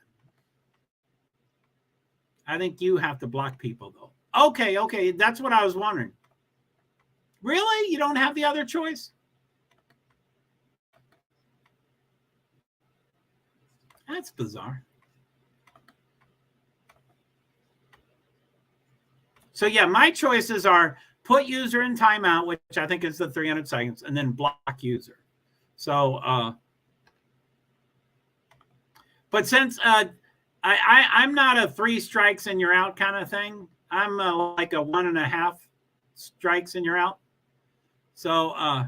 think you have to block people, though. Okay. That's what I was wondering. Really? You don't have the other choice? That's bizarre. So, yeah, my choices are put user in timeout, which I think is the 300 seconds, and then block user. So, but since I'm not a 3 strikes and you're out kind of thing, I'm like a 1.5 strikes and you're out. So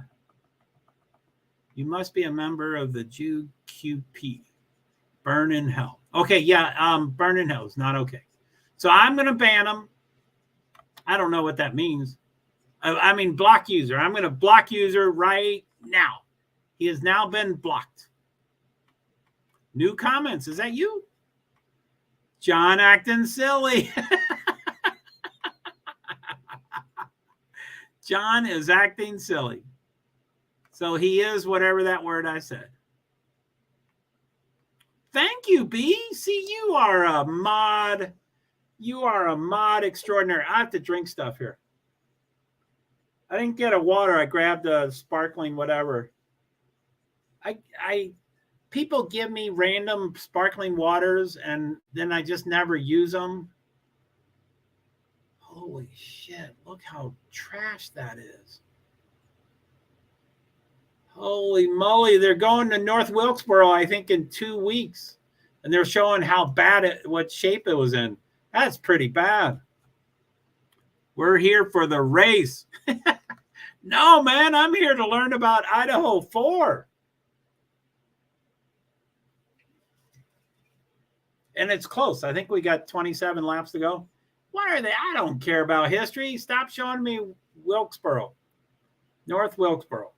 you must be a member of the Jew QP. Burn in hell. Okay, yeah, burn in hell is not okay. So I'm going to ban them. I don't know what that means. I mean, block user. I'm going to block user right now. He has now been blocked. New comments. Is that you? John acting silly. John is acting silly. So he is whatever that word I said. Thank you, B. See, you are a mod. You are a mod extraordinary. I have to drink stuff here. I didn't get a water. I grabbed a sparkling whatever. People give me random sparkling waters and then I just never use them. Holy shit, look how trash that is. Holy moly, they're going to North Wilkesboro, I think, in 2 weeks. And they're showing how bad what shape it was in. That's pretty bad. We're here for the race. No, man, I'm here to learn about Idaho 4. And it's close. I think we got 27 laps to go. Why are they? I don't care about history. Stop showing me Wilkesboro. North Wilkesboro.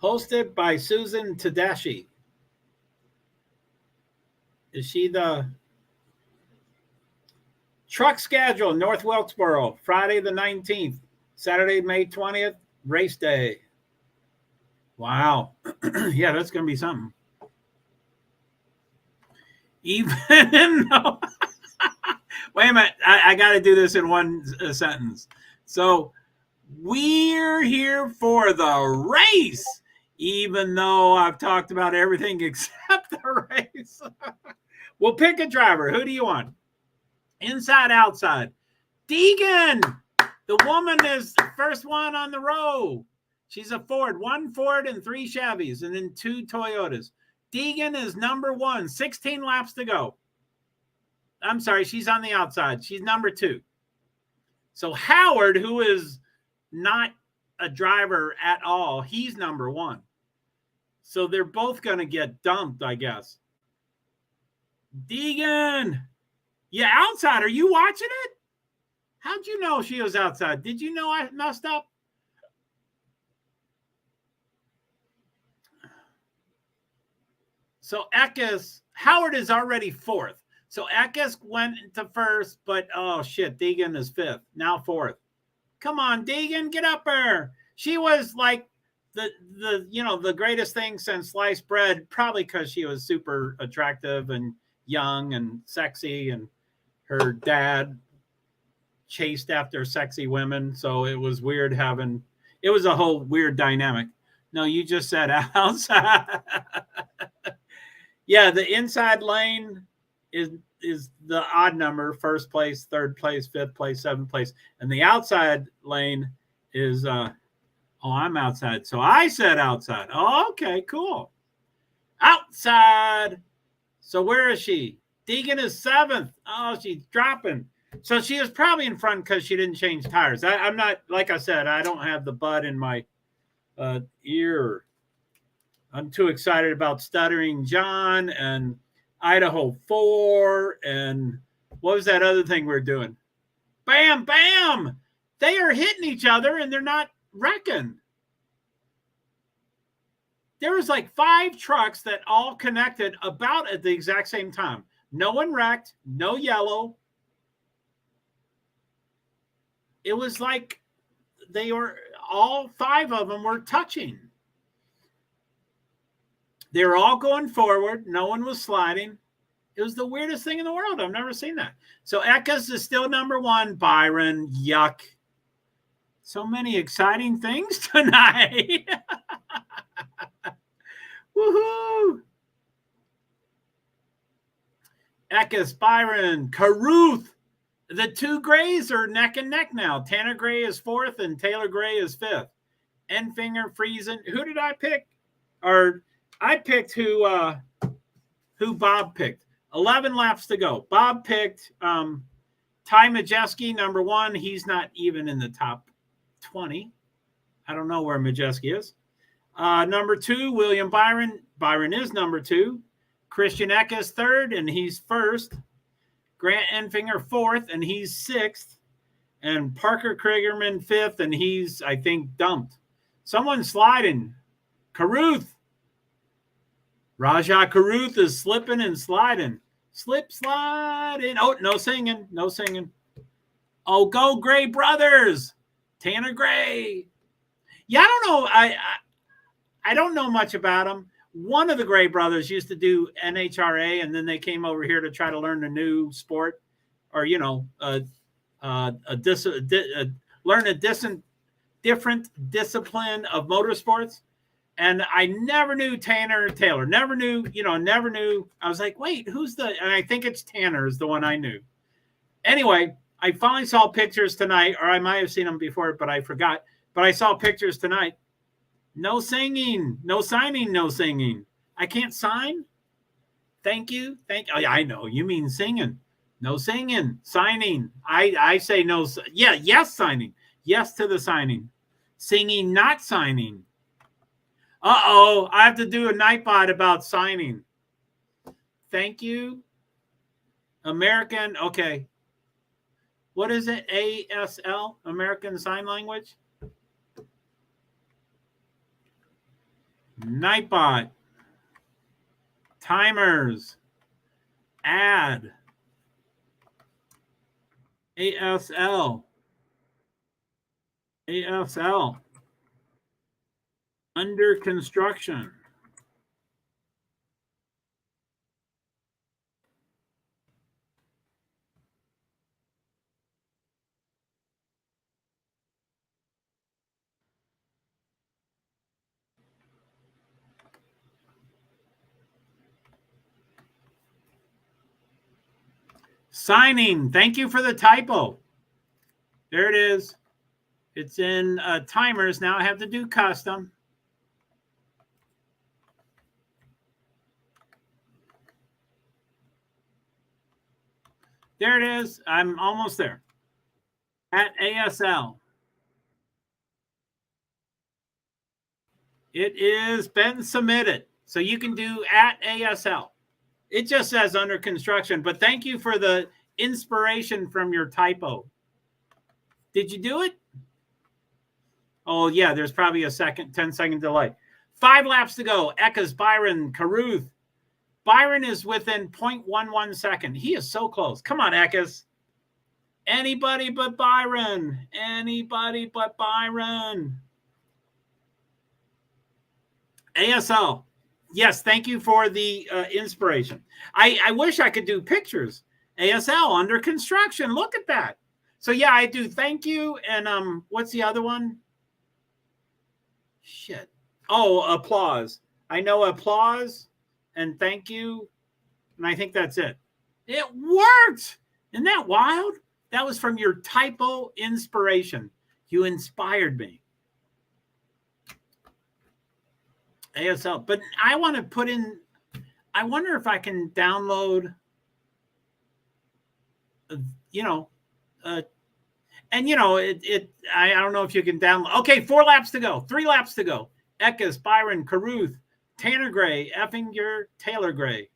Hosted by Susan Tadashi. Is she the truck schedule? North Wilkesboro, Friday the 19th, Saturday, May 20th, race day. Wow. Yeah, that's going to be something. Even though, wait a minute, I got to do this in one sentence. So we're here for the race, even though I've talked about everything except the race. We'll pick a driver. Who do you want? Inside, outside. Deegan, the woman is the first one on the row. She's a Ford, 1 Ford and 3 Chevys, and then 2 Toyotas. Deegan is number 1, 16 laps to go. I'm sorry, she's on the outside. She's number 2. So Howard, who is not a driver at all, he's number 1. So they're both going to get dumped, I guess. Deegan. Yeah, outside. Are you watching it? How'd you know she was outside? Did you know I messed up? So Eckes, Howard is already 4th. So Eckes went to 1st, but oh shit, Deegan is 5th. Now 4th. Come on, Deegan, get up there. She was like the greatest thing since sliced bread, probably because she was super attractive and young and sexy, and her dad chased after sexy women. So it was weird it was a whole weird dynamic. No, you just said outside. Yeah, the inside lane is the odd number, 1st place, 3rd place, 5th place, 7th place. And the outside lane is I'm outside. So I said outside. Oh, okay, cool. Outside. So where is she? Deegan is 7th. Oh, she's dropping. So she was probably in front because she didn't change tires. I'm not, like I said, I don't have the bud in my ear. I'm too excited about Stuttering John and Idaho 4 and what was that other thing we're doing? Bam, bam. They are hitting each other and they're not wrecking. There was like 5 trucks that all connected about at the exact same time. No one wrecked, no yellow. It was like they were, all 5 of them were touching. They were all going forward. No one was sliding. It was the weirdest thing in the world. I've never seen that. So Eckes is still number 1. Byron, yuck. So many exciting things tonight. Woohoo! Eckes, Byron, Caruth. The 2 Grays are neck and neck now. Tanner Gray is 4th and Taylor Gray is 5th. Enfinger, Friesen. Who did I pick? Or I picked who Bob picked. 11 laps to go. Bob picked Ty Majeski, number 1. He's not even in the top 20. I don't know where Majeski is. Number 2, William Byron. Byron is number 2. Christian Eckes 3rd, and he's 1st. Grant Enfinger 4th, and he's 6th. And Parker Kragerman 5th, and he's, I think, dumped. Someone sliding. Caruth. Rajah Caruth is slipping and sliding. Slip, sliding. Oh, no singing. No singing. Oh, go Gray Brothers. Tanner Gray. Yeah, I don't know. I don't know much about them. One of the Gray brothers used to do NHRA, and then they came over here to try to learn a new sport, or learn a different discipline of motorsports. And I never knew Tanner Taylor. Never knew. I was like, wait, who's the? And I think it's Tanner is the one I knew. Anyway, I finally saw pictures tonight, or I might have seen them before, but I forgot. But I saw pictures tonight. No singing, no signing, no singing. I can't sign? Thank you. Oh, yeah, I know. You mean singing. No singing. Signing. I say no. Yeah, yes, signing. Yes to the signing. Singing, not signing. Uh-oh. I have to do a Nightbot about signing. Thank you. American. Okay. What is it? ASL? American Sign Language? Nightbot. Timers. Add. ASL. ASL. Under construction. Signing. Thank you for the typo. There it is. It's in timers. Now I have to do custom. There it is. I'm almost there. At ASL. It is been submitted. So you can do at ASL. It just says under construction, but thank you for the inspiration from your typo. Did you do it? Oh, yeah, there's probably a 10-second delay. 5 laps to go. Ekas, Byron, Caruth. Byron is within 0.11 second. He is so close. Come on, Ekas. Anybody but Byron. Anybody but Byron. ASL. Yes, thank you for the inspiration. I wish I could do pictures. ASL under construction. Look at that. So yeah, I do thank you. And what's the other one? Shit. Oh, applause. I know applause and thank you. And I think that's it. It worked. Isn't that wild? That was from your typo inspiration. You inspired me. ASL. But I want to put in, I wonder if I can download, and I don't know if you can download. Okay, 4 laps to go, 3 laps to go. Ekas, Byron, Caruth, Tanner Gray, Effinger, Taylor Gray.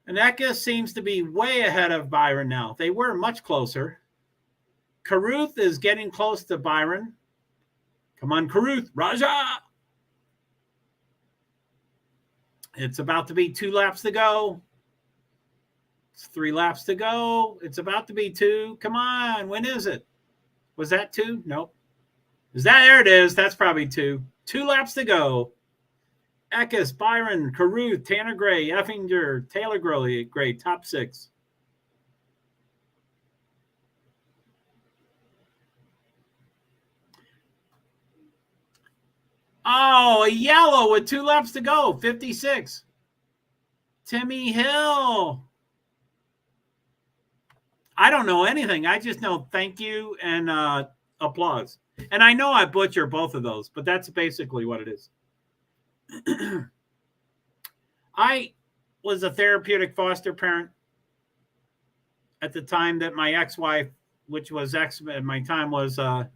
And Ekas seems to be way ahead of Byron now. They were much closer. Caruth is getting close to Byron. Come on, Caruth, Raja. It's about to be 2 laps to go. It's 3 laps to go. It's about to be 2. Come on. When is it? Was that 2? Nope. There it is. That's probably 2. 2 laps to go. Ekas, Byron, Caruth, Tanner Gray, Effinger, Taylor Gray, top 6. Oh, a yellow with 2 laps to go. 56. Timmy Hill. I don't know anything. I just know thank you and applause. And I know I butcher both of those, but that's basically what it is. I was a therapeutic foster parent at the time that my ex-wife, which was at my time, was a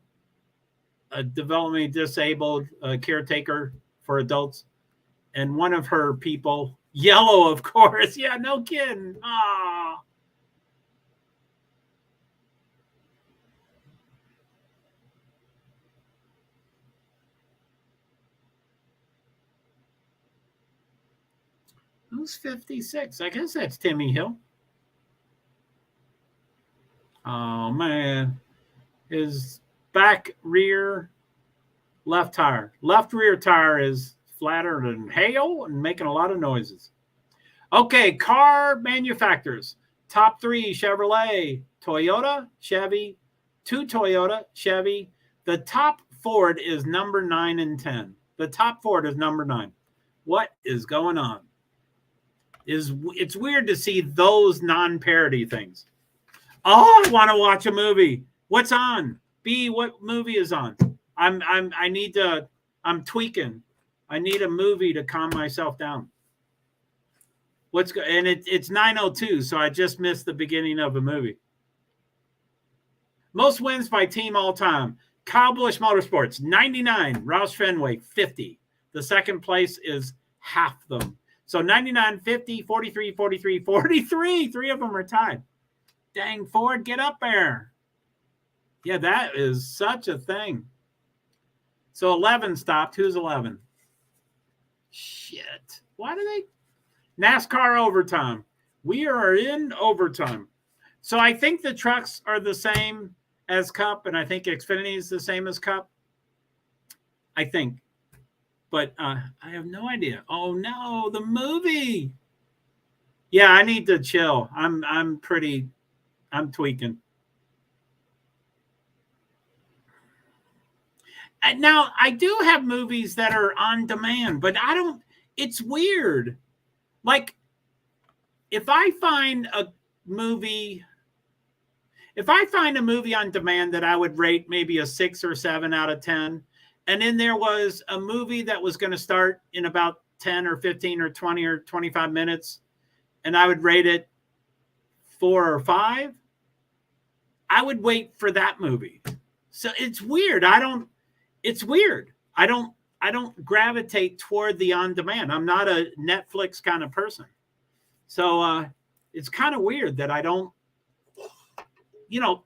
developmentally disabled caretaker for adults. And one of her people, yellow, of course. Yeah, no kidding. Ah. Who's 56? I guess that's Timmy Hill. Oh, man. His back rear left tire. Left rear tire is flatter than hail and making a lot of noises. Okay, car manufacturers. Top 3, Chevrolet, Toyota, Chevy, 2 Toyota, Chevy. The top Ford is number 9 and 10. The top Ford is number 9. What is going on? It's weird to see those non-parody things. Oh, I want to watch a movie. What's on? B, what movie is on? I'm tweaking. I need a movie to calm myself down. And it's 9:02, so I just missed the beginning of a movie. Most wins by team all time. Kyle Busch Motorsports, 99. Roush Fenway, 50. The second place is half them. So 99, 50, 43, 43, 43. 3 of them are tied. Dang, Ford, get up there. Yeah, that is such a thing. So 11 stopped. Who's 11? Shit. Why do they? NASCAR overtime. We are in overtime. So I think the trucks are the same as Cup, and I think Xfinity is the same as Cup. I think. But I have no idea. Oh, no, the movie. Yeah, I need to chill. I'm tweaking. And now, I do have movies that are on demand, but it's weird. Like, if I find a movie on demand that I would rate maybe a 6 or 7 out of 10, and then there was a movie that was going to start in about 10 or 15 or 20 or 25 minutes, and I would rate it 4 or 5, I would wait for that movie. So it's weird. It's weird. I don't gravitate toward the on demand. I'm not a Netflix kind of person. So it's kind of weird that I don't,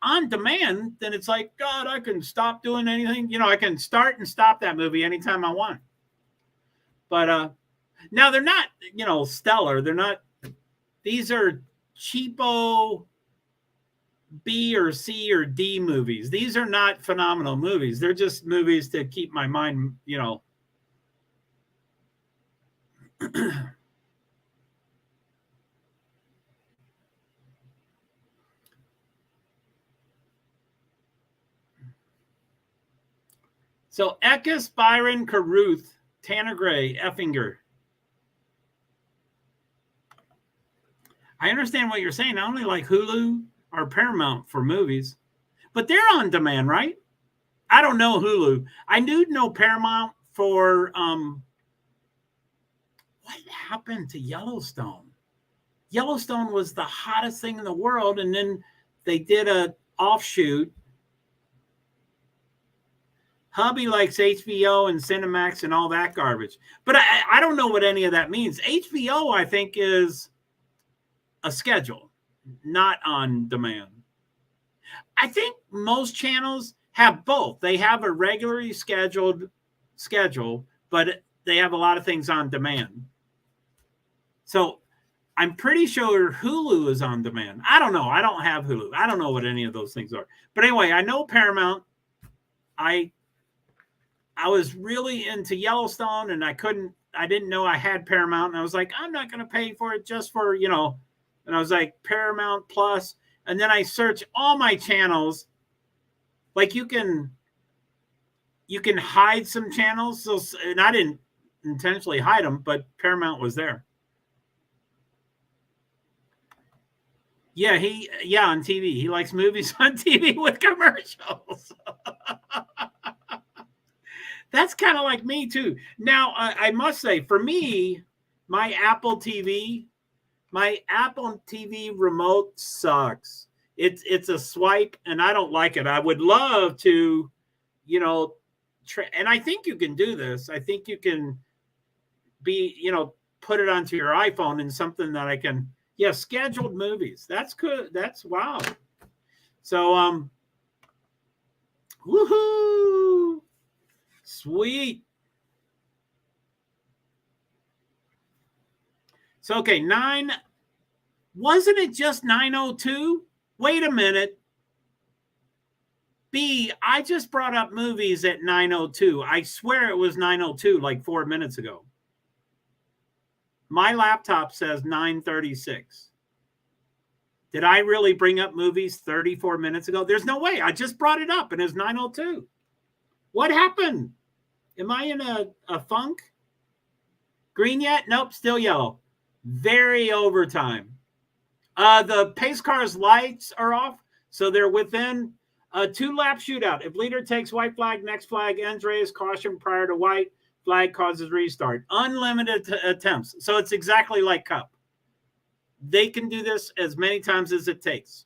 on demand, then it's like, God, I can stop doing anything. I can start and stop that movie anytime I want. But now they're not, stellar. They're not, these are cheapo B or C or D movies. These are not phenomenal movies. They're just movies to keep my mind, So Eckes, Byron, Caruth, Tanner Gray, Effinger. I understand what you're saying. I only like Hulu or Paramount for movies, but they're on demand, right? I don't know Hulu. I do know Paramount for what happened to Yellowstone? Yellowstone was the hottest thing in the world, and then they did a offshoot. Hubby likes HBO and Cinemax and all that garbage. But I don't know what any of that means. HBO, I think, is a schedule, not on demand. I think most channels have both. They have a regularly scheduled schedule, but they have a lot of things on demand. So I'm pretty sure Hulu is on demand. I don't know. I don't have Hulu. I don't know what any of those things are. But anyway, I know Paramount. I was really into Yellowstone, and I didn't know I had Paramount. And I was like, I'm not going to pay for it just for, and I was like, Paramount Plus. And then I search all my channels. Like you can hide some channels. So, and I didn't intentionally hide them, but Paramount was there. Yeah, on TV. He likes movies on TV with commercials. That's kind of like me too. Now, I must say, for me, my Apple TV remote sucks. It's a swipe, and I don't like it. I would love to, and I think you can do this. I think you can put it onto your iPhone and something that I can, scheduled movies. That's good. That's wow. So, woohoo. Sweet. So, okay, wasn't it just 9:02? Wait a minute. B, I just brought up movies at 9:02. I swear it was 9:02 like 4 minutes ago. My laptop says 9:36. Did I really bring up movies 34 minutes ago? There's no way. I just brought it up and it's 9:02. What happened? Am I in a funk? Green yet? Nope, still yellow. Very overtime. The pace car's lights are off, so they're within a 2-lap shootout. If leader takes white flag, next flag ends race, caution prior to white flag causes restart. Unlimited attempts. So it's exactly like Cup. They can do this as many times as it takes.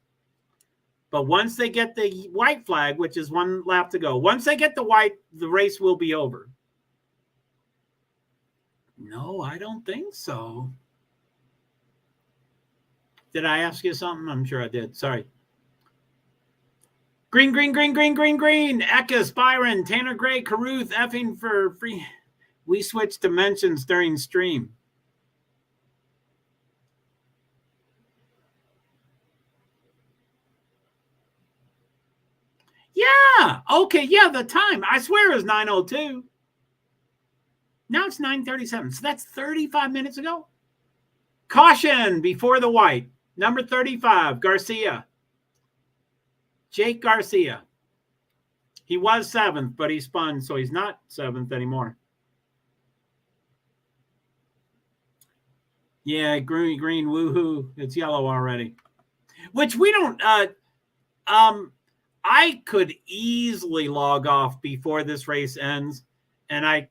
But once they get the white flag, which is 1 lap to go, once they get the white, the race will be over. No, I don't think so. Did I ask you something? I'm sure I did. Sorry. Green. Eckes, Byron, Tanner Gray, Caruth, effing for free. We switched dimensions during stream. Yeah. Okay. Yeah. The time. I swear it was 9:02. Now it's 9:37. So that's 35 minutes ago. Caution before the white. Number 35, Garcia. Jake Garcia. He was 7th, but he spun, so he's not 7th anymore. Yeah, green, woohoo. It's yellow already. Which we don't I could easily log off before this race ends, and I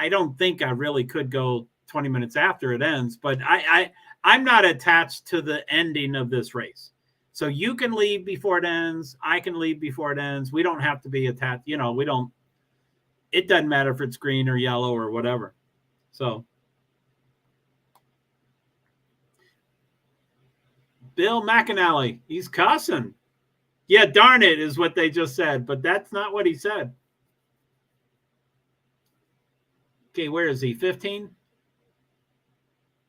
don't think I really could go 20 minutes after it ends, but I'm not attached to the ending of this race. So you can leave before it ends. I can leave before it ends. We don't have to be attached. You know, we don't, it doesn't matter if it's green or yellow or whatever. So Bill McAnally, he's cussing. Yeah, darn it is what they just said, but that's not what he said. Okay, where is he? 15?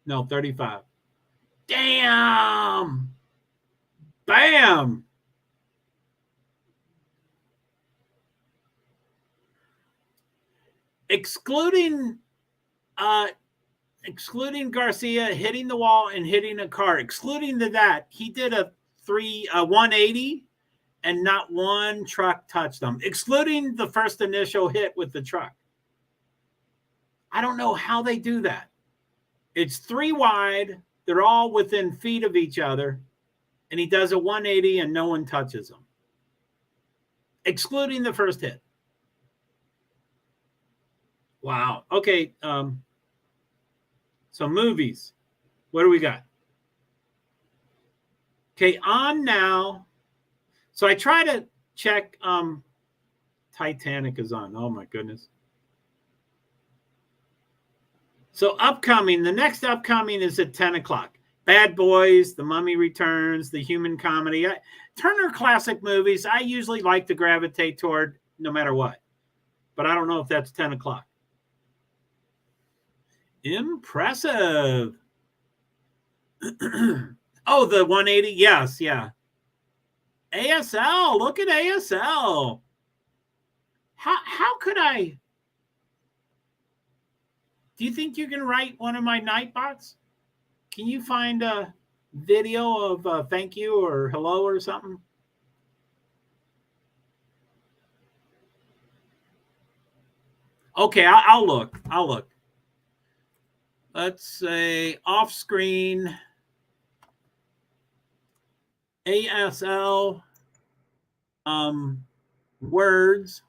No, 35. Damn. Bam. Excluding Garcia hitting the wall and hitting a car, excluding that, he did a 180 and not one truck touched him, excluding the first initial hit with the truck. I don't know how they do that. It's 3 wide. They're all within feet of each other. And he does a 180 and no one touches him, excluding the first hit. Wow. Okay. So movies. What do we got? Okay, on now. So I try to check. Titanic is on. Oh my goodness. So upcoming, the next upcoming is at 10 o'clock. Bad Boys, The Mummy Returns, The Human Comedy. Turner Classic Movies, I usually like to gravitate toward no matter what. But I don't know if that's 10 o'clock. Impressive. Oh, the 180? Yes, yeah. ASL, look at ASL. How could I? Do you think you can write one of my Nightbots? Can you find a video of thank you or hello or something? Okay, I'll look. I'll look. Let's say off screen ASL words.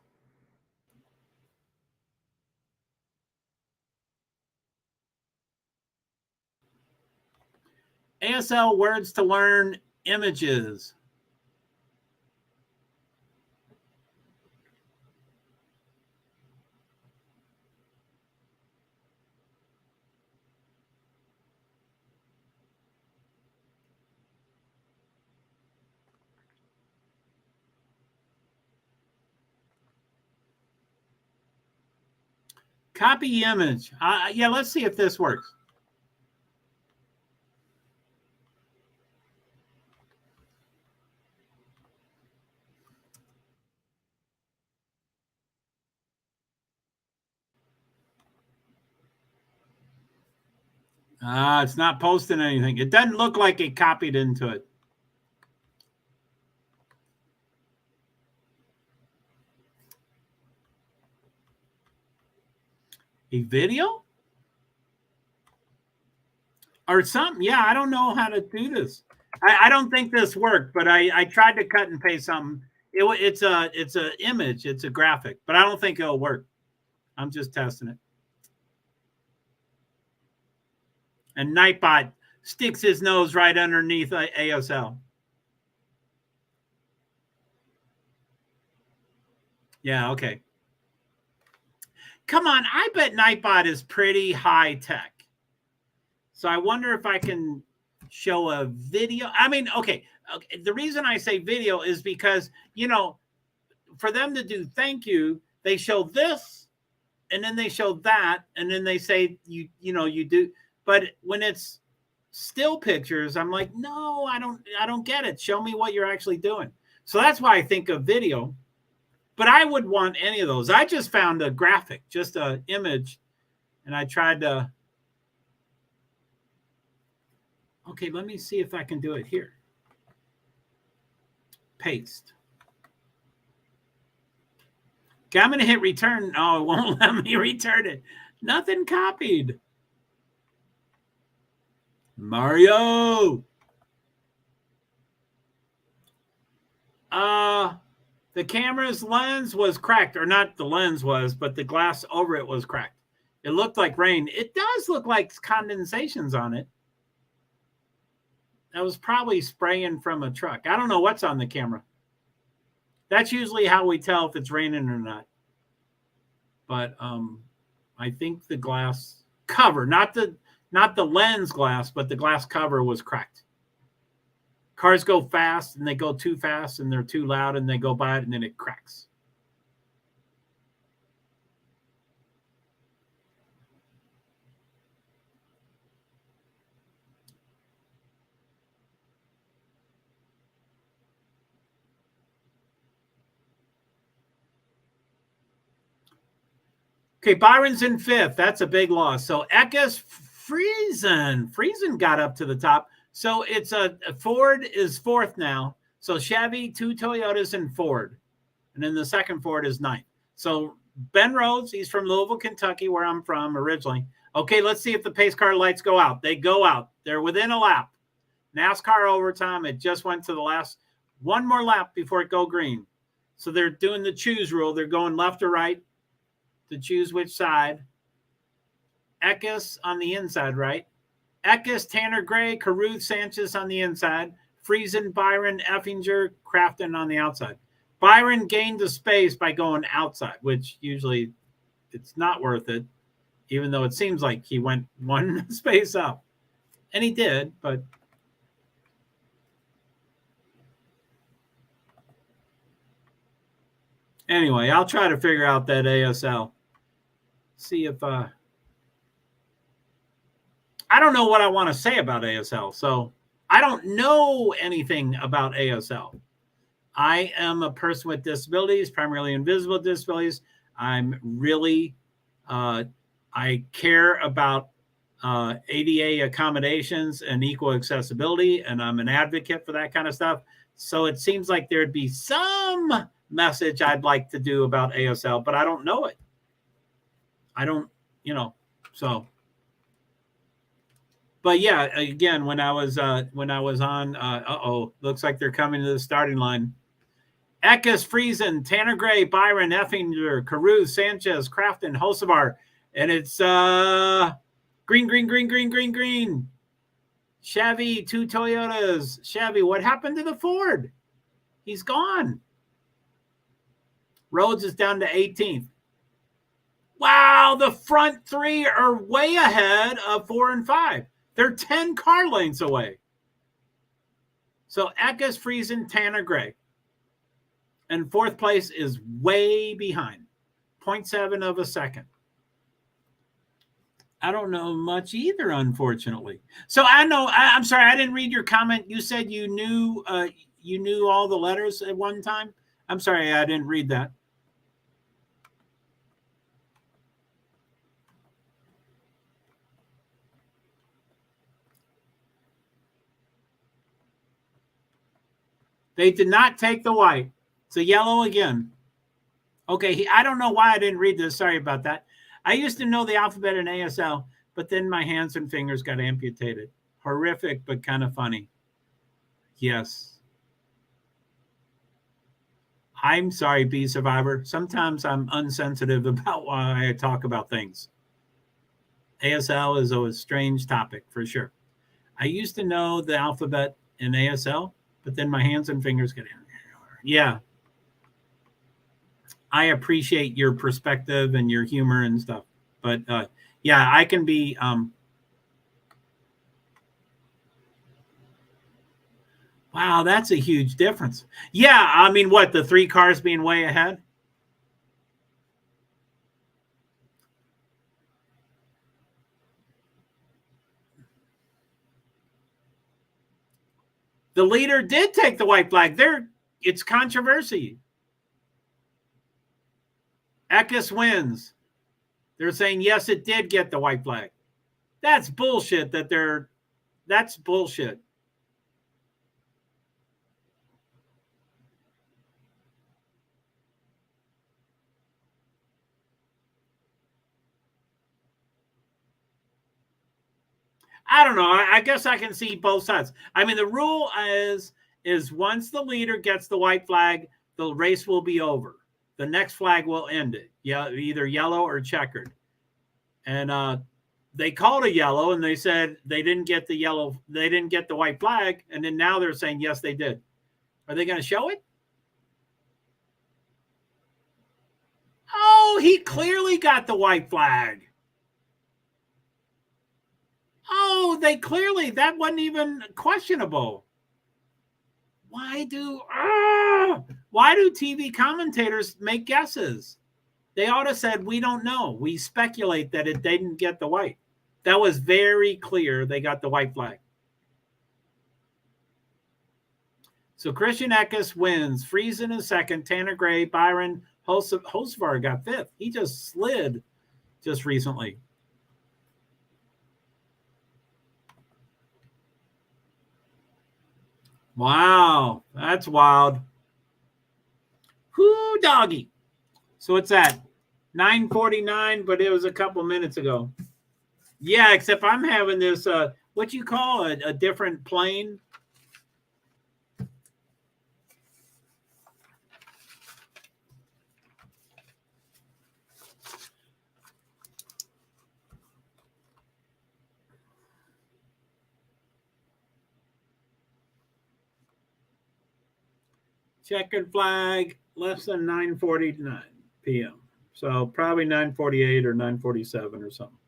ASL words to learn images. Copy image. Yeah, let's see if this works. It's not posting anything. It doesn't look like it copied into it. A video? Or something? Yeah, I don't know how to do this. I don't think this worked, but I tried to cut and paste something. It's a image, it's a graphic, but I don't think it'll work. I'm just testing it. And Nightbot sticks his nose right underneath ASL. Yeah, okay. Come on, I bet Nightbot is pretty high tech. So I wonder if I can show a video. I mean, okay. The reason I say video is because, you know, for them to do thank you, they show this and then they show that and then they say you do. But when it's still pictures, I'm like, no, I don't get it. Show me what you're actually doing. So that's why I think of video. But I would want any of those. I just found a graphic, just an image, and I tried to. Okay, let me see if I can do it here. Paste. Okay, I'm going to hit return. Oh, it won't let me return it. Nothing copied. Mario. The camera's lens was cracked, or not the lens was, but the glass over it was cracked. It looked like rain. It does look like condensations on it. That was probably spraying from a truck. I don't know what's on the camera. That's usually how we tell if it's raining or not. But I think the glass cover, not the lens glass, but the glass cover was cracked. Cars go fast and they go too fast and they're too loud and they go by it and then it cracks. Okay, Byron's in fifth. That's a big loss. So Eckes Friesen got up to the top. So it's a Ford is fourth now. So Chevy, 2 Toyotas, and Ford. And then the second Ford is ninth. So Ben Rhodes, he's from Louisville, Kentucky, where I'm from originally. Okay, let's see if the pace car lights go out. They go out. They're within a lap. NASCAR overtime. It just went to the last one more lap before it go green. So they're doing the choose rule. They're going left or right to choose which side. Eckes on the inside, right? Eckes, Tanner Gray, Caruth, Sanchez on the inside. Friesen, Byron, Effinger, Crafton on the outside. Byron gained the space by going outside, which usually it's not worth it, even though it seems like he went one space up. And he did, but anyway, I'll try to figure out that ASL. See if I don't know what I want to say about ASL. So I don't know anything about ASL. I am a person with disabilities, primarily invisible disabilities. I'm really, I care about ADA accommodations and equal accessibility, and I'm an advocate for that kind of stuff. So it seems like there'd be some message I'd like to do about ASL, but I don't know it. I don't, so. But yeah, again, when I was on, looks like they're coming to the starting line. Eckes, Friesen, Tanner Gray, Byron, Effinger, Caruth, Sanchez, Crafton, Hocevar, and it's green. Chevy, 2 Toyotas. Chevy, what happened to the Ford? He's gone. Rhodes is down to 18th. Wow, the front three are way ahead of 4 and 5. They're 10 car lengths away. So Eckes, Friesen, Tanner Gray. And fourth place is way behind. 0.7 of a second. I don't know much either, unfortunately. So I'm sorry, I didn't read your comment. You said you knew all the letters at one time. I'm sorry, I didn't read that. They did not take the white. It's a yellow again. Okay, I don't know why I didn't read this. Sorry about that. I used to know the alphabet in ASL, but then my hands and fingers got amputated. Horrific, but kind of funny. Yes. I'm sorry, Bee Survivor. Sometimes I'm unsensitive about why I talk about things. ASL is a strange topic for sure. I used to know the alphabet in ASL, but then my hands and fingers get amputated. Yeah. I appreciate your perspective and your humor and stuff. But yeah, I can be wow, that's a huge difference. Yeah, I mean, what, the 3 cars being way ahead? The leader did take the white flag. It's controversy. Eckes wins. They're saying, yes, it did get the white flag. That's bullshit that's bullshit. I don't know. I guess I can see both sides. I mean, the rule is once the leader gets the white flag, the race will be over. The next flag will end it. Yeah, either yellow or checkered. And they called a yellow, and they said they didn't get the yellow. They didn't get the white flag, and then now they're saying yes, they did. Are they going to show it? Oh, he clearly got the white flag. Oh, that wasn't even questionable. Why do TV commentators make guesses? They ought to have said, we don't know. We speculate that it didn't get the white. That was very clear. They got the white flag. So Christian Eckes wins. Friesen is second. Tanner Gray, Byron Hocevar got fifth. He just slid just recently. Wow, that's wild. Whoo, doggy. So what's that? 9:49, but it was a couple minutes ago. Yeah, except I'm having this, what you call a different plane. Checkered flag, less than 9:49 p.m. So probably 9:48 or 9:47 or something.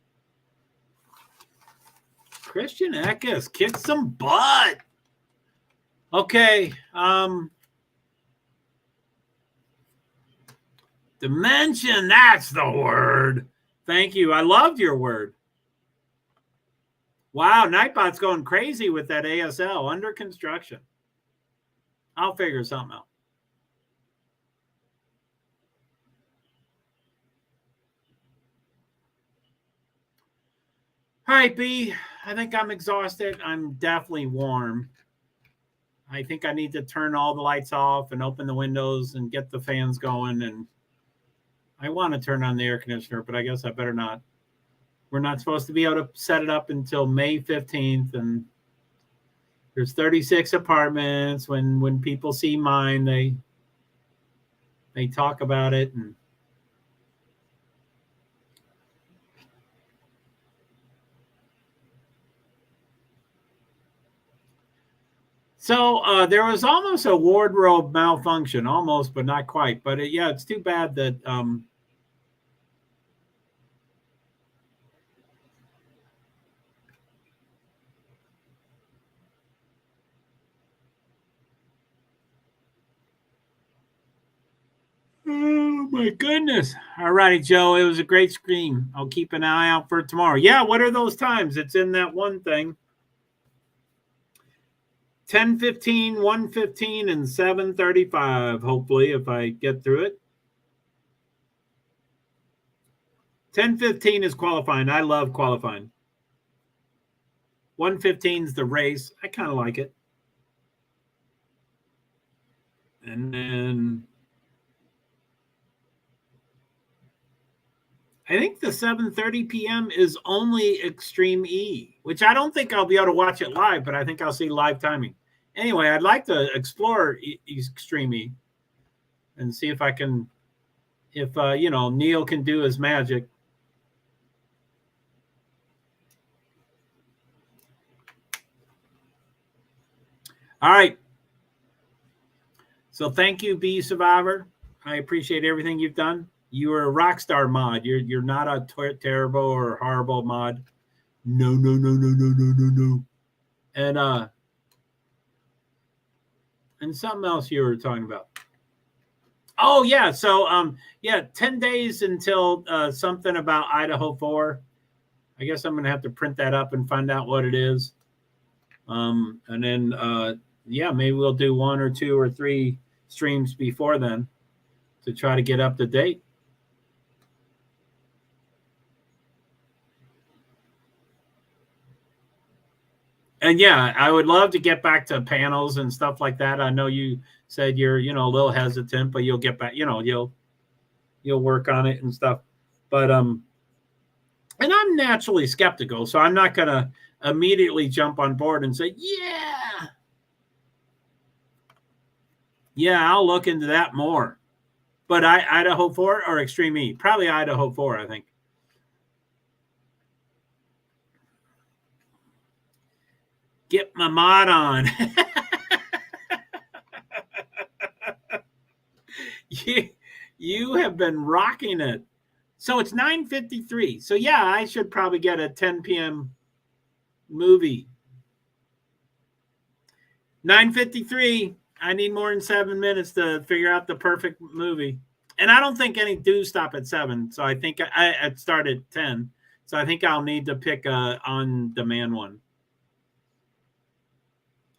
Christian Eckes kicked some butt. Okay. Dimension, that's the word. Thank you. I loved your word. Wow, Nightbot's going crazy with that ASL under construction. I'll figure something out. All right, B, I think I'm exhausted. I'm definitely warm. I think I need to turn all the lights off and open the windows and get the fans going. And I want to turn on the air conditioner, but I guess I better not. We're not supposed to be able to set it up until May 15th. And there's 36 apartments. When people see mine, they talk about it. And so there was almost a wardrobe malfunction, almost, but not quite. But it's too bad that oh my goodness. All righty, Joe. It was a great stream. I'll keep an eye out for tomorrow. Yeah, what are those times? It's in that one thing. 10:15, 1:15, and 7:35, hopefully, if I get through it. 10:15 is qualifying. I love qualifying. 1:15 is the race. I kind of like it. And then I think the 7:30 p.m. is only ExtremeE, which I don't think I'll be able to watch it live, but I think I'll see live timing. Anyway, I'd like to explore ExtremeE and see if I can, if Neil can do his magic. All right. So thank you, B Survivor. I appreciate everything you've done. You are a rock star mod. You're not a terrible or horrible mod. No. And something else you were talking about. Oh yeah. So 10 days until something about Idaho 4. I guess I'm gonna have to print that up and find out what it is. And then maybe we'll do 1 or 2 or 3 streams before then to try to get up to date. And yeah, I would love to get back to panels and stuff like that. I know you said you're, a little hesitant, but you'll get back, you'll work on it and stuff. But And I'm naturally skeptical, so I'm not going to immediately jump on board and say, yeah, I'll look into that more. But Idaho 4 or ExtremeE? Probably Idaho 4, I think. Get my mod on. You have been rocking it. So it's 9:53. So yeah, I should probably get a 10 p.m. movie. 9:53. I need more than 7 minutes to figure out the perfect movie. And I don't think any do stop at 7. So I think I start at 10. So I think I'll need to pick a on-demand one.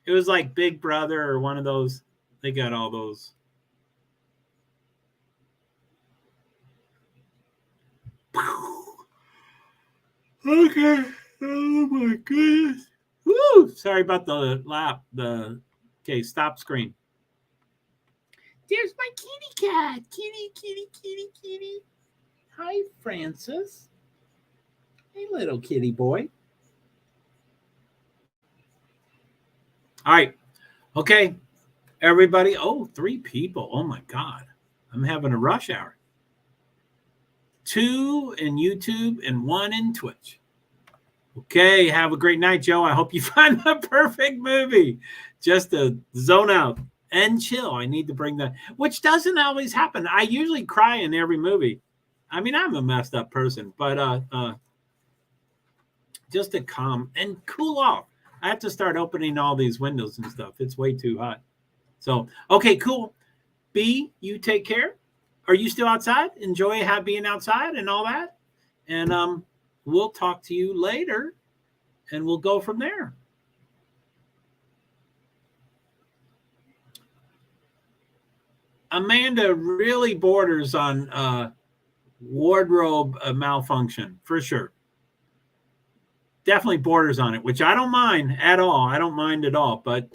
It was like Big Brother or one of those. They got all those. Okay. Oh my goodness. Woo! Sorry about the lap. Okay, stop screen. There's my kitty cat. Kitty. Hi, Francis. Hey, little kitty boy. All right. Okay, everybody. Oh, 3 people. Oh my God. I'm having a rush hour. 2 in YouTube and 1 in Twitch. Okay, have a great night, Joe. I hope you find the perfect movie. Just to zone out and chill. I need to bring that, which doesn't always happen. I usually cry in every movie. I mean, I'm a messed up person, but just to calm and cool off. I have to start opening all these windows and stuff. It's way too hot. So, okay, cool. B, you take care. Are you still outside? Enjoy being outside and all that. And we'll talk to you later, and we'll go from there. Amanda really borders on wardrobe malfunction, for sure. Definitely borders on it, which I don't mind at all. I don't mind at all. But,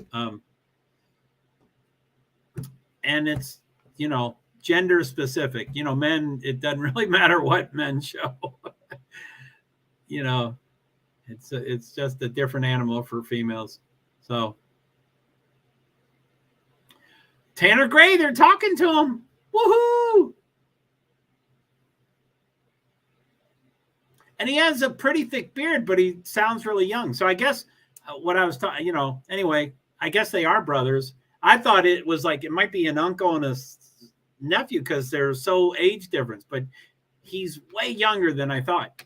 and it's, gender specific. Men, it doesn't really matter what men show. It's just a different animal for females. So Tanner Gray, they're talking to him. Woohoo! And he has a pretty thick beard, but he sounds really young. So I guess what I was talking, anyway, I guess they are brothers. I thought it was like it might be an uncle and a nephew because they're so age difference, but he's way younger than I thought.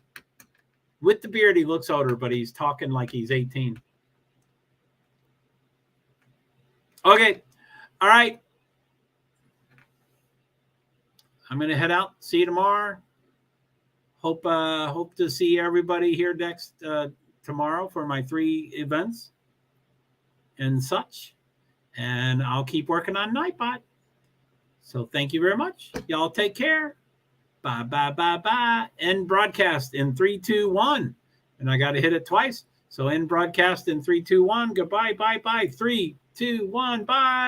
With the beard, he looks older, but he's talking like he's 18. Okay. All right. I'm going to head out. See you tomorrow. Hope to see everybody here next tomorrow for my 3 events and such. And I'll keep working on Nightbot. So thank you very much. Y'all take care. Bye. End broadcast in 3, 2, 1. And I got to hit it twice. So end broadcast in 3, 2, 1. Goodbye. Bye. 3, 2, 1. Bye.